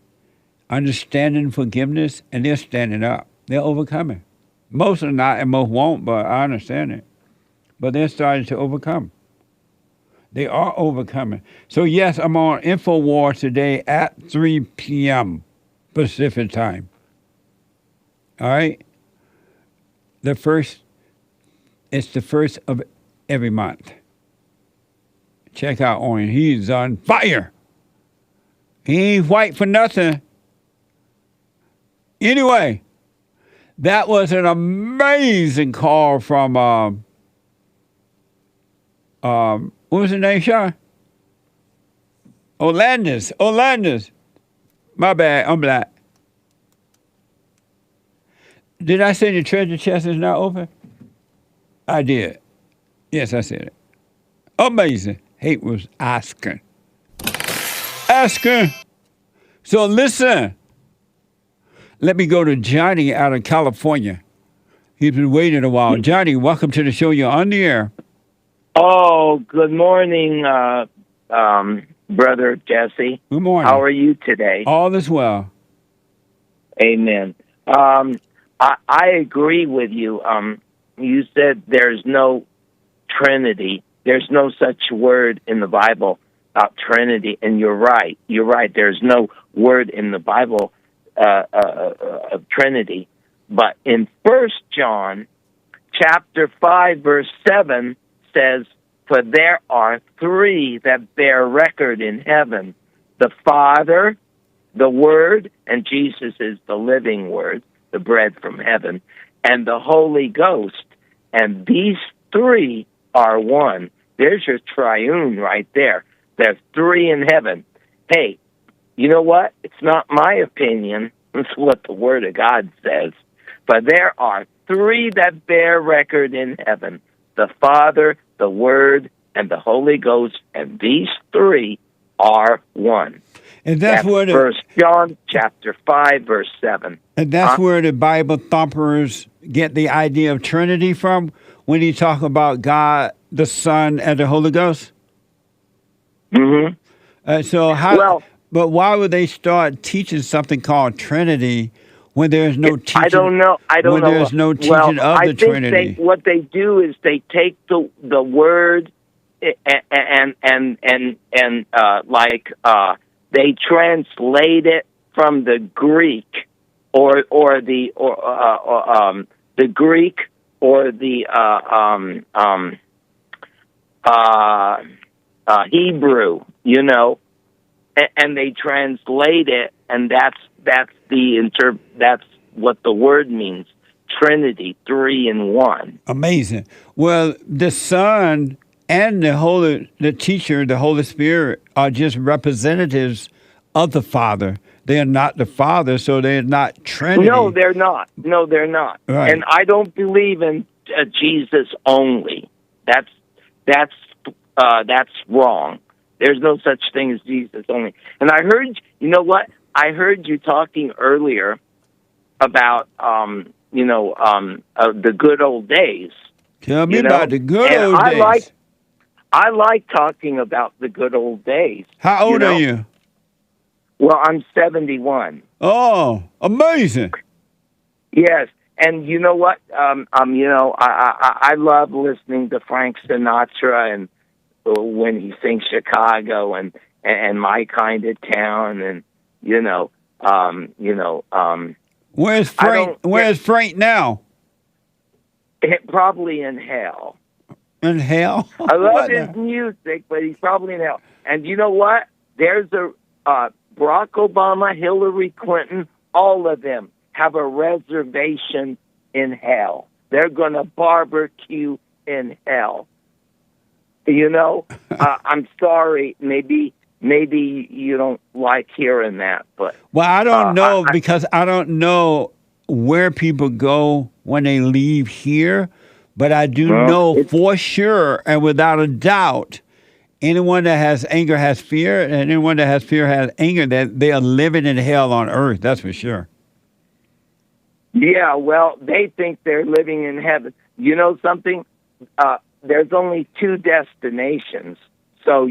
understanding forgiveness, and they're standing up. They're overcoming. Most are not, and most won't, but I understand it. But they're starting to overcome. They are overcoming. So, yes, I'm on InfoWar today at 3 p.m. Pacific time. All right? It's the first of every month. Check out Orange. He's on fire. He ain't white for nothing. Anyway, that was an amazing call from, what was his name, Sean? Orlandis. My bad, I'm black. Did I say the treasure chest is not open? I did. Yes, I said it. Amazing. Hake was asking. So listen. Let me go to Johnny out of California. He's been waiting a while. Johnny, welcome to the show. You're on the air. Oh, good morning, Brother Jesse. Good morning. How are you today? All is well. Amen. I agree with you. You said there's no Trinity. There's no such word in the Bible about Trinity, and you're right. You're right. There's no word in the Bible of Trinity. But in 1 John chapter 5, verse 7 says, "For there are three that bear record in heaven, the Father, the Word," and Jesus is the living Word, the bread from heaven, "and the Holy Ghost. And these three are one." There's your triune right there. There's three in heaven. Hey, you know what? It's not my opinion. It's what the Word of God says. But there are three that bear record in heaven, the Father, the Word, and the Holy Ghost, and these three are one. And that's where the 1 John chapter 5, verse 7. And that's where the Bible thumpers get the idea of Trinity from when you talk about God, the Son, and the Holy Ghost? Mm-hmm. But why would they start teaching something called Trinity when there's no teaching? I don't know. When there's no teaching of the Trinity. What they do is they take the word and they translate it from the Greek or the Greek or the Hebrew, and they translate it, and that's what the word means. Trinity, three in one. Amazing. Well, the Son and the teacher, the Holy Spirit, are just representatives of the Father. They are not the Father, so they're not Trinity. No, they're not. Right. And I don't believe in Jesus only. That's wrong. There's no such thing as Jesus only. And I heard, you know what? I heard you talking earlier about, the good old days. Tell me about the good old days. I like talking about the good old days. How old are you? Well, I'm 71. Oh, amazing. Yes. And you know what? I love listening to Frank Sinatra and when he sings Chicago and My Kind of Town and Where's Frank now? Probably in hell. In hell? I love his music, but he's probably in hell. And you know what? There's Barack Obama, Hillary Clinton, all of them have a reservation in hell. They're going to barbecue in hell. I'm sorry. Maybe you don't like hearing that, but I don't know because I don't know where people go when they leave here, but I do know for sure and without a doubt, anyone that has anger has fear, and anyone that has fear has anger. That they are living in hell on earth. That's for sure. Yeah, well, they think they're living in heaven. You know something? There's only two destinations. So,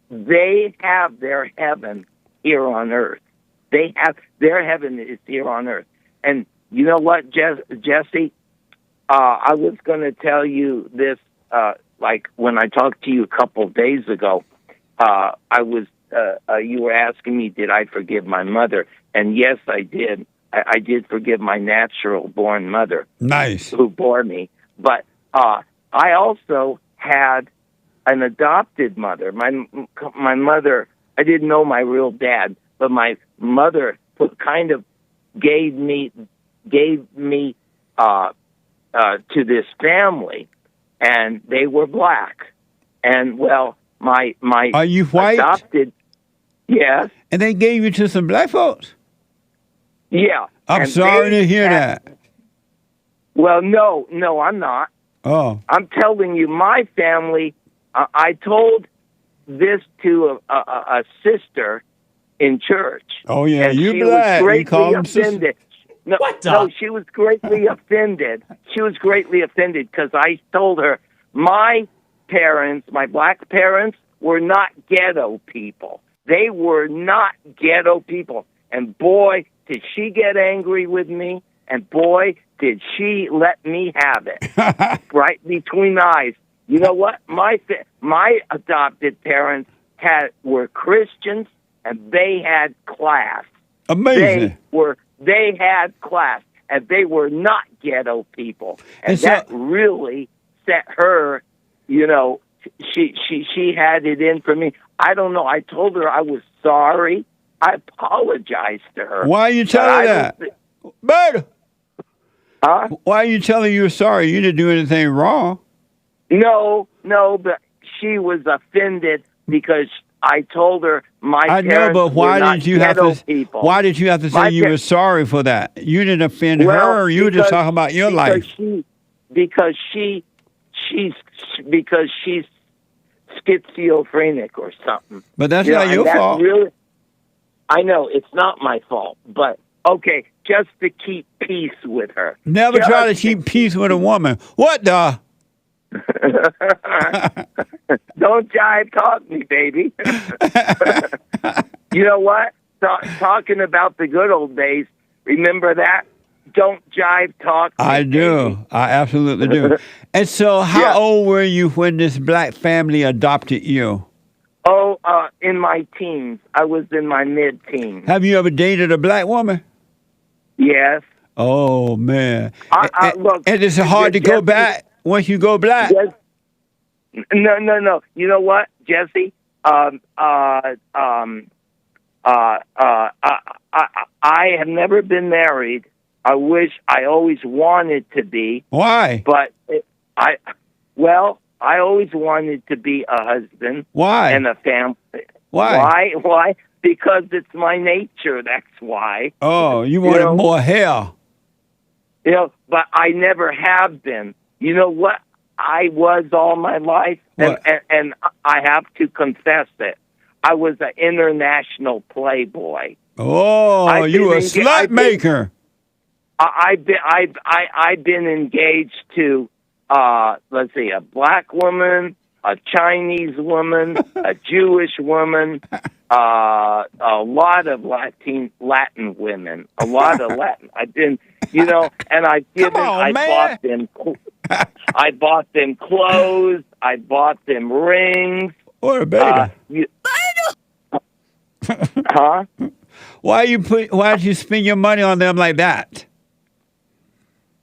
they have their heaven here on earth. Their heaven is here on earth. And you know what, Jesse? I was going to tell you this, like when I talked to you a couple of days ago, you were asking me, did I forgive my mother? And yes, I did. I did forgive my natural-born mother. Nice. Who bore me. But I also had an adopted mother. My mother, I didn't know my real dad, but my mother kind of gave me to this family, and they were black. And well, my Are you white? Adopted, yes. And they gave you to some black folks? Yeah. I'm and sorry to hear that. Well, no, I'm not. Oh. I'm telling you, my family, I told this to a sister in church. Oh, yeah, and you she black. was You call greatly them sister. offended. No, she was greatly offended. She was greatly offended because I told her my parents, my black parents, were not ghetto people. They were not ghetto people. And boy, did she get angry with me, and boy, did she let me have it. Right between the eyes. You know what? My adopted parents were Christians, and they had class. Amazing. They had class, and they were not ghetto people. And so, that really set her, you know, she had it in for me. I don't know. I told her I was sorry. I apologized to her. Why are you telling her that? But huh? Why are you telling you sorry? You didn't do anything wrong. No, but she was offended because I told her I know, but why did you have to? People. Why did you have to say you were sorry for that? You didn't offend her. You were just talking about your life. Because she's schizophrenic or something. But that's not your fault. Really, I know it's not my fault, but okay, just to keep peace with her. Never try to keep peace with a woman. What the? Don't jive talk me, baby. You know what? Talking about the good old days, remember that? Don't jive talk me, I do. baby. I absolutely do. And so how old were you when this black family adopted you? Oh, in my teens. I was in my mid-teens. Have you ever dated a black woman? Yes. Oh, man. Look, and it's hard to go back once you go black. Yes. No. You know what, Jesse? I have never been married. I always wanted to be. Why? But I always wanted to be a husband. Why? And a family. Why? Why? Because it's my nature. That's why. Oh, you wanted more hair. You know, but I never have been. You know what I was all my life? And I have to confess it. I was an international playboy. Oh, you a slut maker. I've been engaged to let's see, a black woman, a Chinese woman, a Jewish woman, a lot of Latin women, a lot of Latin. I've been, and I bought them clothes, I bought them rings. Or a beta. Huh? Why did you spend your money on them like that?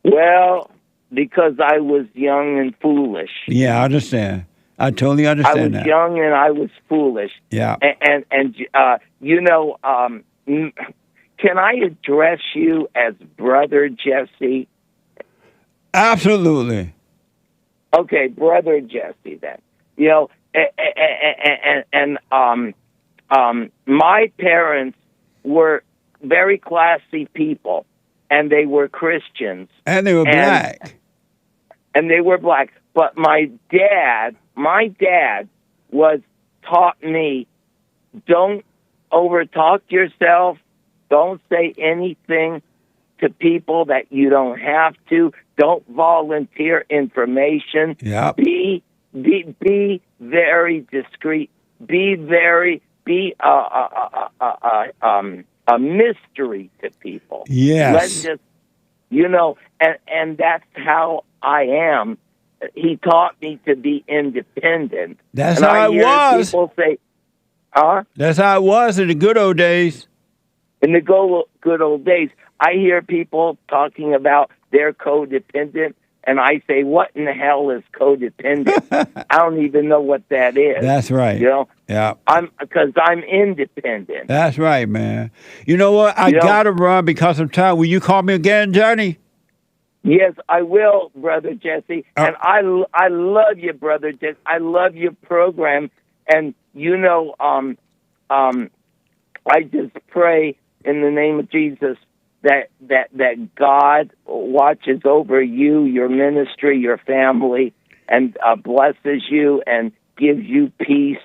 Well, because I was young and foolish. Yeah, I understand. I totally understand that. I was young and I was foolish. Yeah. And can I address you as Brother Jesse? Absolutely. Okay, Brother Jesse then. My parents were very classy people, and they were Christians. And they were black. And they were black. But my dad taught me, don't overtalk yourself. Don't say anything to people that you don't have to. Don't volunteer information. Yep. Be very discreet. Be a mystery to people. Yes. Let's just, and that's how I am. He taught me to be independent. That's and how I it hear was. People say, huh? That's how it was in the good old days. In the good old days, I hear people talking about they're codependent. and I say, what in the hell is codependent? I don't even know what that is. That's right. You know? Yeah. Because I'm independent. That's right, man. You know what? I got to run because of time. Will you call me again, Johnny? Yes, I will, Brother Jesse. And I love you, Brother Jesse. I love your program. And, you know, I just pray in the name of Jesus that God watches over you, your ministry, your family, and blesses you and gives you peace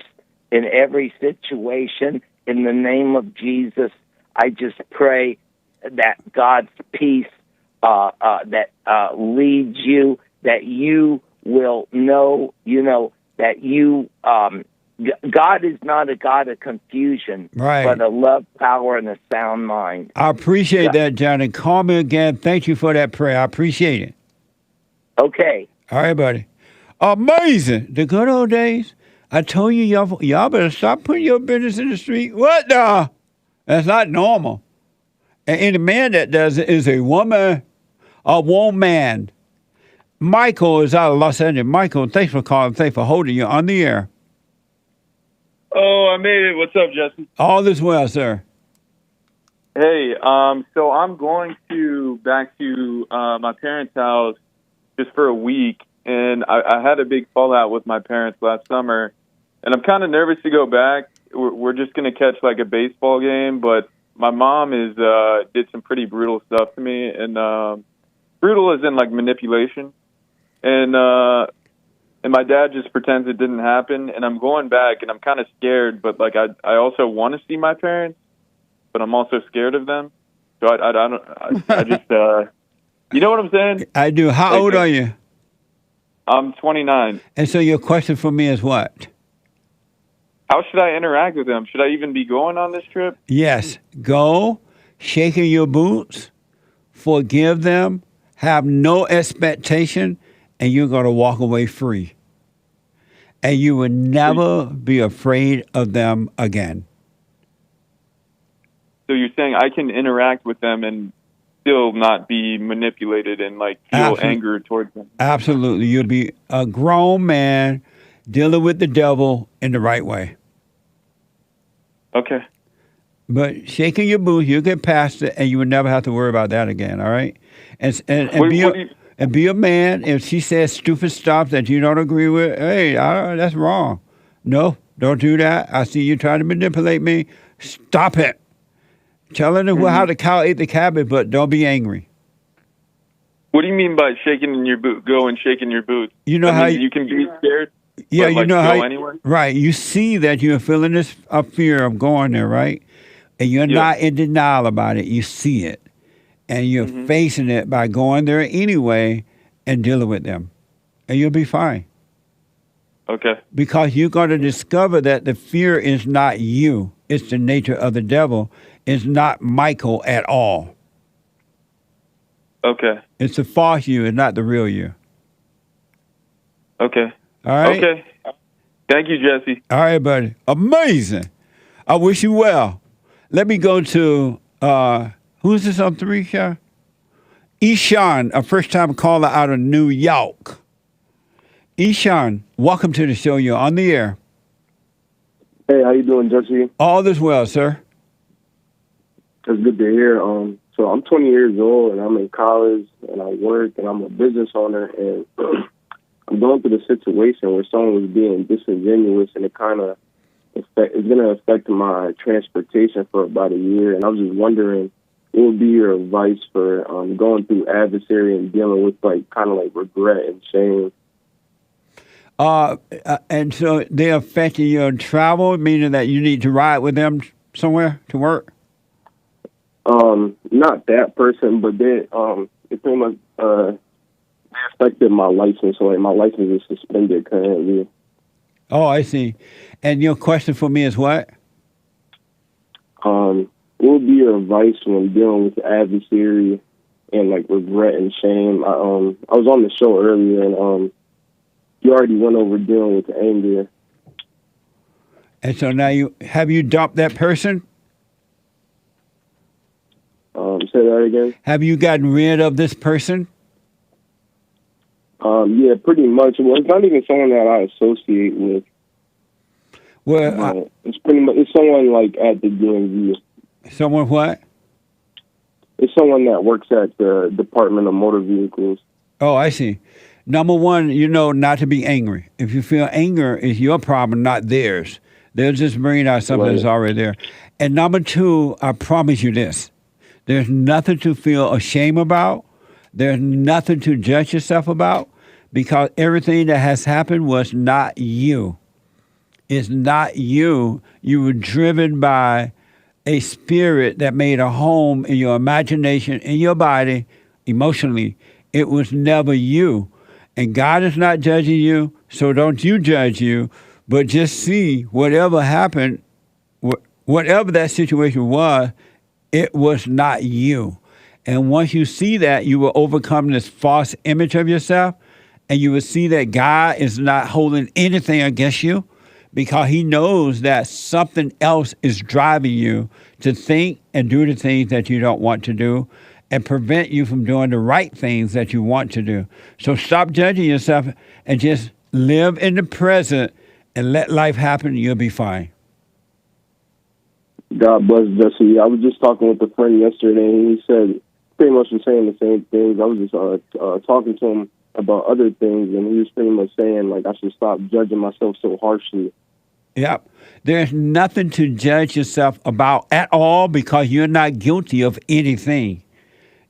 in every situation. In the name of Jesus, I just pray that God's peace that leads you, that you will know, that you, God is not a God of confusion, right, but a love, power, and a sound mind. I appreciate that, Johnny. Call me again. Thank you for that prayer. I appreciate it. Okay. All right, buddy. Amazing. The good old days. I told you, y'all better stop putting your business in the street. What the? That's not normal. And any man that does it is a woman. Michael is out of Los Angeles. Michael, thanks for calling. Thanks for holding you on the air. Oh, I made it. What's up, Jesse? All is well, sir. Hey, so I'm going back to my parents' house just for a week, and I had a big fallout with my parents last summer, and I'm kind of nervous to go back. We're just going to catch like a baseball game, but my mom did some pretty brutal stuff to me, and brutal as in like manipulation, and my dad just pretends it didn't happen, and I'm going back, and I'm kind of scared, but like I also want to see my parents, but I'm also scared of them. So I just you know what I'm saying? I do. How old are you? I'm 29. And so your question for me is what? How should I interact with them? Should I even be going on this trip? Yes. Go, shaking your boots, forgive them, have no expectation, and you're going to walk away free. And you will never be afraid of them again. So you're saying I can interact with them and still not be manipulated and like feel anger towards them? Absolutely. You'll be a grown man dealing with the devil in the right way. Okay. But shaking your boots, you'll get past it, and you will never have to worry about that again, all right? And be a man. If she says stupid stuff that you don't agree with, hey, that's wrong. No, don't do that. I see you trying to manipulate me. Stop it. Tell her how the cow ate the cabbage, but don't be angry. What do you mean by shaking in your boot? Go and shaking your boots. You know how you can be scared. Yeah, but, you know go how. Anyway? Right. You see that you're feeling this fear of going there, right? And you're not in denial about it. You see it. And you're facing it by going there anyway and dealing with them. And you'll be fine. Okay. Because you're going to discover that the fear is not you. It's the nature of the devil. It's not Michael at all. Okay. It's the false you. It's not the real you. Okay. All right? Okay. Thank you, Jesse. All right, buddy. Amazing. I wish you well. Let me go to, who's this on 3, Sean? Ishan, a first-time caller out of New York. Ishan, welcome to the show. You're on the air. Hey, how you doing, Jesse? All is well, sir. It's good to hear. So I'm 20 years old, and I'm in college, and I work, and I'm a business owner, and I'm going through the situation where someone was being disingenuous, and it kind of it's going to affect my transportation for about a year. And I was just wondering, what would be your advice for going through adversary and dealing with kind of regret and shame? And so they affecting your travel, meaning that you need to ride with them somewhere to work? Not that person, but they it pretty much affected my license. So my license is suspended currently. Oh, I see. And your question for me is what? What would be your advice when dealing with adversary and regret and shame? I was on the show earlier, and you already went over dealing with anger. And so now have you dumped that person? Say that again. Have you gotten rid of this person? Yeah, pretty much. Well, it's not even someone that I associate with. Well, it's pretty much it's someone like at the DMV. Someone what? It's someone that works at the Department of Motor Vehicles. Oh, I see. Number one, not to be angry. If you feel anger, it's your problem, not theirs. They're just bringing out something that's already there. And number two, I promise you this. There's nothing to feel ashamed about. There's nothing to judge yourself about, because everything that has happened was not you. It's not you. You were driven by a spirit that made a home in your imagination, in your body, emotionally. It was never you. And God is not judging you, so don't you judge you, but just see whatever happened, whatever that situation was, it was not you. And once you see that, you will overcome this false image of yourself, and you will see that God is not holding anything against you, because he knows that something else is driving you to think and do the things that you don't want to do, and prevent you from doing the right things that you want to do. So stop judging yourself and just live in the present and let life happen. You'll be fine. God bless Jesse. I was just talking with a friend yesterday, and he said pretty much the saying the same things. I was just talking to him about other things, and he was pretty much saying, like, I should stop judging myself so harshly. Yep. There's nothing to judge yourself about at all, because you're not guilty of anything.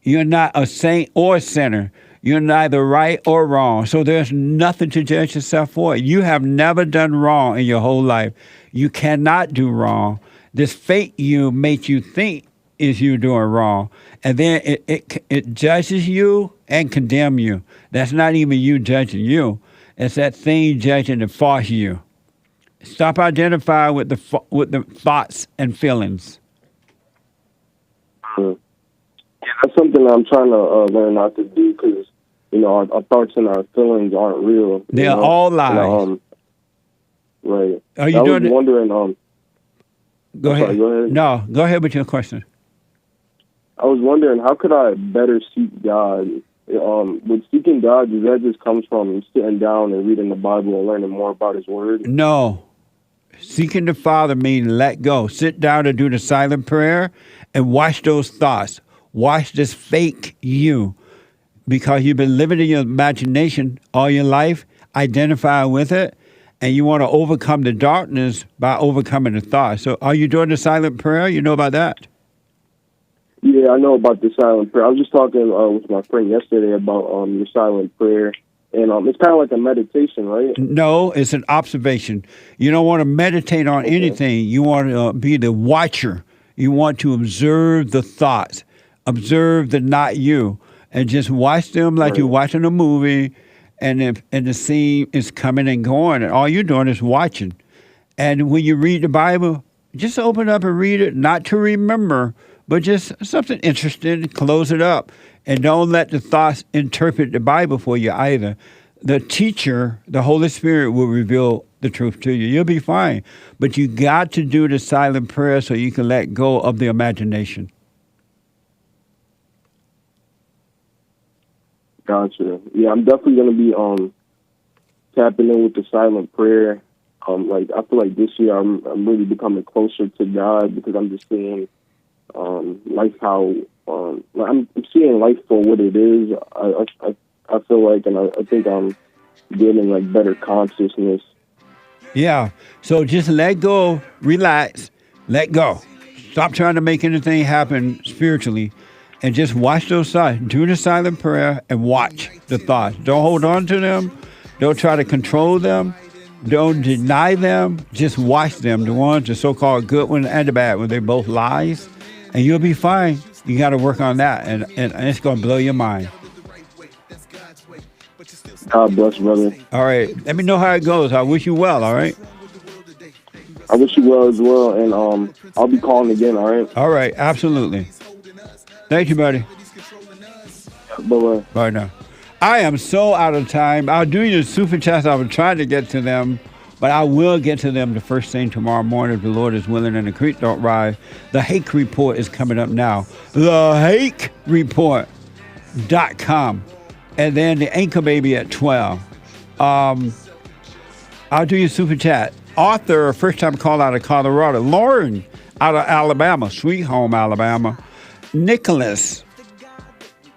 You're not a saint or a sinner. You're neither right or wrong. So there's nothing to judge yourself for. You have never done wrong in your whole life. You cannot do wrong. This fake you makes you think is you doing wrong. And then it judges you and condemns you. That's not even you judging you. It's that thing judging the false you. Stop identifying with the thoughts and feelings. Yeah, that's something I'm trying to learn not to do, because, our thoughts and our feelings aren't real. They're all lies. Right. Are you I doing was wondering, Go ahead. Sorry, go ahead. No, go ahead with your question. I was wondering, how could I better seek God? With seeking God, does that just comes from sitting down and reading the Bible and learning more about His Word? No. Seeking the Father means let go. Sit down and do the silent prayer and watch those thoughts. Watch this fake you, because you've been living in your imagination all your life, identify with it, and you want to overcome the darkness by overcoming the thoughts. So are you doing the silent prayer? You know about that? Yeah, I know about the silent prayer. I was just talking with my friend yesterday about your silent prayer. And it's kind of like a meditation, right? No, it's an observation. You don't want to meditate on anything. You want to be the watcher. You want to observe the thoughts, observe the not you, and just watch them like you're watching a movie, and the scene is coming and going, and all you're doing is watching. And when you read the Bible, just open up and read it, not to remember, but just something interesting, close it up. And don't let the thoughts interpret the Bible for you either. The teacher, the Holy Spirit, will reveal the truth to you. You'll be fine. But you got to do the silent prayer so you can let go of the imagination. Gotcha. Yeah, I'm definitely going to be tapping in with the silent prayer. I feel like this year I'm really becoming closer to God, because I'm just seeing life how I'm seeing life for what it is. I feel like, and I think I'm getting like better consciousness. Yeah. So just let go, relax, let go. Stop trying to make anything happen spiritually, and just watch those thoughts. Do the silent prayer and watch the thoughts. Don't hold on to them. Don't try to control them. Don't deny them. Just watch them. The ones, the so-called good ones and the bad ones, they're both lies. And you'll be fine. You got to work on that, and it's going to blow your mind. God bless, brother. All right. Let me know how it goes. I wish you well, all right? I wish you well as well, and I'll be calling again, all right? All right. Absolutely. Thank you, buddy. Bye-bye. Bye now. I am so out of time. I'll do your super chats. I was trying to get to them, but I will get to them the first thing tomorrow morning if the Lord is willing and the creek don't rise. The Hake Report is coming up now. The Hake Report.com. and then the Anchor Baby at 12. I'll do your super chat. Arthur, first time call out of Colorado. Lauren out of Alabama, Sweet Home, Alabama. Nicholas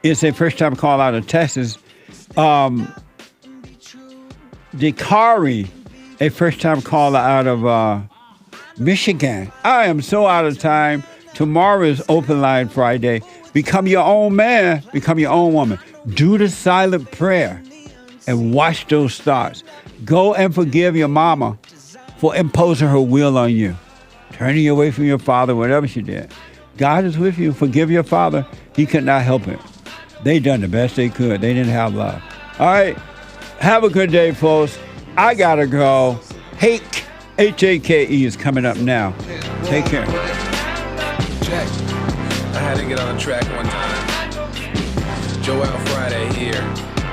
is a first time call out of Texas. Dekari, a first time call out of Michigan. I am so out of time. Tomorrow is Open Line Friday. Become your own man, become your own woman. Do the silent prayer and watch those thoughts. Go and forgive your mama for imposing her will on you, turning you away from your father, whatever she did. God is with you. Forgive your father. He could not help it. They done the best they could. They didn't have love. All right. Have a good day, folks. I got to go. Hake, H-A-K-E, is coming up now. Take care. Check. I had to get on the track one time. Joel Friday here.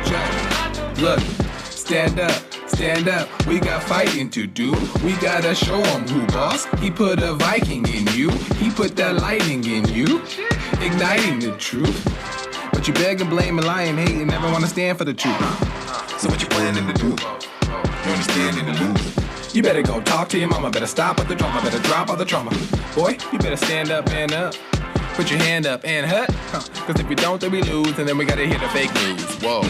Check. Look, stand up. Stand up, we got fighting to do. We gotta show him who boss. He put a Viking in you. He put that lightning in you. Igniting the truth. But you beg and blame and lie and hate and never wanna stand for the truth. So what you planning to do? You understand to lose. You better go talk to your mama. Better stop at the drama. Better drop all the trauma. Boy, you better stand up and up. Put your hand up and hut. Cause if we don't, then we lose. And then we gotta hear the fake news. Whoa.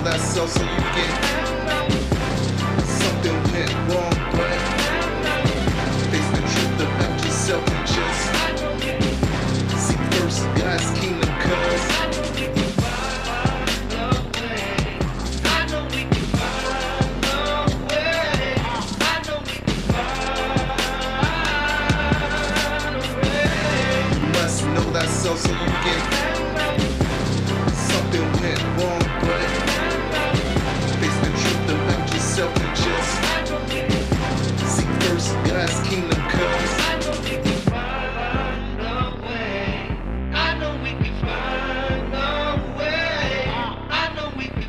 That's so you get something went wrong, but face the truth about yourself and just seek first God's kingdom, cause you must know that's so you get something went wrong, but and just seek first God's kingdom, cause I know we can find a way. I know we can find a way. I know we can.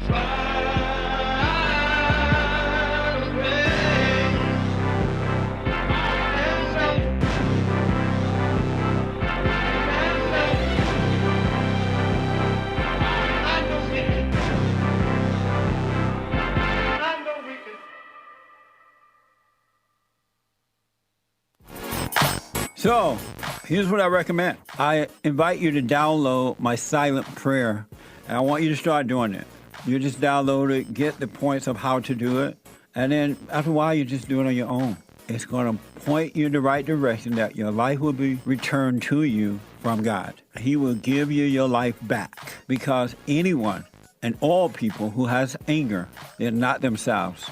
So, here's what I recommend. I invite you to download my silent prayer, and I want you to start doing it. You just download it, get the points of how to do it, and then after a while, you just do it on your own. It's going to point you in the right direction that your life will be returned to you from God. He will give you your life back, because anyone and all people who has anger, they're not themselves.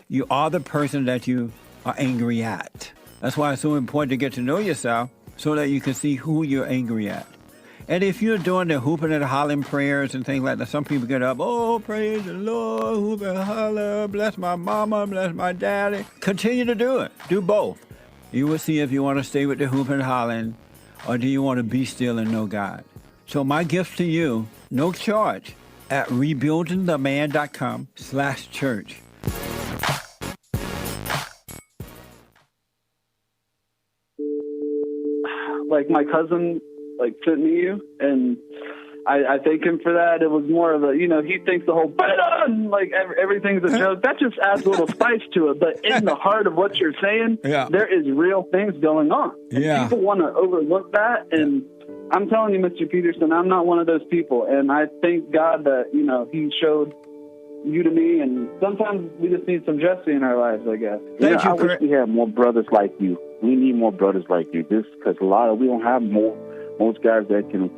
You are the person that you are angry at. That's why it's so important to get to know yourself so that you can see who you're angry at. And if you're doing the hooping and hollering prayers and things like that, some people get up, oh, praise the Lord, hoop and holler, bless my mama, bless my daddy. Continue to do it. Do both. You will see if you want to stay with the hooping and hollering or do you want to be still and know God. So my gift to you, no charge, at rebuildingtheman.com/church. Like my cousin, sent me you, and I thank him for that. It was more of a, he thinks the whole everything's a joke. That just adds a little spice to it. But in the heart of what you're saying, there is real things going on. And people want to overlook that. And I'm telling you, Mr. Peterson, I'm not one of those people. And I thank God that He showed you to me. And sometimes we just need some Jesse in our lives, I guess. I wish we had more brothers like you. We need more brothers like you. This because we don't have most guys that can,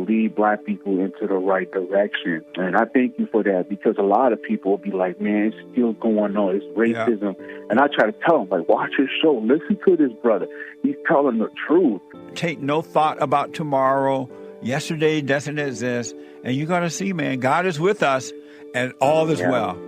lead black people into the right direction. And I thank you for that, because a lot of people will be like, man, it's still going on. It's racism. Yeah. And I try to tell them, watch his show. Listen to this brother. He's telling the truth. Take no thought about tomorrow. Yesterday doesn't exist. And you're going to see, man, God is with us and all is well.